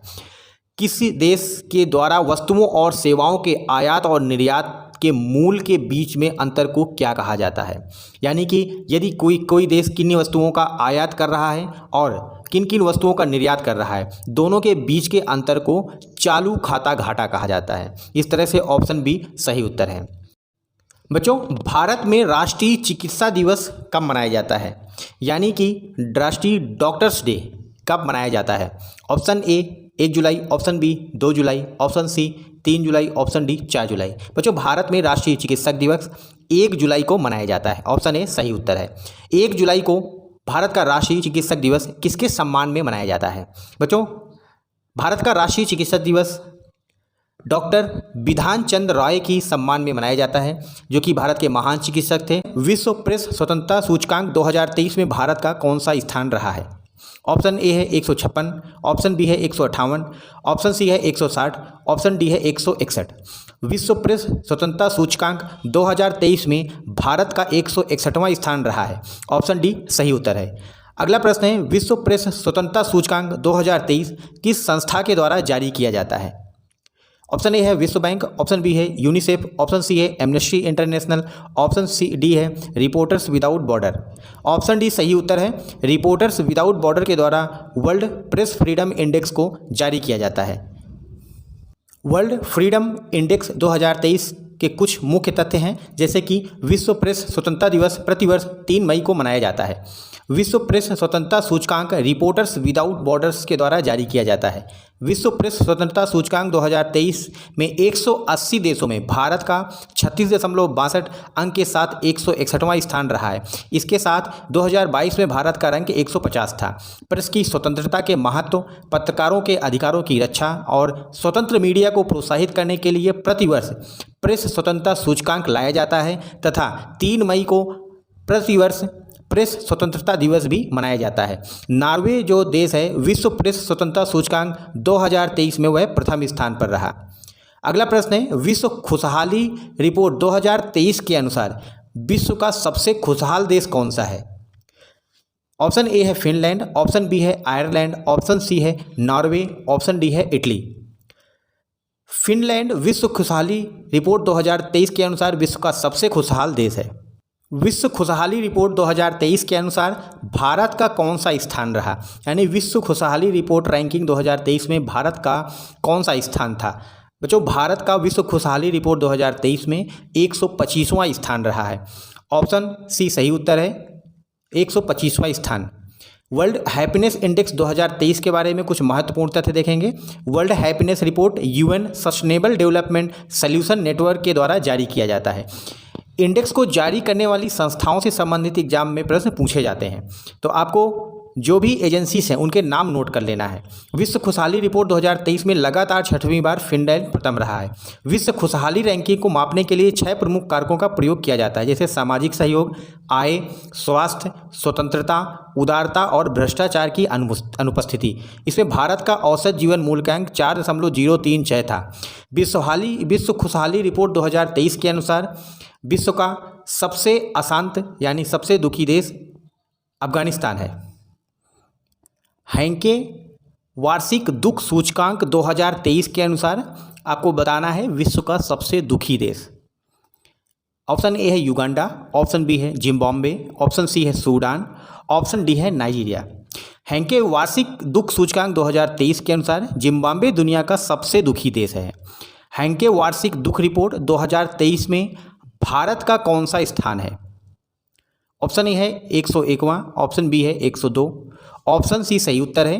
किसी देश के द्वारा वस्तुओं और सेवाओं के आयात और निर्यात के मूल के बीच में अंतर को क्या कहा जाता है? यानी कि यदि कोई देश किन वस्तुओं का आयात कर रहा है और किन किन वस्तुओं का निर्यात कर रहा है, दोनों के बीच के अंतर को चालू खाता घाटा कहा जाता है। इस तरह से ऑप्शन बी सही उत्तर है। बच्चों, भारत में राष्ट्रीय चिकित्सा दिवस कब मनाया जाता है? यानी कि राष्ट्रीय डॉक्टर्स डे कब मनाया जाता है? ऑप्शन ए 1 जुलाई, ऑप्शन बी 2 जुलाई, ऑप्शन सी 3 जुलाई, ऑप्शन डी 4 जुलाई। बच्चों, भारत में राष्ट्रीय चिकित्सक दिवस 1 जुलाई को मनाया जाता है। ऑप्शन ए सही उत्तर है। 1 जुलाई को भारत का राष्ट्रीय चिकित्सक दिवस किसके सम्मान में मनाया जाता है? बच्चों, भारत का राष्ट्रीय चिकित्सक दिवस डॉक्टर बिधान चंद्र राय की सम्मान में मनाया जाता है, जो कि भारत के महान चिकित्सक थे। विश्व प्रेस स्वतंत्रता सूचकांक 2023 में भारत का कौन सा स्थान रहा है? ऑप्शन ए है 156, ऑप्शन बी है 158, ऑप्शन सी है 160, ऑप्शन डी है 161। विश्व प्रेस स्वतंत्रता सूचकांक 2023 में भारत का 161वां स्थान रहा है। ऑप्शन डी सही उत्तर है। अगला प्रश्न है, विश्व प्रेस स्वतंत्रता सूचकांक 2023 किस संस्था के द्वारा जारी किया जाता है? ऑप्शन ए है विश्व बैंक, ऑप्शन बी है यूनिसेफ, ऑप्शन सी है Amnesty International, option C D है reporters without border. Option D सही उत्तर है। रिपोर्टर्स विदाउट बॉर्डर के द्वारा वर्ल्ड प्रेस फ्रीडम इंडेक्स को जारी किया जाता है। वर्ल्ड फ्रीडम इंडेक्स 2023 के कुछ मुख्य तथ्य हैं, जैसे कि विश्व प्रेस स्वतंत्रता दिवस प्रतिवर्ष 3 मई को मनाया जाता है। विश्व प्रेस स्वतंत्रता सूचकांक रिपोर्टर्स विदाउट बॉर्डर्स के द्वारा जारी किया जाता है। विश्व प्रेस स्वतंत्रता सूचकांक 2023 में 180 देशों में भारत का 36.62 अंक के साथ 161वां स्थान रहा है। इसके साथ 2022 में भारत का रैंक 150 था। प्रेस की स्वतंत्रता के महत्व, पत्रकारों के अधिकारों की रक्षा और स्वतंत्र मीडिया को प्रोत्साहित करने के लिए प्रतिवर्ष प्रेस स्वतंत्रता सूचकांक लाया जाता है तथा 3 मई को प्रतिवर्ष प्रेस स्वतंत्रता दिवस भी मनाया जाता है। नॉर्वे जो देश है, विश्व प्रेस स्वतंत्रता सूचकांक 2023 में वह प्रथम स्थान पर रहा। अगला प्रश्न है, विश्व खुशहाली रिपोर्ट 2023 के अनुसार विश्व का सबसे खुशहाल देश कौन सा है? ऑप्शन ए है फिनलैंड, ऑप्शन बी है आयरलैंड, ऑप्शन सी है नॉर्वे, ऑप्शन डी है इटली। फिनलैंड विश्व खुशहाली रिपोर्ट 2023 के अनुसार विश्व का सबसे खुशहाल देश है। विश्व खुशहाली रिपोर्ट 2023 के अनुसार भारत का कौन सा स्थान रहा? यानी विश्व खुशहाली रिपोर्ट रैंकिंग 2023 में भारत का कौन सा स्थान था? बच्चों, भारत का विश्व खुशहाली रिपोर्ट 2023 में 125वां स्थान रहा है। ऑप्शन सी सही उत्तर है, 125वां स्थान। वर्ल्ड हैप्पीनेस इंडेक्स 2023 के बारे में कुछ महत्वपूर्ण तथ्य देखेंगे। World happiness report UN sustainable development solution network के द्वारा जारी किया जाता है। इंडेक्स को जारी करने वाली संस्थाओं से संबंधित एग्जाम में प्रश्न पूछे जाते हैं, तो आपको जो भी एजेंसीज हैं उनके नाम नोट कर लेना है। विश्व खुशहाली रिपोर्ट 2023 में लगातार 6वीं बार फिनलैंड प्रथम रहा है। विश्व खुशहाली रैंकिंग को मापने के लिए 6 प्रमुख कारकों का प्रयोग किया जाता है, जैसे सामाजिक सहयोग, आय, स्वास्थ्य, स्वतंत्रता, उदारता और भ्रष्टाचार की अनुपस्थिति। इसमें भारत का औसत जीवन मूल्यांक 4.036 था। विश्व खुशहाली रिपोर्ट 2023 के अनुसार विश्व का सबसे अशांत यानी सबसे दुखी देश अफगानिस्तान है। हैंके वार्षिक दुख सूचकांक 2023 के अनुसार आपको बताना है विश्व का सबसे दुखी देश। ऑप्शन ए है युगांडा, ऑप्शन बी है जिम्बाब्वे, ऑप्शन सी है सूडान, ऑप्शन डी है नाइजीरिया। हैंके वार्षिक दुख सूचकांक 2023 के अनुसार जिम्बाब्वे दुनिया का सबसे दुखी देश है। हैंके वार्षिक दुख रिपोर्ट 2023 में भारत का कौन सा स्थान है? ऑप्शन ए है 101वां, ऑप्शन बी है 102, ऑप्शन सी सही उत्तर है।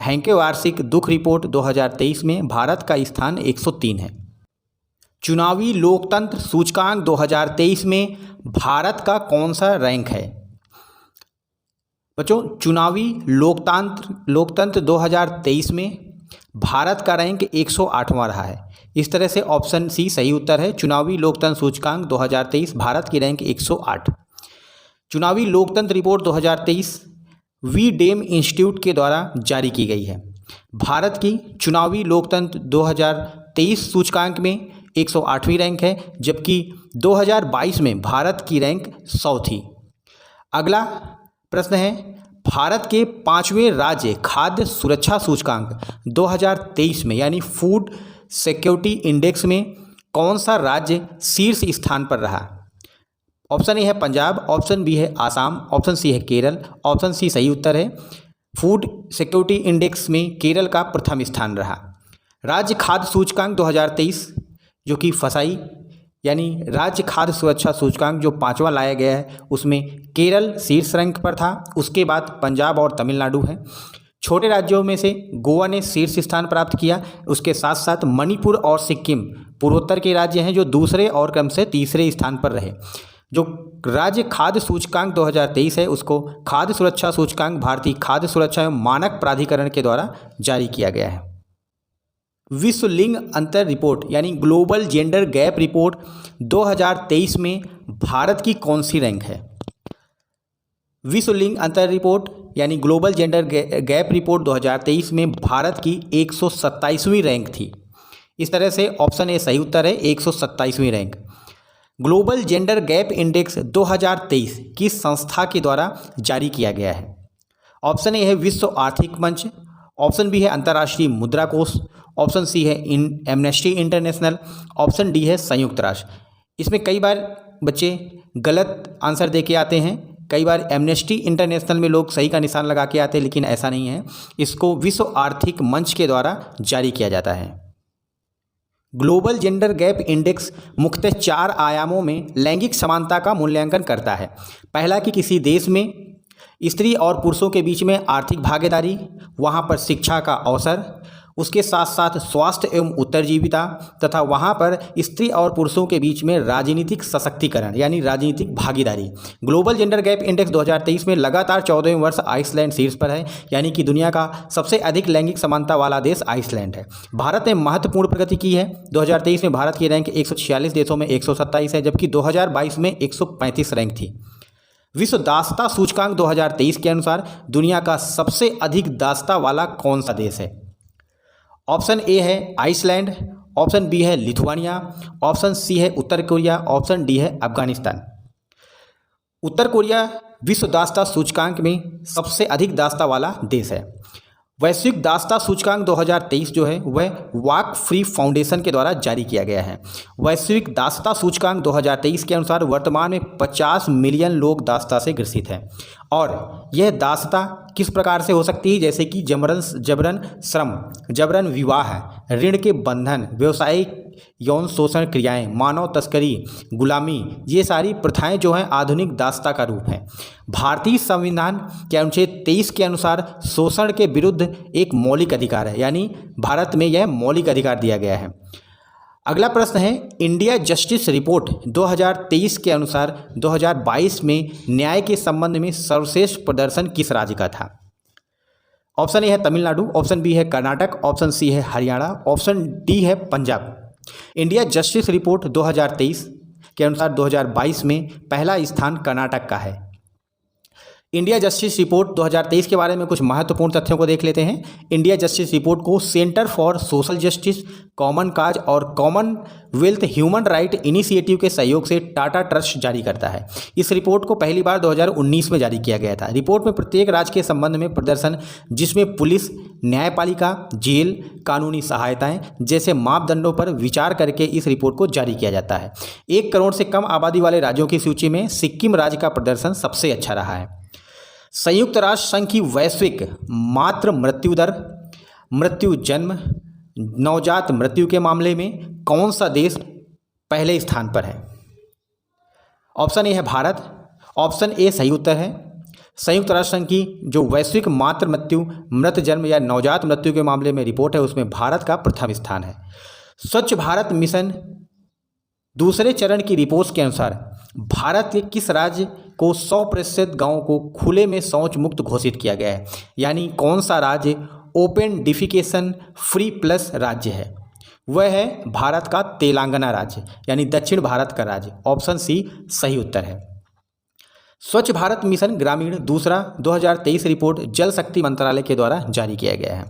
हैंके वार्षिक दुख रिपोर्ट 2023 में भारत का स्थान 103 है। चुनावी लोकतंत्र सूचकांक 2023 में भारत का कौन सा रैंक है? बच्चों, चुनावी लोकतंत्र 2023 में भारत का रैंक 108वां रहा है। इस तरह से ऑप्शन सी सही उत्तर है। चुनावी लोकतंत्र सूचकांक 2023 भारत की रैंक 108। चुनावी लोकतंत्र रिपोर्ट 2023 वी डेम इंस्टीट्यूट के द्वारा जारी की गई है। भारत की चुनावी लोकतंत्र 2023 सूचकांक में 108वीं रैंक है, जबकि 2022 में भारत की रैंक 100 थी। अगला प्रश्न है, भारत के 5वें राज्य खाद्य सुरक्षा सूचकांक 2023 में यानी फूड सिक्योरिटी इंडेक्स में कौन सा राज्य शीर्ष स्थान पर रहा? ऑप्शन ए है पंजाब, ऑप्शन बी है आसाम, ऑप्शन सी है केरल, ऑप्शन सी सही उत्तर है। फूड सिक्योरिटी इंडेक्स में केरल का प्रथम स्थान रहा। राज्य खाद्य सूचकांक 2023 जो कि फसाई यानी राज्य खाद्य सुरक्षा सूचकांक जो 5वां लाया गया है, उसमें केरल शीर्ष रैंक पर था। उसके बाद पंजाब और तमिलनाडु है। छोटे राज्यों में से गोवा ने शीर्ष स्थान प्राप्त किया। उसके साथ साथ मणिपुर और सिक्किम पूर्वोत्तर के राज्य हैं जो दूसरे और क्रम से तीसरे स्थान पर रहे। जो राज्य खाद्य सूचकांक 2023 है उसको खाद्य सुरक्षा सूचकांक भारतीय खाद्य सुरक्षा एवं मानक प्राधिकरण के द्वारा जारी किया गया है। विश्व लिंग अंतर रिपोर्ट यानी ग्लोबल जेंडर गैप रिपोर्ट 2023 में भारत की कौन सी रैंक है? विश्व लिंग अंतर रिपोर्ट यानी ग्लोबल जेंडर गैप रिपोर्ट 2023 में भारत की 127वीं रैंक थी। इस तरह से ऑप्शन ए सही उत्तर है, 127वीं rank. Global gender gap index 2023 किस संस्था के द्वारा जारी किया गया है? ऑप्शन ए है विश्व आर्थिक मंच, ऑप्शन बी है अंतर्राष्ट्रीय मुद्रा कोष, ऑप्शन सी है एमनेस्टी इंटरनेशनल, ऑप्शन डी है संयुक्त राष्ट्र। इसमें कई बार बच्चे गलत आंसर दे के आते हैं। कई बार एमनेस्टी इंटरनेशनल में लोग सही का निशान लगा के आते हैं, लेकिन ऐसा नहीं है। इसको विश्व आर्थिक मंच के द्वारा जारी किया जाता है। ग्लोबल जेंडर गैप इंडेक्स मुख्यतः 4 आयामों में लैंगिक समानता का मूल्यांकन करता है। पहला कि किसी देश में स्त्री और पुरुषों के बीच में आर्थिक भागीदारी, वहाँ पर शिक्षा का अवसर, उसके साथ साथ स्वास्थ्य एवं उत्तरजीविता तथा वहाँ पर स्त्री और पुरुषों के बीच में राजनीतिक सशक्तिकरण यानी राजनीतिक भागीदारी। ग्लोबल जेंडर गैप इंडेक्स 2023 में लगातार 14वें वर्ष आइसलैंड शीर्ष पर है, यानी कि दुनिया का सबसे अधिक लैंगिक समानता वाला देश आइसलैंड है। भारत ने महत्वपूर्ण प्रगति की है। 2023 में भारत की रैंक 146 देशों में 127 है, जबकि 2022 में 135 रैंक थी। विश्व दासता सूचकांक 2023 के अनुसार दुनिया का सबसे अधिक दासता वाला कौन सा देश है? ऑप्शन ए है आइसलैंड, ऑप्शन बी है लिथुआनिया, ऑप्शन सी है उत्तर कोरिया, ऑप्शन डी है अफगानिस्तान। उत्तर कोरिया विश्व दासता सूचकांक में सबसे अधिक दासता वाला देश है। वैश्विक दासता सूचकांक 2023 जो है वह वॉक फ्री फाउंडेशन के द्वारा जारी किया गया है। वैश्विक दासता सूचकांक 2023 के अनुसार वर्तमान में 50 मिलियन लोग दासता से ग्रसित हैं। और यह दासता किस प्रकार से हो सकती है? जैसे कि जबरन श्रम, जबरन विवाह, ऋण के बंधन, व्यवसायिक यौन शोषण क्रियाएं, मानव तस्करी, गुलामी, ये सारी प्रथाएं जो हैं आधुनिक दासता का रूप हैं। भारतीय संविधान के अनुच्छेद 23 के अनुसार शोषण के विरुद्ध एक मौलिक अधिकार है, यानी भारत में यह मौलिक अधिकार दिया गया है। अगला प्रश्न है, इंडिया जस्टिस रिपोर्ट 2023 के अनुसार 2022 में न्याय के संबंध में सर्वश्रेष्ठ प्रदर्शन किस राज्य का था? ऑप्शन ए है तमिलनाडु, ऑप्शन बी है कर्नाटक, ऑप्शन सी है हरियाणा, ऑप्शन डी है पंजाब। इंडिया जस्टिस रिपोर्ट 2023 के अनुसार 2022 में पहला स्थान कर्नाटक का है। इंडिया जस्टिस रिपोर्ट 2023 के बारे में कुछ महत्वपूर्ण तथ्यों को देख लेते हैं। इंडिया जस्टिस रिपोर्ट को centre for social justice, common cause और कॉमनवेल्थ ह्यूमन राइट इनिशिएटिव के सहयोग से टाटा ट्रस्ट जारी करता है। इस रिपोर्ट को पहली बार 2019 में जारी किया गया था। रिपोर्ट में प्रत्येक राज्य के संबंध में प्रदर्शन, जिसमें पुलिस, न्यायपालिका, जेल, कानूनी सहायताएं जैसे मापदंडों पर विचार करके इस रिपोर्ट को जारी किया जाता है। 1 करोड़ से कम आबादी वाले राज्यों की सूची में सिक्किम राज्य का प्रदर्शन सबसे अच्छा रहा है। संयुक्त राष्ट्र संघ की वैश्विक मातृ मृत्यु दर, मृत्यु जन्म, नवजात मृत्यु के मामले में कौन सा देश पहले स्थान पर है? ऑप्शन ए है भारत, ऑप्शन ए सही उत्तर है। संयुक्त राष्ट्र संघ की जो वैश्विक मातृ मृत्यु, मृत जन्म या नवजात मृत्यु के मामले में रिपोर्ट है, उसमें भारत का प्रथम स्थान है। स्वच्छ भारत मिशन दूसरे चरण की रिपोर्ट के अनुसार भारत के किस राज्य को 100% गाँव को खुले में शौच मुक्त घोषित किया गया है? यानी कौन सा राज्य ओपन डिफिकेशन फ्री प्लस राज्य है? वह है भारत का तेलंगाना राज्य, यानी दक्षिण भारत का राज्य। ऑप्शन सी सही उत्तर है। स्वच्छ भारत मिशन ग्रामीण दूसरा 2023 रिपोर्ट जल शक्ति मंत्रालय के द्वारा जारी किया गया है।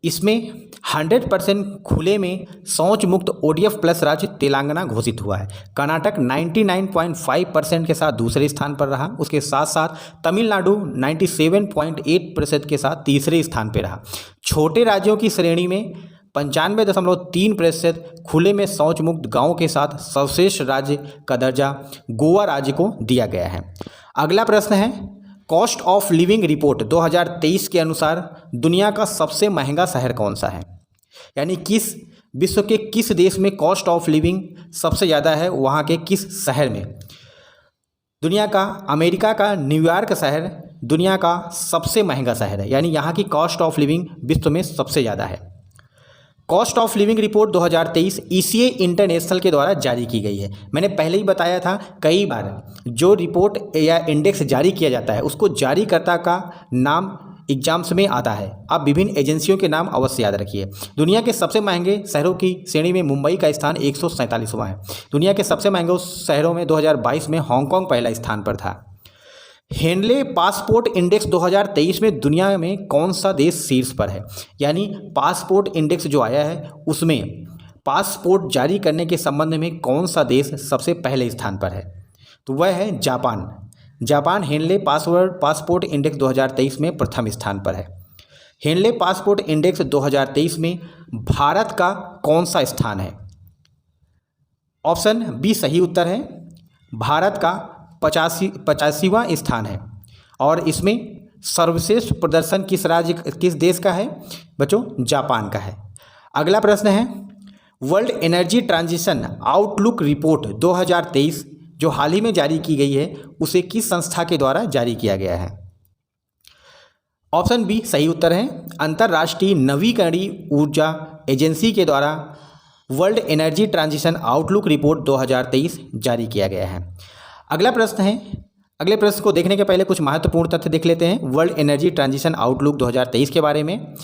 इसमें 100% खुले में शौच मुक्त ODF प्लस राज्य तेलंगाना घोषित हुआ है। कर्नाटक 99.5% के साथ दूसरे स्थान पर रहा। उसके साथ साथ तमिलनाडु 97.8% के साथ तीसरे स्थान पर रहा। छोटे राज्यों की श्रेणी में 95.3% खुले में शौच मुक्त गाँव के साथ सर्वश्रेष्ठ राज्य का दर्जा गोवा राज्य को दिया गया है। अगला प्रश्न है, कॉस्ट ऑफ लिविंग रिपोर्ट 2023 के अनुसार दुनिया का सबसे महंगा शहर कौन सा है? यानी विश्व के किस देश में कॉस्ट ऑफ लिविंग सबसे ज़्यादा है, वहाँ के किस शहर में? दुनिया का अमेरिका का न्यूयॉर्क शहर दुनिया का सबसे महंगा शहर है, यानी यहाँ की कॉस्ट ऑफ लिविंग विश्व में सबसे ज़्यादा है। Cost of living report 2023 ECA international के द्वारा जारी की गई है। मैंने पहले ही बताया था कई बार, जो रिपोर्ट या इंडेक्स जारी किया जाता है उसको जारीकर्ता का नाम एग्जाम्स में आता है। आप विभिन्न एजेंसियों के नाम अवश्य याद रखिए। दुनिया के सबसे महंगे शहरों की श्रेणी में मुंबई का स्थान 147वां है। दुनिया के सबसे महंगे शहरों में 2022 में हांगकांग पहला स्थान पर था। हेनले पासपोर्ट इंडेक्स 2023 में दुनिया में कौन सा देश शीर्ष पर है? यानी पासपोर्ट इंडेक्स जो आया है उसमें पासपोर्ट जारी करने के संबंध में कौन सा देश सबसे पहले स्थान पर है? तो वह है Japan. Japan Henley passport index 2023 में प्रथम स्थान पर है। हेनले पासपोर्ट इंडेक्स 2023 में भारत का कौन सा स्थान है? ऑप्शन बी सही उत्तर है। भारत का 85वां स्थान है। और इसमें सर्वश्रेष्ठ प्रदर्शन किस देश का है बच्चों? जापान का है। अगला प्रश्न है, world energy transition outlook report 2023 जो हाल ही में जारी की गई है उसे किस संस्था के द्वारा जारी किया गया है? ऑप्शन बी सही उत्तर है। अंतर्राष्ट्रीय नवीकरणीय ऊर्जा एजेंसी के द्वारा world energy transition outlook report 2023 जारी किया गया है। अगला प्रश्न है, अगले प्रश्न को देखने के पहले कुछ महत्वपूर्ण तथ्य देख लेते हैं वर्ल्ड एनर्जी ट्रांजिशन आउटलुक 2023 के बारे में।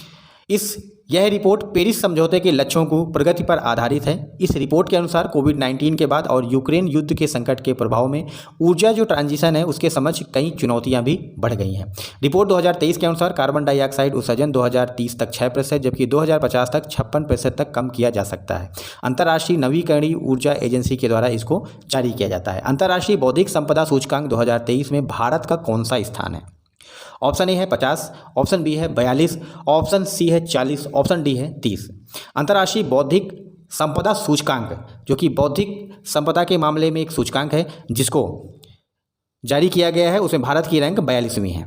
यह रिपोर्ट पेरिस समझौते के लक्ष्यों को प्रगति पर आधारित है। इस रिपोर्ट के अनुसार कोविड-19 के बाद और यूक्रेन युद्ध के संकट के प्रभाव में ऊर्जा जो ट्रांजिशन है उसके समक्ष कई चुनौतियां भी बढ़ गई हैं। रिपोर्ट 2023 के अनुसार कार्बन डाइऑक्साइड उत्सर्जन 2030 तक 6%, जबकि 2050 तक 56% तक कम किया जा सकता है। अंतर्राष्ट्रीय नवीकरणीय ऊर्जा एजेंसी के द्वारा इसको जारी किया जाता है। अंतर्राष्ट्रीय बौद्धिक संपदा सूचकांक 2023 में भारत का कौन सा स्थान है? ऑप्शन ए है 50, ऑप्शन बी है 42, ऑप्शन सी है 40, ऑप्शन डी है 30। अंतर्राष्ट्रीय बौद्धिक संपदा सूचकांक जो कि बौद्धिक संपदा के मामले में एक सूचकांक है जिसको जारी किया गया है, उसमें भारत की रैंक 42वीं है।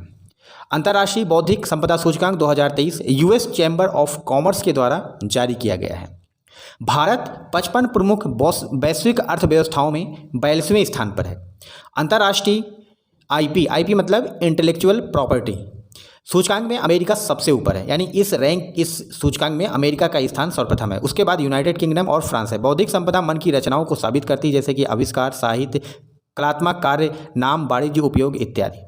अंतर्राष्ट्रीय बौद्धिक संपदा सूचकांक 2023 US चैम्बर ऑफ कॉमर्स के द्वारा जारी किया गया है। भारत 55 प्रमुख वैश्विक अर्थव्यवस्थाओं में 42वें स्थान पर है। अंतर्राष्ट्रीय IP मतलब इंटेलेक्चुअल प्रॉपर्टी सूचकांक में अमेरिका सबसे ऊपर है, यानी इस सूचकांक में अमेरिका का स्थान सर्वप्रथम है। उसके बाद यूनाइटेड किंगडम और फ्रांस है। बौद्धिक संपदा मन की रचनाओं को साबित करती है, जैसे कि आविष्कार, साहित्य, कलात्मक कार्य, नाम, वाणिज्य उपयोग इत्यादि।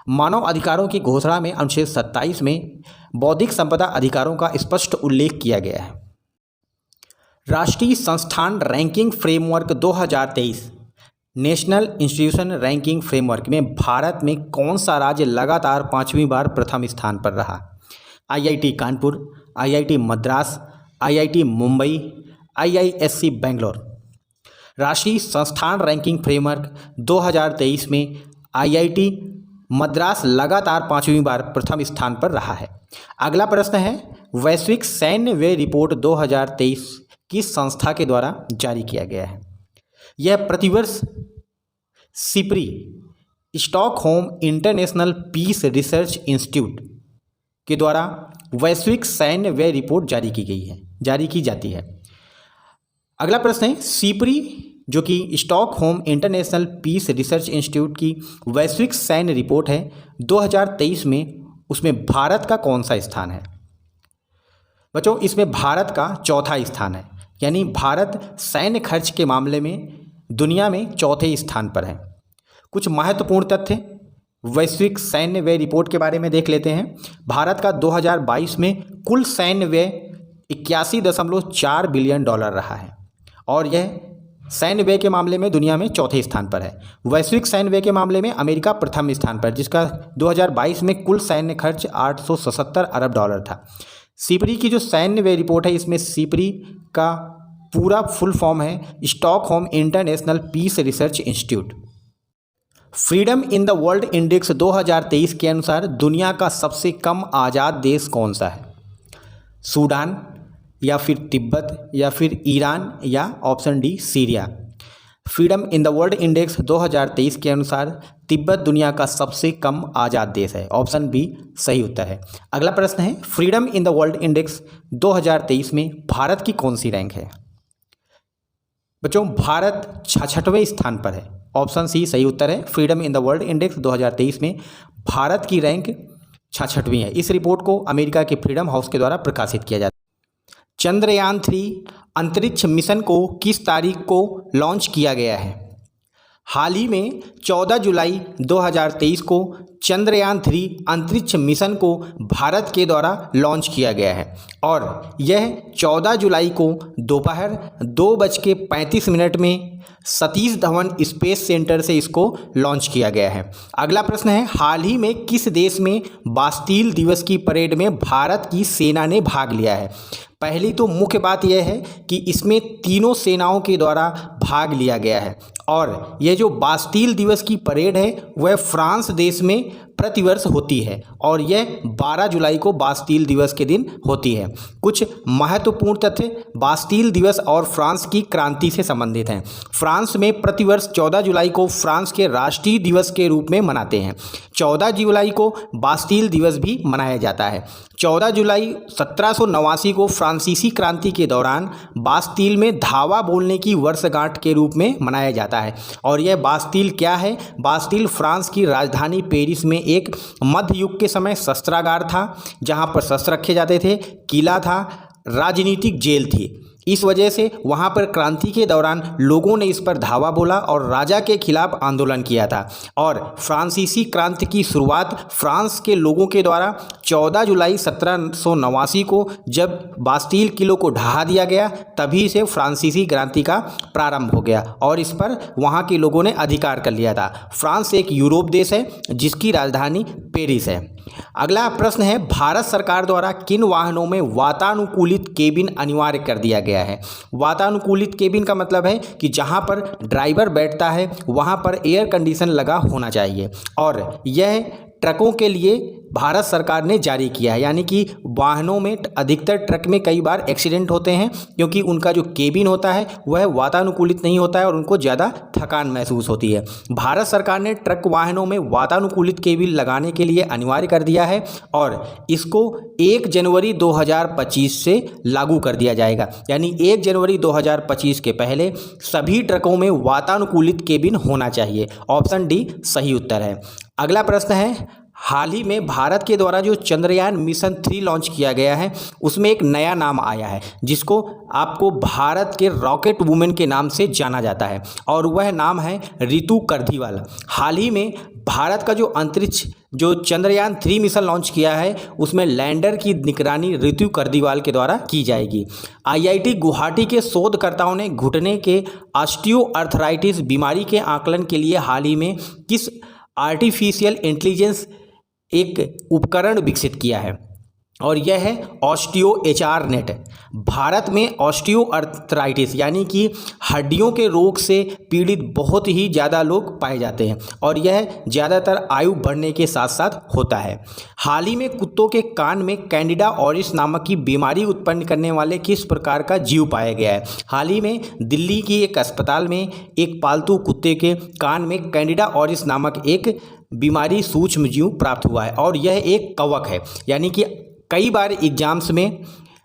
मानव अधिकारों की घोषणा में अनुच्छेद 27 में बौद्धिक संपदा अधिकारों का स्पष्ट उल्लेख किया गया है। राष्ट्रीय संस्थान ranking framework 2023 national institution ranking framework में भारत में कौन सा राज्य लगातार 5वीं बार प्रथम स्थान पर रहा? IIT Kanpur, IIT Madras, IIT Mumbai, IISc Bangalore. राष्ट्रीय संस्थान रैंकिंग फ्रेमवर्क 2023 में IIT मद्रास लगातार 5वीं बार प्रथम स्थान पर रहा है। अगला प्रश्न है, वैश्विक सैन्य व्यय रिपोर्ट 2023 किस संस्था के द्वारा जारी किया गया है? यह प्रतिवर्ष SIPRI Stockholm International Peace Research Institute के द्वारा वैश्विक सैन्य व्यय रिपोर्ट जारी की जाती है। अगला प्रश्न है, सिप्री जो कि Stockholm International Peace Research Institute की वैश्विक सैन्य रिपोर्ट है 2023 में, उसमें भारत का कौन सा स्थान है? बच्चों, इसमें भारत का चौथा स्थान है, यानी भारत सैन्य खर्च के मामले में दुनिया में चौथे स्थान पर है। कुछ महत्वपूर्ण तथ्य वैश्विक सैन्य व्यय रिपोर्ट के बारे में देख लेते हैं। भारत का 2022 में कुल सैन्य व्यय 81.4 बिलियन डॉलर रहा है और यह सैन्य व्यय के मामले में दुनिया में चौथे स्थान पर है। वैश्विक सैन्य व्यय के मामले में अमेरिका प्रथम स्थान पर, जिसका 2022 में कुल सैन्य खर्च 877 अरब डॉलर था। सीपरी की जो सैन्य व्यय रिपोर्ट है, इसमें सीपरी का पूरा फुल फॉर्म है Stockholm International Peace Research Institute. Freedom in the world index 2023 के अनुसार दुनिया का सबसे कम आज़ाद देश कौन सा है? सूडान या फिर तिब्बत या फिर ईरान या option D Syria. Freedom in the world index 2023 के अनुसार तिब्बत दुनिया का सबसे कम आज़ाद देश है। ऑप्शन बी सही उत्तर है। अगला प्रश्न है, freedom in the world index 2023 में भारत की कौन सी रैंक है? बच्चों, भारत 66वें स्थान पर है। ऑप्शन सी सही उत्तर है। Freedom in the world index 2023 में भारत की रैंक 66वीं है। इस रिपोर्ट को अमेरिका के फ्रीडम हाउस के द्वारा प्रकाशित किया जाता है। चंद्रयान 3 अंतरिक्ष मिशन को किस तारीख को लॉन्च किया गया है? हाल ही में 14 जुलाई 2023 को चंद्रयान 3 अंतरिक्ष मिशन को भारत के द्वारा लॉन्च किया गया है और यह 14 जुलाई को दोपहर 2:35 में सतीश धवन स्पेस सेंटर से इसको लॉन्च किया गया है। अगला प्रश्न है, हाल ही में किस देश में बास्टील दिवस की परेड में भारत की सेना ने भाग लिया है? पहली तो मुख्य बात यह है कि इसमें तीनों सेनाओं के द्वारा भाग लिया गया है और यह जो बास्टील दिवस की परेड है वह फ्रांस देश में प्रतिवर्ष होती है और यह 12 जुलाई को बास्टील दिवस के दिन होती है। कुछ महत्वपूर्ण तथ्य बास्टील दिवस और फ्रांस की क्रांति से संबंधित हैं। फ्रांस में प्रतिवर्ष 14 जुलाई को फ्रांस के राष्ट्रीय दिवस के रूप में मनाते हैं। 14 जुलाई को बास्टील दिवस भी मनाया जाता है। 14 जुलाई 1789 को फ्रांसीसी क्रांति के दौरान बास्टील में धावा बोलने की वर्षगांठ के रूप में मनाया जाता है और यह बास्टील क्या है? बास्टील फ्रांस की राजधानी पेरिस में एक मध्य युग के समय शस्त्रागार था जहां पर शस्त्र रखे जाते थे, किला था, राजनीतिक जेल थी। इस वजह से वहाँ पर क्रांति के दौरान लोगों ने इस पर धावा बोला और राजा के खिलाफ आंदोलन किया था और फ्रांसीसी क्रांति की शुरुआत फ्रांस के लोगों के द्वारा 14 जुलाई 1789 को जब बास्टील किले को ढहा दिया गया, तभी से फ्रांसीसी क्रांति का प्रारंभ हो गया और इस पर वहाँ के लोगों ने अधिकार कर लिया था। फ्रांस एक यूरोप देश है जिसकी राजधानी पेरिस है। अगला प्रश्न है, भारत सरकार द्वारा किन वाहनों में वातानुकूलित केबिन अनिवार्य कर दिया गया है? वातानुकूलित केबिन का मतलब है कि जहां पर ड्राइवर बैठता है वहां पर एयर कंडीशन लगा होना चाहिए और यह ट्रकों के लिए भारत सरकार ने जारी किया है। यानी कि वाहनों में अधिकतर ट्रक में कई बार एक्सीडेंट होते हैं क्योंकि उनका जो केबिन होता है वह वातानुकूलित नहीं होता है और उनको ज़्यादा थकान महसूस होती है। भारत सरकार ने ट्रक वाहनों में वातानुकूलित केबिन लगाने के लिए अनिवार्य कर दिया है और इसको 1 जनवरी 2025 से लागू कर दिया जाएगा। यानी 1 जनवरी 2025 के पहले सभी ट्रकों में वातानुकूलित केबिन होना चाहिए। ऑप्शन डी सही उत्तर है। अगला प्रश्न है, हाल ही में भारत के द्वारा जो चंद्रयान मिशन 3 लॉन्च किया गया है उसमें एक नया नाम आया है जिसको आपको भारत के रॉकेट वुमेन के नाम से जाना जाता है और वह नाम है रितु कर्दीवाल। हाल ही में भारत का जो अंतरिक्ष जो चंद्रयान 3 मिशन लॉन्च किया है उसमें लैंडर की निगरानी रितु कर्दीवाल के द्वारा की जाएगी। IIT गुवाहाटी के शोधकर्ताओं ने घुटने के ऑस्टियोआर्थराइटिस बीमारी के आकलन के लिए हाल ही में किस आर्टिफिशियल इंटेलिजेंस एक उपकरण विकसित किया है और यह है ऑस्टियो नेट। भारत में ऑस्टियोआर्थराइटिस यानी कि हड्डियों के रोग से पीड़ित बहुत ही ज़्यादा लोग पाए जाते हैं और यह ज़्यादातर आयु बढ़ने के साथ साथ होता है। हाल ही में कुत्तों के कान में कैंडिडा ऑरिस नामक की बीमारी उत्पन्न करने वाले किस प्रकार का जीव पाया गया है? हाल ही में दिल्ली की एक अस्पताल में एक पालतू कुत्ते के कान में कैंडिडा ऑरिस नामक एक बीमारी सूक्ष्म जीव प्राप्त हुआ है और यह एक कवक है। यानी कि कई बार एग्जाम्स में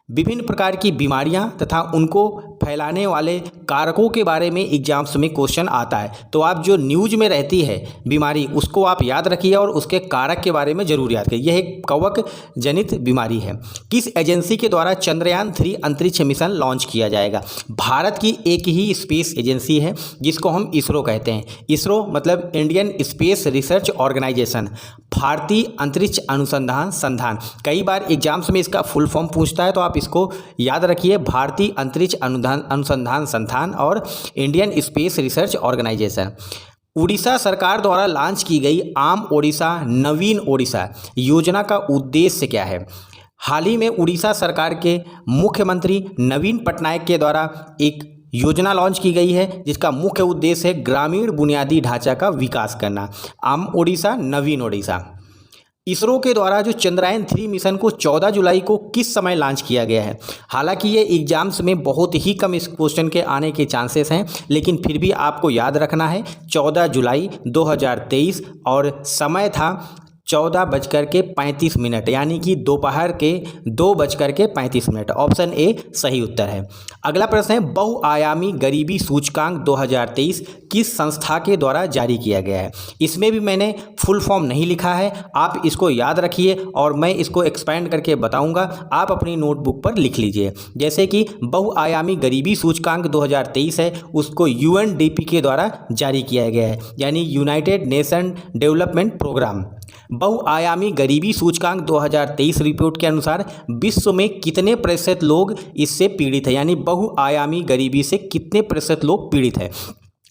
विभिन्न प्रकार की बीमारियां तथा उनको फैलाने वाले कारकों के बारे में एग्जाम्स में क्वेश्चन आता है। तो आप जो न्यूज में रहती है बीमारी उसको आप याद रखिए और उसके कारक के बारे में जरूर याद करिए। यह एक कवक जनित बीमारी है। किस एजेंसी के द्वारा चंद्रयान 3 अंतरिक्ष मिशन लॉन्च किया जाएगा? भारत की एक ही स्पेस एजेंसी है जिसको हम इसरो कहते हैं। इसरो मतलब इंडियन स्पेस रिसर्च ऑर्गेनाइजेशन, भारतीय अंतरिक्ष अनुसंधान संस्थान। कई बार एग्जाम्स में इसका फुल फॉर्म पूछता है तो आप इसको याद रखिए, भारतीय अंतरिक्ष अनुसंधान संस्थान और Indian Space Research Organisation. Orissa सरकार द्वारा लॉन्च की गई आम ओडिशा नवीन ओडिशा योजना का उद्देश्य क्या है? हाल ही में उड़ीसा सरकार के मुख्यमंत्री नवीन पटनायक के द्वारा एक योजना लॉन्च की गई है जिसका मुख्य उद्देश्य है ग्रामीण बुनियादी ढांचा का विकास करना। आम ओडिशा नवीन ओडिशा। इसरो के द्वारा जो चंद्रयान 3 मिशन को 14 जुलाई को किस समय लॉन्च किया गया है? हालांकि ये एग्जाम्स में बहुत ही कम इस क्वेश्चन के आने के चांसेस हैं, लेकिन फिर भी आपको याद रखना है 14 जुलाई 2023 और समय था 14:35, यानी कि दोपहर के 2:35। ऑप्शन ए सही उत्तर है। अगला प्रश्न है, बहुआयामी गरीबी सूचकांक 2023 किस संस्था के द्वारा जारी किया गया है? इसमें भी मैंने फुल फॉर्म नहीं लिखा है, आप इसको याद रखिए और मैं इसको एक्सपेंड करके बताऊंगा, आप अपनी नोटबुक पर लिख लीजिए। जैसे कि बहुआयामी गरीबी सूचकांक 2023 है, उसको यूएनडीपी के द्वारा जारी किया गया है, यानी यूनाइटेड नेशन डेवलपमेंट प्रोग्राम। बहुआयामी गरीबी सूचकांक 2023 रिपोर्ट के अनुसार विश्व में कितने प्रतिशत लोग इससे पीड़ित हैं, यानी बहुआयामी गरीबी से कितने प्रतिशत लोग पीड़ित हैं?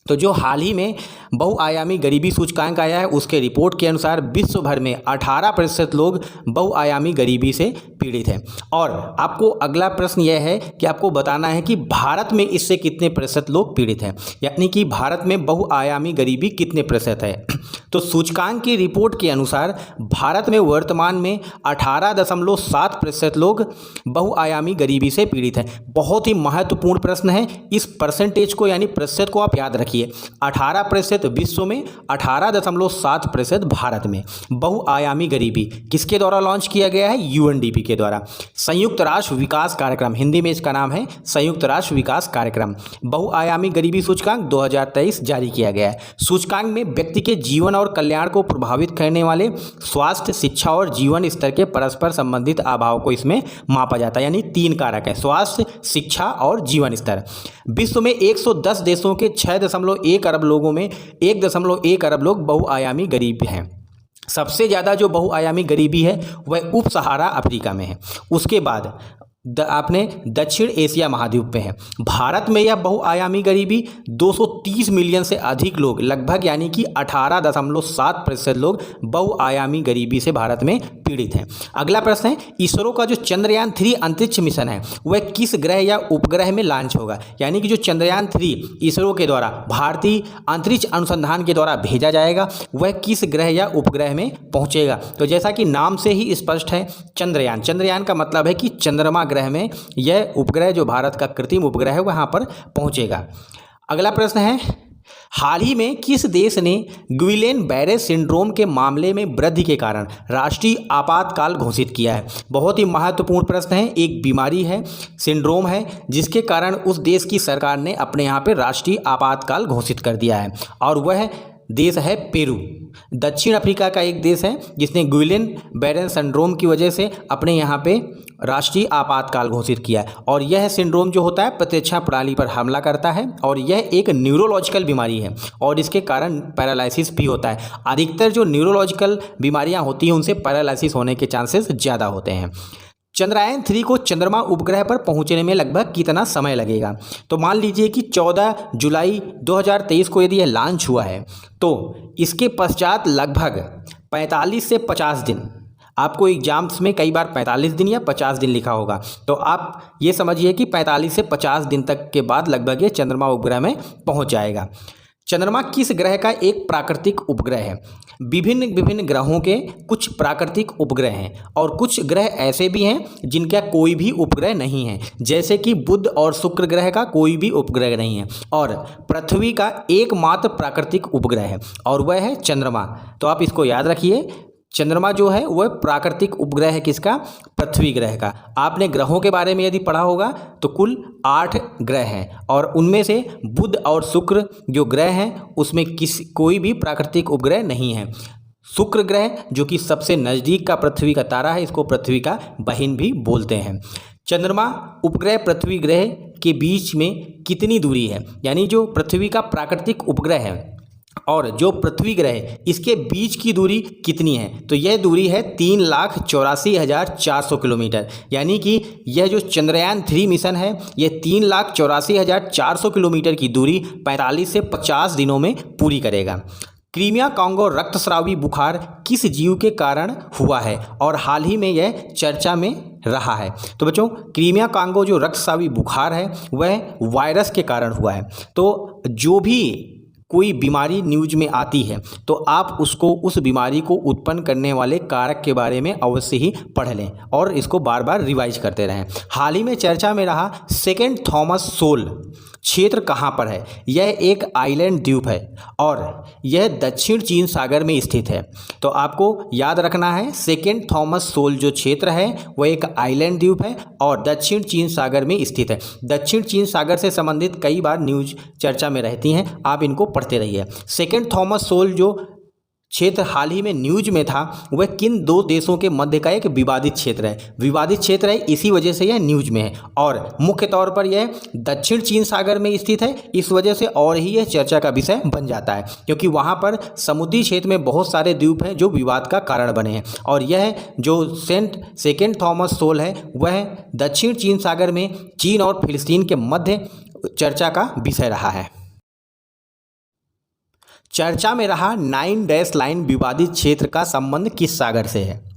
तो जो हाल ही में बहुआयामी गरीबी सूचकांक आया है उसके रिपोर्ट के अनुसार विश्व भर में 18% लोग बहुआयामी गरीबी से पीड़ित हैं। और आपको अगला प्रश्न यह है कि आपको बताना है कि भारत में इससे कितने प्रतिशत लोग पीड़ित हैं, यानी कि भारत में बहुआयामी गरीबी कितने प्रतिशत है। तो सूचकांक की रिपोर्ट के अनुसार भारत में वर्तमान में 18.7% लोग बहुआयामी गरीबी से पीड़ित हैं। बहुत ही महत्वपूर्ण प्रश्न है, इस परसेंटेज को यानी प्रतिशत को आप याद रखिए। 18% विश्व में, 18.7% भारत में। बहुआयामी गरीबी किसके द्वारा लॉन्च किया गया है? यूएनडीपी के द्वारा। संयुक्त राष्ट्र विकास कार्यक्रम, हिंदी में इसका नाम है संयुक्त राष्ट्र विकास कार्यक्रम। बहुआयामी गरीबी सूचकांक 2023 जारी किया गया है। सूचकांक में व्यक्ति के जीवन और कल्याण को प्रभावित करने वाले स्वास्थ्य, शिक्षा और जीवन स्तर के परस्पर संबंधित अभाव को इसमें मापा जाता है, यानी 3 कारक है, स्वास्थ्य, शिक्षा और जीवन स्तर। विश्व में 110 देशों के 6.1 अरब लोगों में 1.1 अरब लोग बहुआयामी गरीब हैं। सबसे ज़्यादा जो बहुआयामी गरीबी है वह उप सहारा अफ्रीका में है। उसके बाद आपने दक्षिण एशिया महाद्वीप पे है। भारत में यह बहुआयामी गरीबी 230 मिलियन से अधिक लोग, लगभग यानी कि 18.7% लोग बहुआयामी गरीबी से भारत में पीड़ित हैं। अगला प्रश्न है, इसरो का जो चंद्रयान 3 अंतरिक्ष मिशन है वह किस ग्रह या उपग्रह में लॉन्च होगा? यानी कि जो चंद्रयान 3 इसरो के द्वारा भारतीय अंतरिक्ष अनुसंधान के द्वारा भेजा जाएगा वह किस ग्रह या उपग्रह में पहुंचेगा? तो जैसा कि नाम से ही स्पष्ट है, चंद्रयान, चंद्रयान का मतलब है कि चंद्रमा ग्रह में यह उपग्रह जो भारत का कृत्रिम उपग्रह है वहां पर पहुंचेगा। अगला प्रश्न है, हाल ही में किस देश ने गुइलेन बैरे सिंड्रोम के मामले में वृद्धि के कारण राष्ट्रीय आपातकाल घोषित किया है? बहुत ही महत्वपूर्ण प्रश्न है। एक बीमारी है, सिंड्रोम है, जिसके कारण उस देश की सरकार ने अपने यहाँ पे राष्ट्रीय आपातकाल घोषित कर दिया है और वह देश है पेरू। दक्षिण अफ्रीका का एक देश है जिसने गुइलेन बैरे सिंड्रोम की वजह से अपने यहाँ पे राष्ट्रीय आपातकाल घोषित किया है। और यह सिंड्रोम जो होता है प्रतिरक्षा प्रणाली पर हमला करता है और यह एक न्यूरोलॉजिकल बीमारी है और इसके कारण पैरालिसिस भी होता है। अधिकतर जो न्यूरोलॉजिकल बीमारियां होती हैं उनसे पैरालिसिस होने के चांसेस ज़्यादा होते हैं। चंद्रयान 3 को चंद्रमा उपग्रह पर पहुंचने में लगभग कितना समय लगेगा? तो मान लीजिए कि 14 जुलाई 2023 को यदि यह लॉन्च हुआ है तो इसके पश्चात लगभग 45 से 50 दिन, आपको एग्जाम्स में कई बार 45 दिन या 50 दिन लिखा होगा, तो आप ये समझिए कि 45 से 50 दिन तक के बाद लगभग ये चंद्रमा उपग्रह में पहुंच जाएगा। चंद्रमा किस ग्रह का एक प्राकृतिक उपग्रह है? विभिन्न ग्रहों के कुछ प्राकृतिक उपग्रह हैं और कुछ ग्रह ऐसे भी हैं जिनका कोई भी उपग्रह नहीं है, जैसे कि बुध और शुक्र ग्रह का कोई भी उपग्रह नहीं है और पृथ्वी का एकमात्र प्राकृतिक उपग्रह है और वह है चंद्रमा। तो आप इसको याद रखिए, चंद्रमा जो है वह प्राकृतिक उपग्रह है किसका? पृथ्वी ग्रह का। आपने ग्रहों के बारे में यदि पढ़ा होगा तो कुल 8 ग्रह हैं और उनमें से बुध और शुक्र जो ग्रह हैं उसमें कोई भी प्राकृतिक उपग्रह नहीं है। शुक्र ग्रह जो कि सबसे नज़दीक का पृथ्वी का तारा है, इसको पृथ्वी का बहिन भी बोलते हैं। चंद्रमा उपग्रह पृथ्वी ग्रह के बीच में कितनी दूरी है, यानी जो पृथ्वी का प्राकृतिक उपग्रह है और जो पृथ्वी ग्रह है इसके बीच की दूरी कितनी है? तो यह दूरी है 3,84,400 किलोमीटर। यानी कि यह जो चंद्रयान 3 मिशन है यह 3,84,400 किलोमीटर की दूरी 45 से 50 दिनों में पूरी करेगा। क्रीमिया कांगो रक्तस्रावी बुखार किस जीव के कारण हुआ है और हाल ही में यह चर्चा में रहा है? तो बच्चों, क्रीमिया कांगो जो रक्तस्रावी बुखार है वह वायरस के कारण हुआ है। तो जो भी कोई बीमारी न्यूज में आती है तो आप उसको, उस बीमारी को उत्पन्न करने वाले कारक के बारे में अवश्य ही पढ़ लें और इसको बार बार रिवाइज करते रहें। हाल ही में चर्चा में रहा सेकेंड थॉमस सोल क्षेत्र कहाँ पर है? यह एक आइलैंड द्वीप है और यह दक्षिण चीन सागर में स्थित है। तो आपको याद रखना है सेकेंड थॉमस सोल जो क्षेत्र है वह एक आइलैंड द्वीप है और दक्षिण चीन सागर में स्थित है। दक्षिण चीन सागर से संबंधित कई बार न्यूज चर्चा में रहती हैं, आप इनको पढ़ते रहिए। सेकेंड थॉमस सोल जो क्षेत्र हाल ही में न्यूज में था वह किन दो देशों के मध्य का एक विवादित क्षेत्र है? विवादित क्षेत्र है, इसी वजह से यह न्यूज में है और मुख्य तौर पर यह दक्षिण चीन सागर में स्थित है। इस वजह से और ही यह चर्चा का विषय बन जाता है क्योंकि वहाँ पर समुद्री क्षेत्र में बहुत सारे द्वीप हैं जो विवाद का कारण बने हैं और यह जो सेकेंड थॉमस सोल है वह दक्षिण चीन सागर में चीन और फिलिस्तीन के मध्य चर्चा का विषय रहा है। चर्चा में रहा 9 डैश लाइन विवादित क्षेत्र का संबंध किस सागर से है?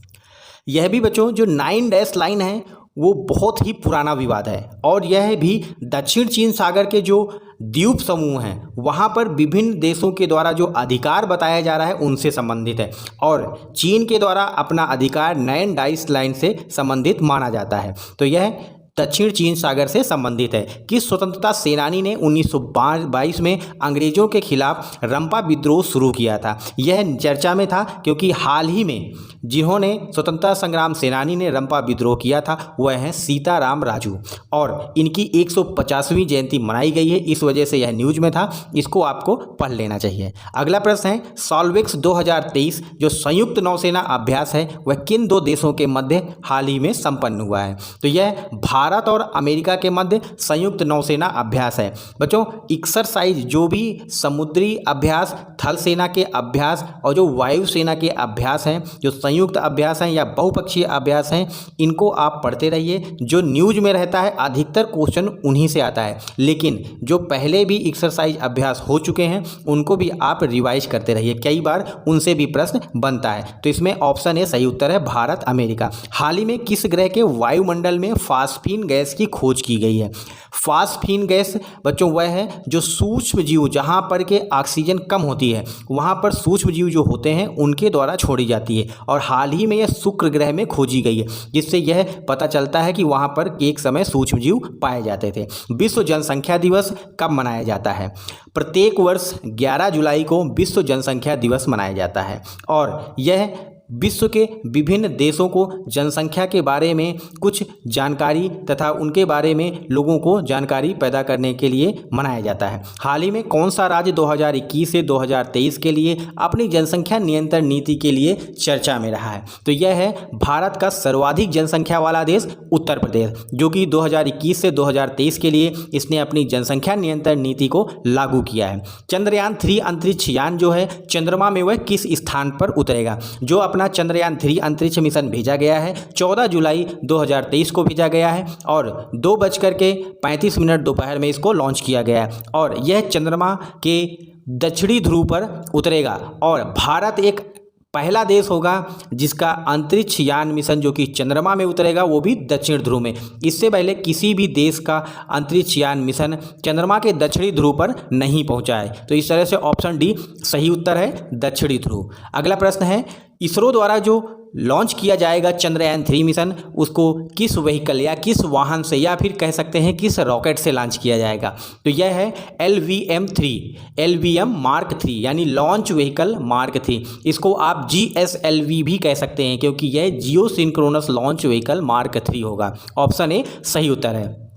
यह भी बच्चों जो 9 डैश लाइन है वो बहुत ही पुराना विवाद है और यह भी दक्षिण चीन सागर के जो द्वीप समूह हैं वहाँ पर विभिन्न देशों के द्वारा जो अधिकार बताया जा रहा है उनसे संबंधित है और चीन के द्वारा अपना अधिकार 9 डैश लाइन से संबंधित माना जाता है। तो यह दक्षिण चीन सागर से संबंधित है। किस स्वतंत्रता सेनानी ने 1922 में अंग्रेजों के खिलाफ रंपा विद्रोह शुरू किया था? यह चर्चा में था क्योंकि हाल ही में जिन्होंने स्वतंत्रता संग्राम सेनानी ने रंपा विद्रोह किया था वह हैं सीताराम राजू और इनकी 150वीं जयंती मनाई गई है, इस वजह से यह न्यूज में था। इसको आपको पढ़ लेना चाहिए। अगला प्रश्न है सॉल्वेक्स 2023 जो संयुक्त नौसेना अभ्यास है वह किन दो देशों के मध्य हाल ही में संपन्न हुआ है? तो यह भारत और अमेरिका के मध्य संयुक्त नौसेना अभ्यास है। बच्चों, एक्सरसाइज जो भी समुद्री अभ्यास, थल सेना के अभ्यास और जो वायुसेना के अभ्यास हैं, जो संयुक्त अभ्यास हैं या बहुपक्षीय अभ्यास हैं, इनको आप पढ़ते रहिए। जो न्यूज में रहता है अधिकतर क्वेश्चन उन्हीं से आता है, लेकिन जो पहले भी एक्सरसाइज अभ्यास हो चुके हैं उनको भी आप रिवाइज करते रहिए, कई बार उनसे भी प्रश्न बनता है। तो इसमें ऑप्शन ए सही उत्तर है, भारत अमेरिका। हाल ही में किस ग्रह के वायुमंडल में फास्फीन गैस की खोज की गई है? फास्फीन गैस बच्चों वह है जो सूक्ष्म जीव, जहां पर के ऑक्सीजन कम होती है वहां पर सूक्ष्म जीव जो होते हैं उनके द्वारा छोड़ी जाती है और हाल ही में यह शुक्र ग्रह में खोजी गई है, जिससे यह पता चलता है कि वहां पर एक समय सूक्ष्म जीव पाए जाते थे। विश्व जनसंख्या दिवस कब मनाया जाता है? प्रत्येक वर्ष 11 जुलाई को विश्व जनसंख्या दिवस मनाया जाता है और यह विश्व के विभिन्न देशों को जनसंख्या के बारे में कुछ जानकारी तथा उनके बारे में लोगों को जानकारी पैदा करने के लिए मनाया जाता है। हाल ही में कौन सा राज्य 2021 से 2023 के लिए अपनी जनसंख्या नियंत्रण नीति के लिए चर्चा में रहा है? तो यह है भारत का सर्वाधिक जनसंख्या वाला देश उत्तर प्रदेश, जो कि 2021 से 2023 के लिए इसने अपनी जनसंख्या नियंत्रण नीति को लागू किया है। चंद्रयान 3 अंतरिक्ष यान जो है चंद्रमा में वह किस स्थान पर उतरेगा? जो अपना चंद्रयान 3 अंतरिक्ष मिशन भेजा गया है 14 जुलाई 2023 को भेजा गया है और 2:35 दोपहर में इसको लॉन्च किया गया है और यह चंद्रमा के दक्षिणी ध्रुव पर उतरेगा और भारत एक पहला देश होगा जिसका अंतरिक्ष यान मिशन जो कि चंद्रमा में उतरेगा वो भी दक्षिण ध्रुव में। इससे पहले किसी भी देश का अंतरिक्ष यान मिशन चंद्रमा के दक्षिणी ध्रुव पर नहीं पहुंचा है। तो इस तरह से ऑप्शन डी सही उत्तर है, दक्षिणी ध्रुव। अगला प्रश्न है इसरो द्वारा जो लॉन्च किया जाएगा चंद्रयान 3 मिशन, उसको किस व्हीकल या किस वाहन से या फिर कह सकते हैं किस रॉकेट से लॉन्च किया जाएगा? तो यह है LVM-3, LVM मार्क 3 यानी लॉन्च व्हीकल मार्क 3। इसको आप GSLV भी कह सकते हैं क्योंकि यह जियो सिंक्रोनस लॉन्च व्हीकल मार्क 3 होगा। ऑप्शन ए सही उत्तर है।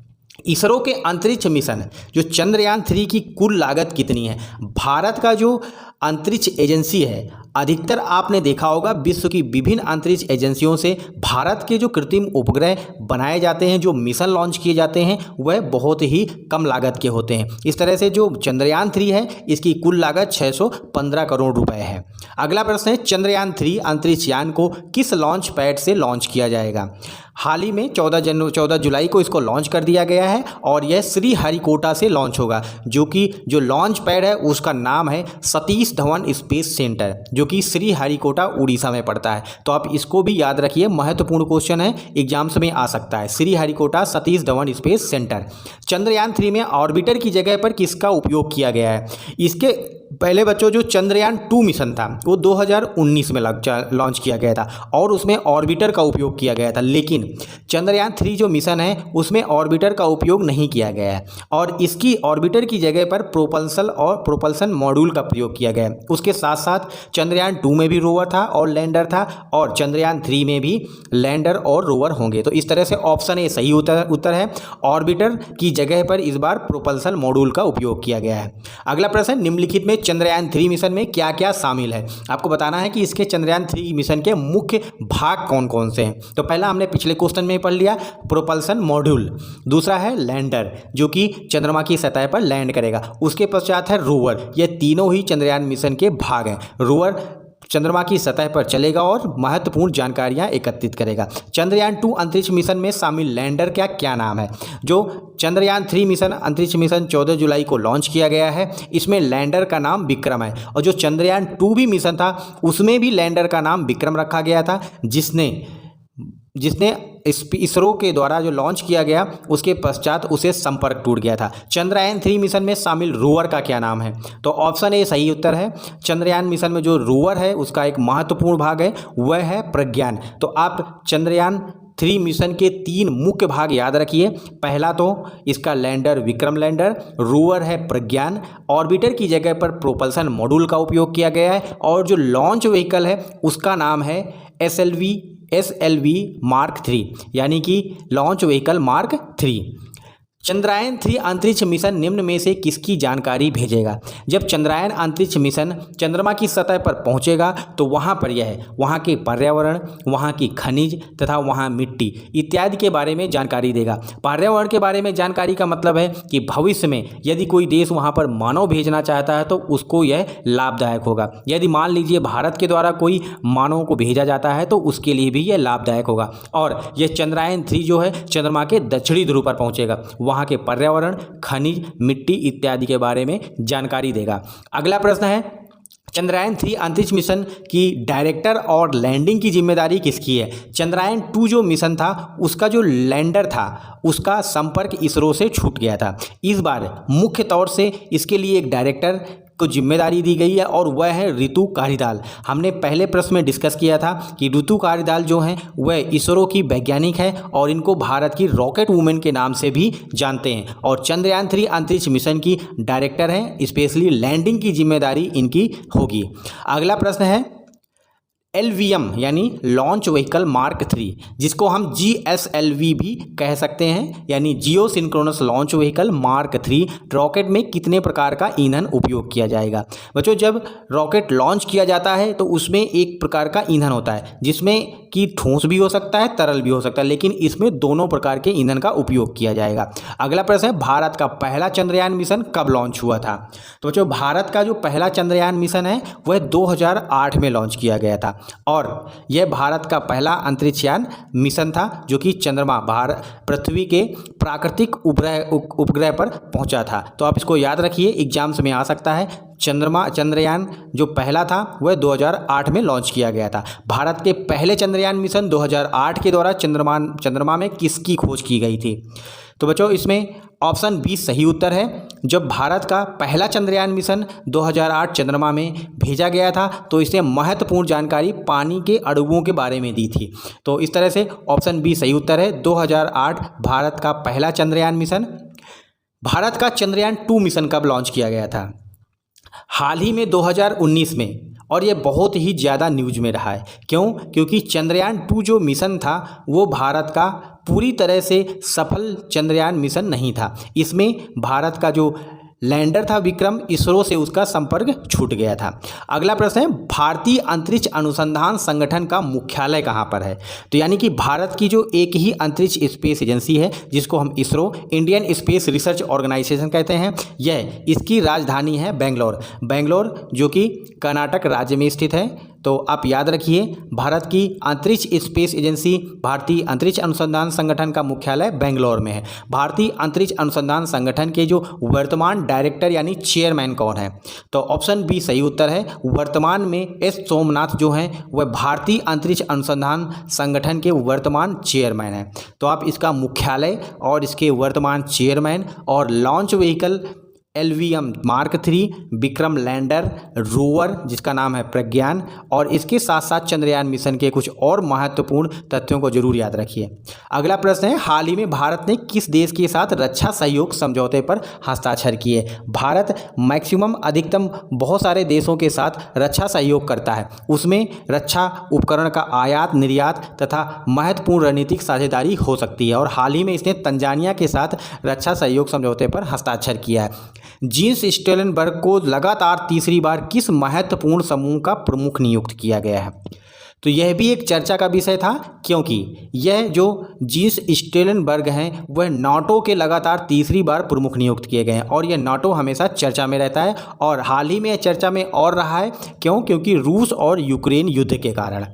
इसरो के अंतरिक्ष मिशन जो चंद्रयान 3 की कुल लागत कितनी है? भारत का जो अंतरिक्ष एजेंसी है, अधिकतर आपने देखा होगा विश्व की विभिन्न अंतरिक्ष एजेंसियों से भारत के जो कृत्रिम उपग्रह बनाए जाते हैं, जो मिशन लॉन्च किए जाते हैं, वह बहुत ही कम लागत के होते हैं। इस तरह से जो चंद्रयान 3 है इसकी कुल लागत 615 करोड़ रुपए है। अगला प्रश्न है, चंद्रयान 3 अंतरिक्ष यान को किस लॉन्च पैड से लॉन्च किया जाएगा? हाल ही में 14 जुलाई को इसको लॉन्च कर दिया गया है और यह श्रीहरिकोटा से लॉन्च होगा, जो कि जो लॉन्च पैड है उसका नाम है सतीश धवन स्पेस सेंटर, जो कि श्रीहरिकोटा उड़ीसा में पड़ता है। तो आप इसको भी याद रखिए, महत्वपूर्ण क्वेश्चन है, एग्जाम्स में आ सकता है। Sriharikota Satish Dhawan space centre. चंद्रयान 3 में ऑर्बिटर की जगह पर किसका उपयोग किया गया है? इसके पहले बच्चों जो चंद्रयान 2 मिशन था वो 2019 में लॉन्च किया गया था और उसमें ऑर्बिटर का उपयोग किया गया था, लेकिन चंद्रयान 3 जो मिशन है उसमें ऑर्बिटर का उपयोग नहीं किया गया है और इसकी ऑर्बिटर की जगह पर प्रोपल्सन मॉड्यूल का प्रयोग किया गया है। उसके साथ साथ चंद्रयान 2 में भी रोवर था और लैंडर था और चंद्रयान 3 में भी लैंडर और रोवर होंगे। तो इस तरह से ऑप्शन ए सही उत्तर है। ऑर्बिटर की जगह पर इस बार प्रोपल्सन मॉड्यूल का उपयोग किया गया है। अगला प्रश्न, निम्नलिखित में चंद्रयान 3 मिशन में क्या क्या शामिल है? आपको बताना है कि इसके चंद्रयान 3 मिशन के मुख्य भाग कौन कौन से हैं। तो पहला हमने पिछले क्वेश्चन में पढ़ लिया, प्रोपल्सन मॉड्यूल। दूसरा है लैंडर, जो कि चंद्रमा की सतह पर लैंड करेगा। उसके पश्चात है रोवर। ये तीनों ही चंद्रयान मिशन के भाग हैं। रोवर चंद्रमा की सतह पर चलेगा और महत्वपूर्ण जानकारियां एकत्रित करेगा। चंद्रयान 2 अंतरिक्ष मिशन में शामिल लैंडर का क्या नाम है? जो चंद्रयान 3 मिशन अंतरिक्ष मिशन 14 जुलाई को लॉन्च किया गया है, इसमें लैंडर का नाम विक्रम है और जो चंद्रयान 2 भी मिशन था उसमें भी लैंडर का नाम विक्रम रखा गया था, जिसने इसरो के द्वारा जो लॉन्च किया गया उसके पश्चात उसे संपर्क टूट गया था। चंद्रयान 3 मिशन में शामिल रोवर का क्या नाम है? तो ऑप्शन ए सही उत्तर है। चंद्रयान मिशन में जो रोवर है उसका एक महत्वपूर्ण भाग है, वह है प्रज्ञान। तो आप चंद्रयान 3 मिशन के 3 मुख्य भाग याद रखिए। पहला तो इसका लैंडर विक्रम लैंडर, रोवर है प्रज्ञान, ऑर्बिटर की जगह पर प्रोपल्सन मॉड्यूल का उपयोग किया गया है और जो लॉन्च व्हीकल है उसका नाम है SLV मार्क 3 यानी कि लॉन्च व्हीकल मार्क 3। चंद्रयान 3 अंतरिक्ष मिशन निम्न में से किसकी जानकारी भेजेगा? जब चंद्रयान अंतरिक्ष मिशन चंद्रमा की सतह पर पहुंचेगा तो वहां पर वहां के पर्यावरण, वहां की खनिज तथा वहां मिट्टी इत्यादि के बारे में जानकारी देगा। पर्यावरण के बारे में जानकारी का मतलब है कि भविष्य में यदि कोई देश वहां पर मानव भेजना चाहता है तो उसको यह लाभदायक होगा। यदि मान लीजिए भारत के द्वारा कोई मानव को भेजा जाता है तो उसके लिए भी यह लाभदायक होगा। और यह चंद्रयान 3 जो है चंद्रमा के दक्षिणी ध्रुव पर पहुंचेगा, वहां के पर्यावरण, खनिज, मिट्टी इत्यादि के बारे में जानकारी देगा। अगला प्रश्न है, चंद्रयान 3 अंतरिक्ष मिशन की डायरेक्टर और लैंडिंग की जिम्मेदारी किसकी है? चंद्रयान 2 जो मिशन था उसका जो लैंडर था उसका संपर्क इसरो से छूट गया था। इस बार मुख्य तौर से इसके लिए एक डायरेक्टर को जिम्मेदारी दी गई है और वह है रितु कारिदाल। हमने पहले प्रश्न में डिस्कस किया था कि रितु कारिदाल जो हैं वह इसरो की वैज्ञानिक है और इनको भारत की रॉकेट वुमेन के नाम से भी जानते हैं और चंद्रयान 3 अंतरिक्ष मिशन की डायरेक्टर हैं। स्पेशली लैंडिंग की जिम्मेदारी इनकी होगी। अगला प्रश्न है, LVM यानी लॉन्च व्हीकल मार्क 3, जिसको हम GSLV भी कह सकते हैं यानी geosynchronous launch vehicle mark 3, rocket में कितने प्रकार का ईंधन उपयोग किया जाएगा? बच्चों, जब रॉकेट लॉन्च किया जाता है तो उसमें एक प्रकार का ईंधन होता है जिसमें कि ठोस भी हो सकता है, तरल भी हो सकता है, लेकिन इसमें दोनों प्रकार के ईंधन का उपयोग किया जाएगा। अगला प्रश्न है, भारत का पहला चंद्रयान मिशन कब लॉन्च हुआ था? तो बच्चों, भारत का जो पहला चंद्रयान मिशन है वह 2008 में लॉन्च किया गया था और यह भारत का पहला अंतरिक्षयान मिशन था जो कि चंद्रमा पृथ्वी के प्राकृतिक उपग्रह पर पहुंचा था। तो आप इसको याद रखिए, एग्जाम्स में आ सकता है। चंद्रयान जो पहला था वह 2008 में लॉन्च किया गया था। भारत के पहले चंद्रयान मिशन 2008 के द्वारा चंद्रमा में किसकी खोज की गई थी? तो बच्चों, इसमें ऑप्शन बी सही उत्तर है। जब भारत का पहला चंद्रयान मिशन 2008 चंद्रमा में भेजा गया था तो इसने महत्वपूर्ण जानकारी पानी के अणुओं के बारे में दी थी। तो इस तरह से ऑप्शन बी सही उत्तर है। 2008 भारत का पहला चंद्रयान मिशन। भारत का चंद्रयान 2 मिशन कब लॉन्च किया गया था? हाल ही में 2019 में, और ये बहुत ही ज़्यादा न्यूज में रहा है। क्यों? क्योंकि चंद्रयान 2 जो मिशन था वो भारत का पूरी तरह से सफल चंद्रयान मिशन नहीं था। इसमें भारत का जो लैंडर था विक्रम, इसरो से उसका संपर्क छूट गया था। अगला प्रश्न है, भारतीय अंतरिक्ष अनुसंधान संगठन का मुख्यालय कहाँ पर है? तो यानी कि भारत की जो एक ही अंतरिक्ष स्पेस एजेंसी है जिसको हम ISRO, Indian Space Research Organisation कहते हैं, इसकी राजधानी है बेंगलोर। बेंगलोर जो कि कर्नाटक राज्य में स्थित है। तो आप याद रखिए, भारत की अंतरिक्ष स्पेस एजेंसी भारतीय अंतरिक्ष अनुसंधान संगठन का मुख्यालय बेंगलोर में है। भारतीय अंतरिक्ष अनुसंधान संगठन के जो वर्तमान डायरेक्टर यानी चेयरमैन कौन है? तो ऑप्शन बी सही उत्तर है। वर्तमान में एस सोमनाथ जो हैं वह भारतीय अंतरिक्ष अनुसंधान संगठन के वर्तमान चेयरमैन हैं। तो आप इसका मुख्यालय और इसके वर्तमान चेयरमैन और launch vehicle LVM Mark 3, Vikram lander, rover जिसका नाम है प्रज्ञान, और इसके साथ साथ चंद्रयान मिशन के कुछ और महत्वपूर्ण तथ्यों को जरूर याद रखिए। अगला प्रश्न है, हाल ही में भारत ने किस देश के साथ रक्षा सहयोग समझौते पर हस्ताक्षर किए? भारत मैक्सिमम अधिकतम बहुत सारे देशों के साथ रक्षा सहयोग करता है। उसमें रक्षा उपकरण का आयात निर्यात तथा महत्वपूर्ण रणनीतिक साझेदारी हो सकती है, और हाल ही में इसने तंजानिया के साथ रक्षा सहयोग समझौते पर हस्ताक्षर किया है। जीन्स स्टोलनबर्ग को लगातार तीसरी बार किस महत्वपूर्ण समूह का प्रमुख नियुक्त किया गया है? तो यह भी एक चर्चा का विषय था, क्योंकि यह जो जीन्स स्टोलनबर्ग हैं वह नाटो के लगातार तीसरी बार प्रमुख नियुक्त किए गए हैं, और यह नाटो हमेशा चर्चा में रहता है, और हाल ही में चर्चा में और रहा है। क्यों? क्योंकि रूस और यूक्रेन युद्ध के कारण।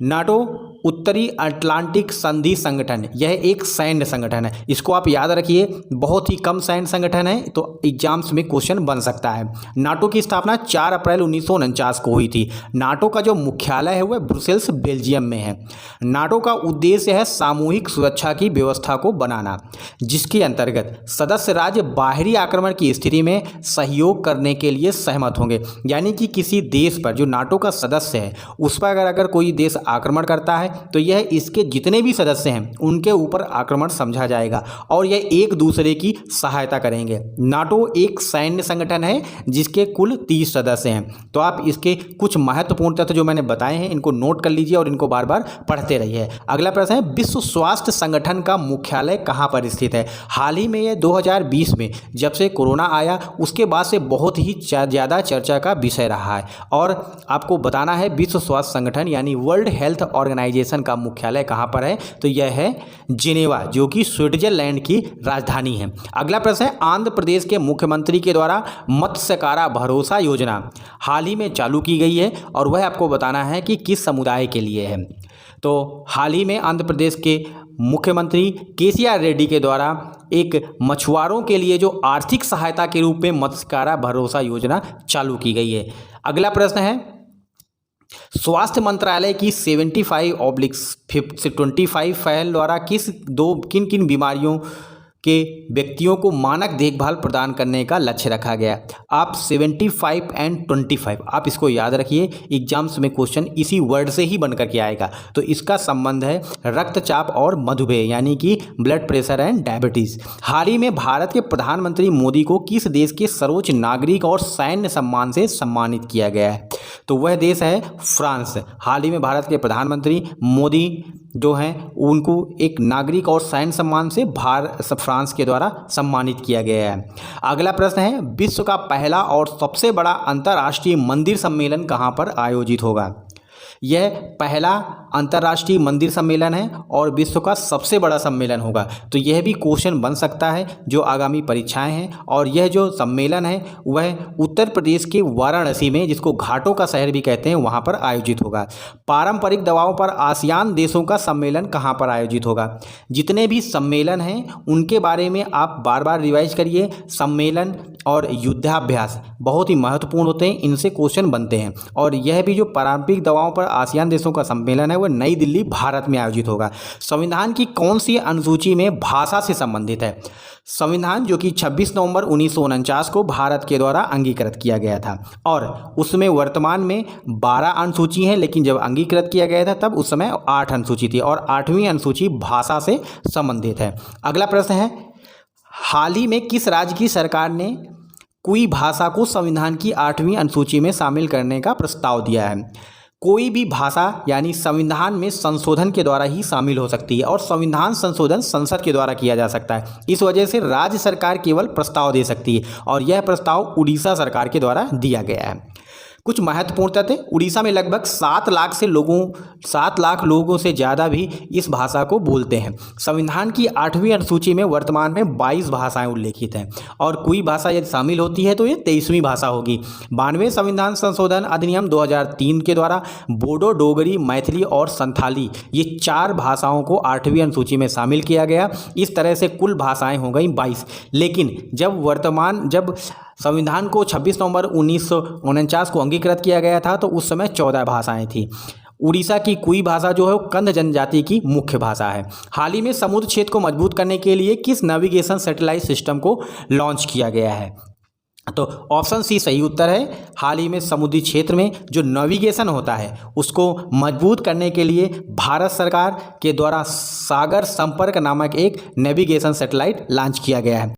नाटो उत्तरी अटलांटिक संधि संगठन, यह एक सैन्य संगठन है। इसको आप याद रखिए, बहुत ही कम सैन्य संगठन है, तो एग्जाम्स में क्वेश्चन बन सकता है। नाटो की स्थापना 4 अप्रैल 1949 को हुई थी। नाटो का जो मुख्यालय है वह ब्रुसेल्स बेल्जियम में है। नाटो का उद्देश्य है सामूहिक सुरक्षा की व्यवस्था को बनाना, जिसके अंतर्गत सदस्य राज्य बाहरी आक्रमण की स्थिति में सहयोग करने के लिए सहमत होंगे। यानी कि किसी देश पर जो नाटो का सदस्य है उस पर अगर कोई देश आक्रमण करता है तो यह इसके जितने भी सदस्य हैं उनके ऊपर आक्रमण समझा जाएगा, और यह एक दूसरे की सहायता करेंगे। नाटो एक सैन्य संगठन है जिसके कुल 30 सदस्य हैं। तो आप इसके कुछ महत्वपूर्ण तथ्य जो मैंने बताए हैं इनको नोट कर लीजिए और इनको बार बार पढ़ते रहिए। अगला प्रश्न है, विश्व स्वास्थ्य संगठन का मुख्यालय कहाँ पर स्थित है? हाल ही में यह 2020 में जब से कोरोना आया उसके बाद से बहुत ही ज़्यादा चर्चा का विषय रहा है, और आपको बताना है विश्व स्वास्थ्य संगठन यानी वर्ल्ड हेल्थ ऑर्गेनाइजेशन का मुख्यालय कहाँ पर है? तो यह है जिनेवा, जो कि स्विट्जरलैंड की राजधानी है। अगला प्रश्न है, आंध्र प्रदेश के मुख्यमंत्री के द्वारा मत्स्यकारा भरोसा योजना हाल ही में चालू की गई है, और वह आपको बताना है कि किस समुदाय के लिए है। तो हाल ही में आंध्र प्रदेश के मुख्यमंत्री केसीआर रेड्डी के द्वारा एक मछुआरों के लिए जो आर्थिक सहायता के रूप में मत्स्यकारा भरोसा योजना चालू की गई है। अगला प्रश्न है, स्वास्थ्य मंत्रालय की 75/25 पहल द्वारा किन किन बीमारियों के व्यक्तियों को मानक देखभाल प्रदान करने का लक्ष्य रखा गया? आप 75 और 25 आप इसको याद रखिए, एग्जाम्स में क्वेश्चन इसी वर्ड से ही बनकर के आएगा। तो इसका संबंध है रक्तचाप और मधुमेह यानी कि ब्लड प्रेशर एंड डायबिटीज़। हाल ही में भारत के प्रधानमंत्री मोदी को किस देश के सर्वोच्च नागरिक और सैन्य सम्मान से सम्मानित किया गया है? तो वह देश है फ्रांस। हाल ही में भारत के प्रधानमंत्री मोदी जो हैं उनको एक नागरिक और सैन्य सम्मान से फ्रांस के द्वारा सम्मानित किया गया है। अगला प्रश्न है, विश्व का पहला और सबसे बड़ा अंतर्राष्ट्रीय मंदिर सम्मेलन कहाँ पर आयोजित होगा? यह पहला अंतर्राष्ट्रीय मंदिर सम्मेलन है और विश्व का सबसे बड़ा सम्मेलन होगा। तो यह भी क्वेश्चन बन सकता है जो आगामी परीक्षाएं हैं, और यह जो सम्मेलन है वह उत्तर प्रदेश के वाराणसी में, जिसको घाटों का शहर भी कहते हैं, वहां पर आयोजित होगा। पारंपरिक दवाओं पर आसियान देशों का सम्मेलन कहां पर आयोजित होगा? जितने भी सम्मेलन हैं उनके बारे में आप बार बार रिवाइज करिए। सम्मेलन और युद्धाभ्यास बहुत ही महत्वपूर्ण होते हैं, इनसे क्वेश्चन बनते हैं। और यह भी जो पारंपरिक दवाओं पर आसियान देशों का सम्मेलन है वह नई दिल्ली भारत में आयोजित होगा। संविधान की कौन सी अनुसूची में भाषा से संबंधित है? संविधान जो कि 26 नवंबर 1949 को भारत के द्वारा अंगीकृत किया गया था और उसमें वर्तमान में 12 अनुसूची हैं, लेकिन जब अंगीकृत किया गया था तब उस समय 8 अनुसूची थी और 8वीं अनुसूची भाषा से संबंधित है। अगला प्रश्न है, हाल ही में किस राज्य की सरकार ने कुई भाषा को संविधान की 8वीं अनुसूची में शामिल करने का प्रस्ताव दिया है? कोई भी भाषा यानी संविधान में संशोधन के द्वारा ही शामिल हो सकती है और संविधान संशोधन संसद के द्वारा किया जा सकता है। इस वजह से राज्य सरकार केवल प्रस्ताव दे सकती है और यह प्रस्ताव उड़ीसा सरकार के द्वारा दिया गया है। कुछ महत्वपूर्ण तथ्य, उड़ीसा में लगभग 7 लाख लोगों से ज़्यादा भी इस भाषा को बोलते हैं। संविधान की 8वीं अनुसूची में वर्तमान में 22 भाषाएं उल्लेखित हैं और कोई भाषा यदि शामिल होती है तो ये 23वीं भाषा होगी। 92वें संविधान संशोधन अधिनियम 2003 के द्वारा बोडो, डोगरी, मैथिली और संथाली ये 4 भाषाओं को 8वीं अनुसूची में शामिल किया गया। इस तरह से कुल भाषाएँ हो गई 22। लेकिन जब संविधान को 26 नवंबर 1949 को अंगीकृत किया गया था तो उस समय 14 भाषाएं थी। उड़ीसा की कोई भाषा जो है वो कंध जनजाति की मुख्य भाषा है। हाल ही में समुद्र क्षेत्र को मजबूत करने के लिए किस नेविगेशन सैटेलाइट सिस्टम को लॉन्च किया गया है? तो ऑप्शन सी सही उत्तर है। हाल ही में समुद्री क्षेत्र में जो नेविगेशन होता है उसको मजबूत करने के लिए भारत सरकार के द्वारा सागर संपर्क नामक एक नेविगेशन सैटेलाइट लॉन्च किया गया है।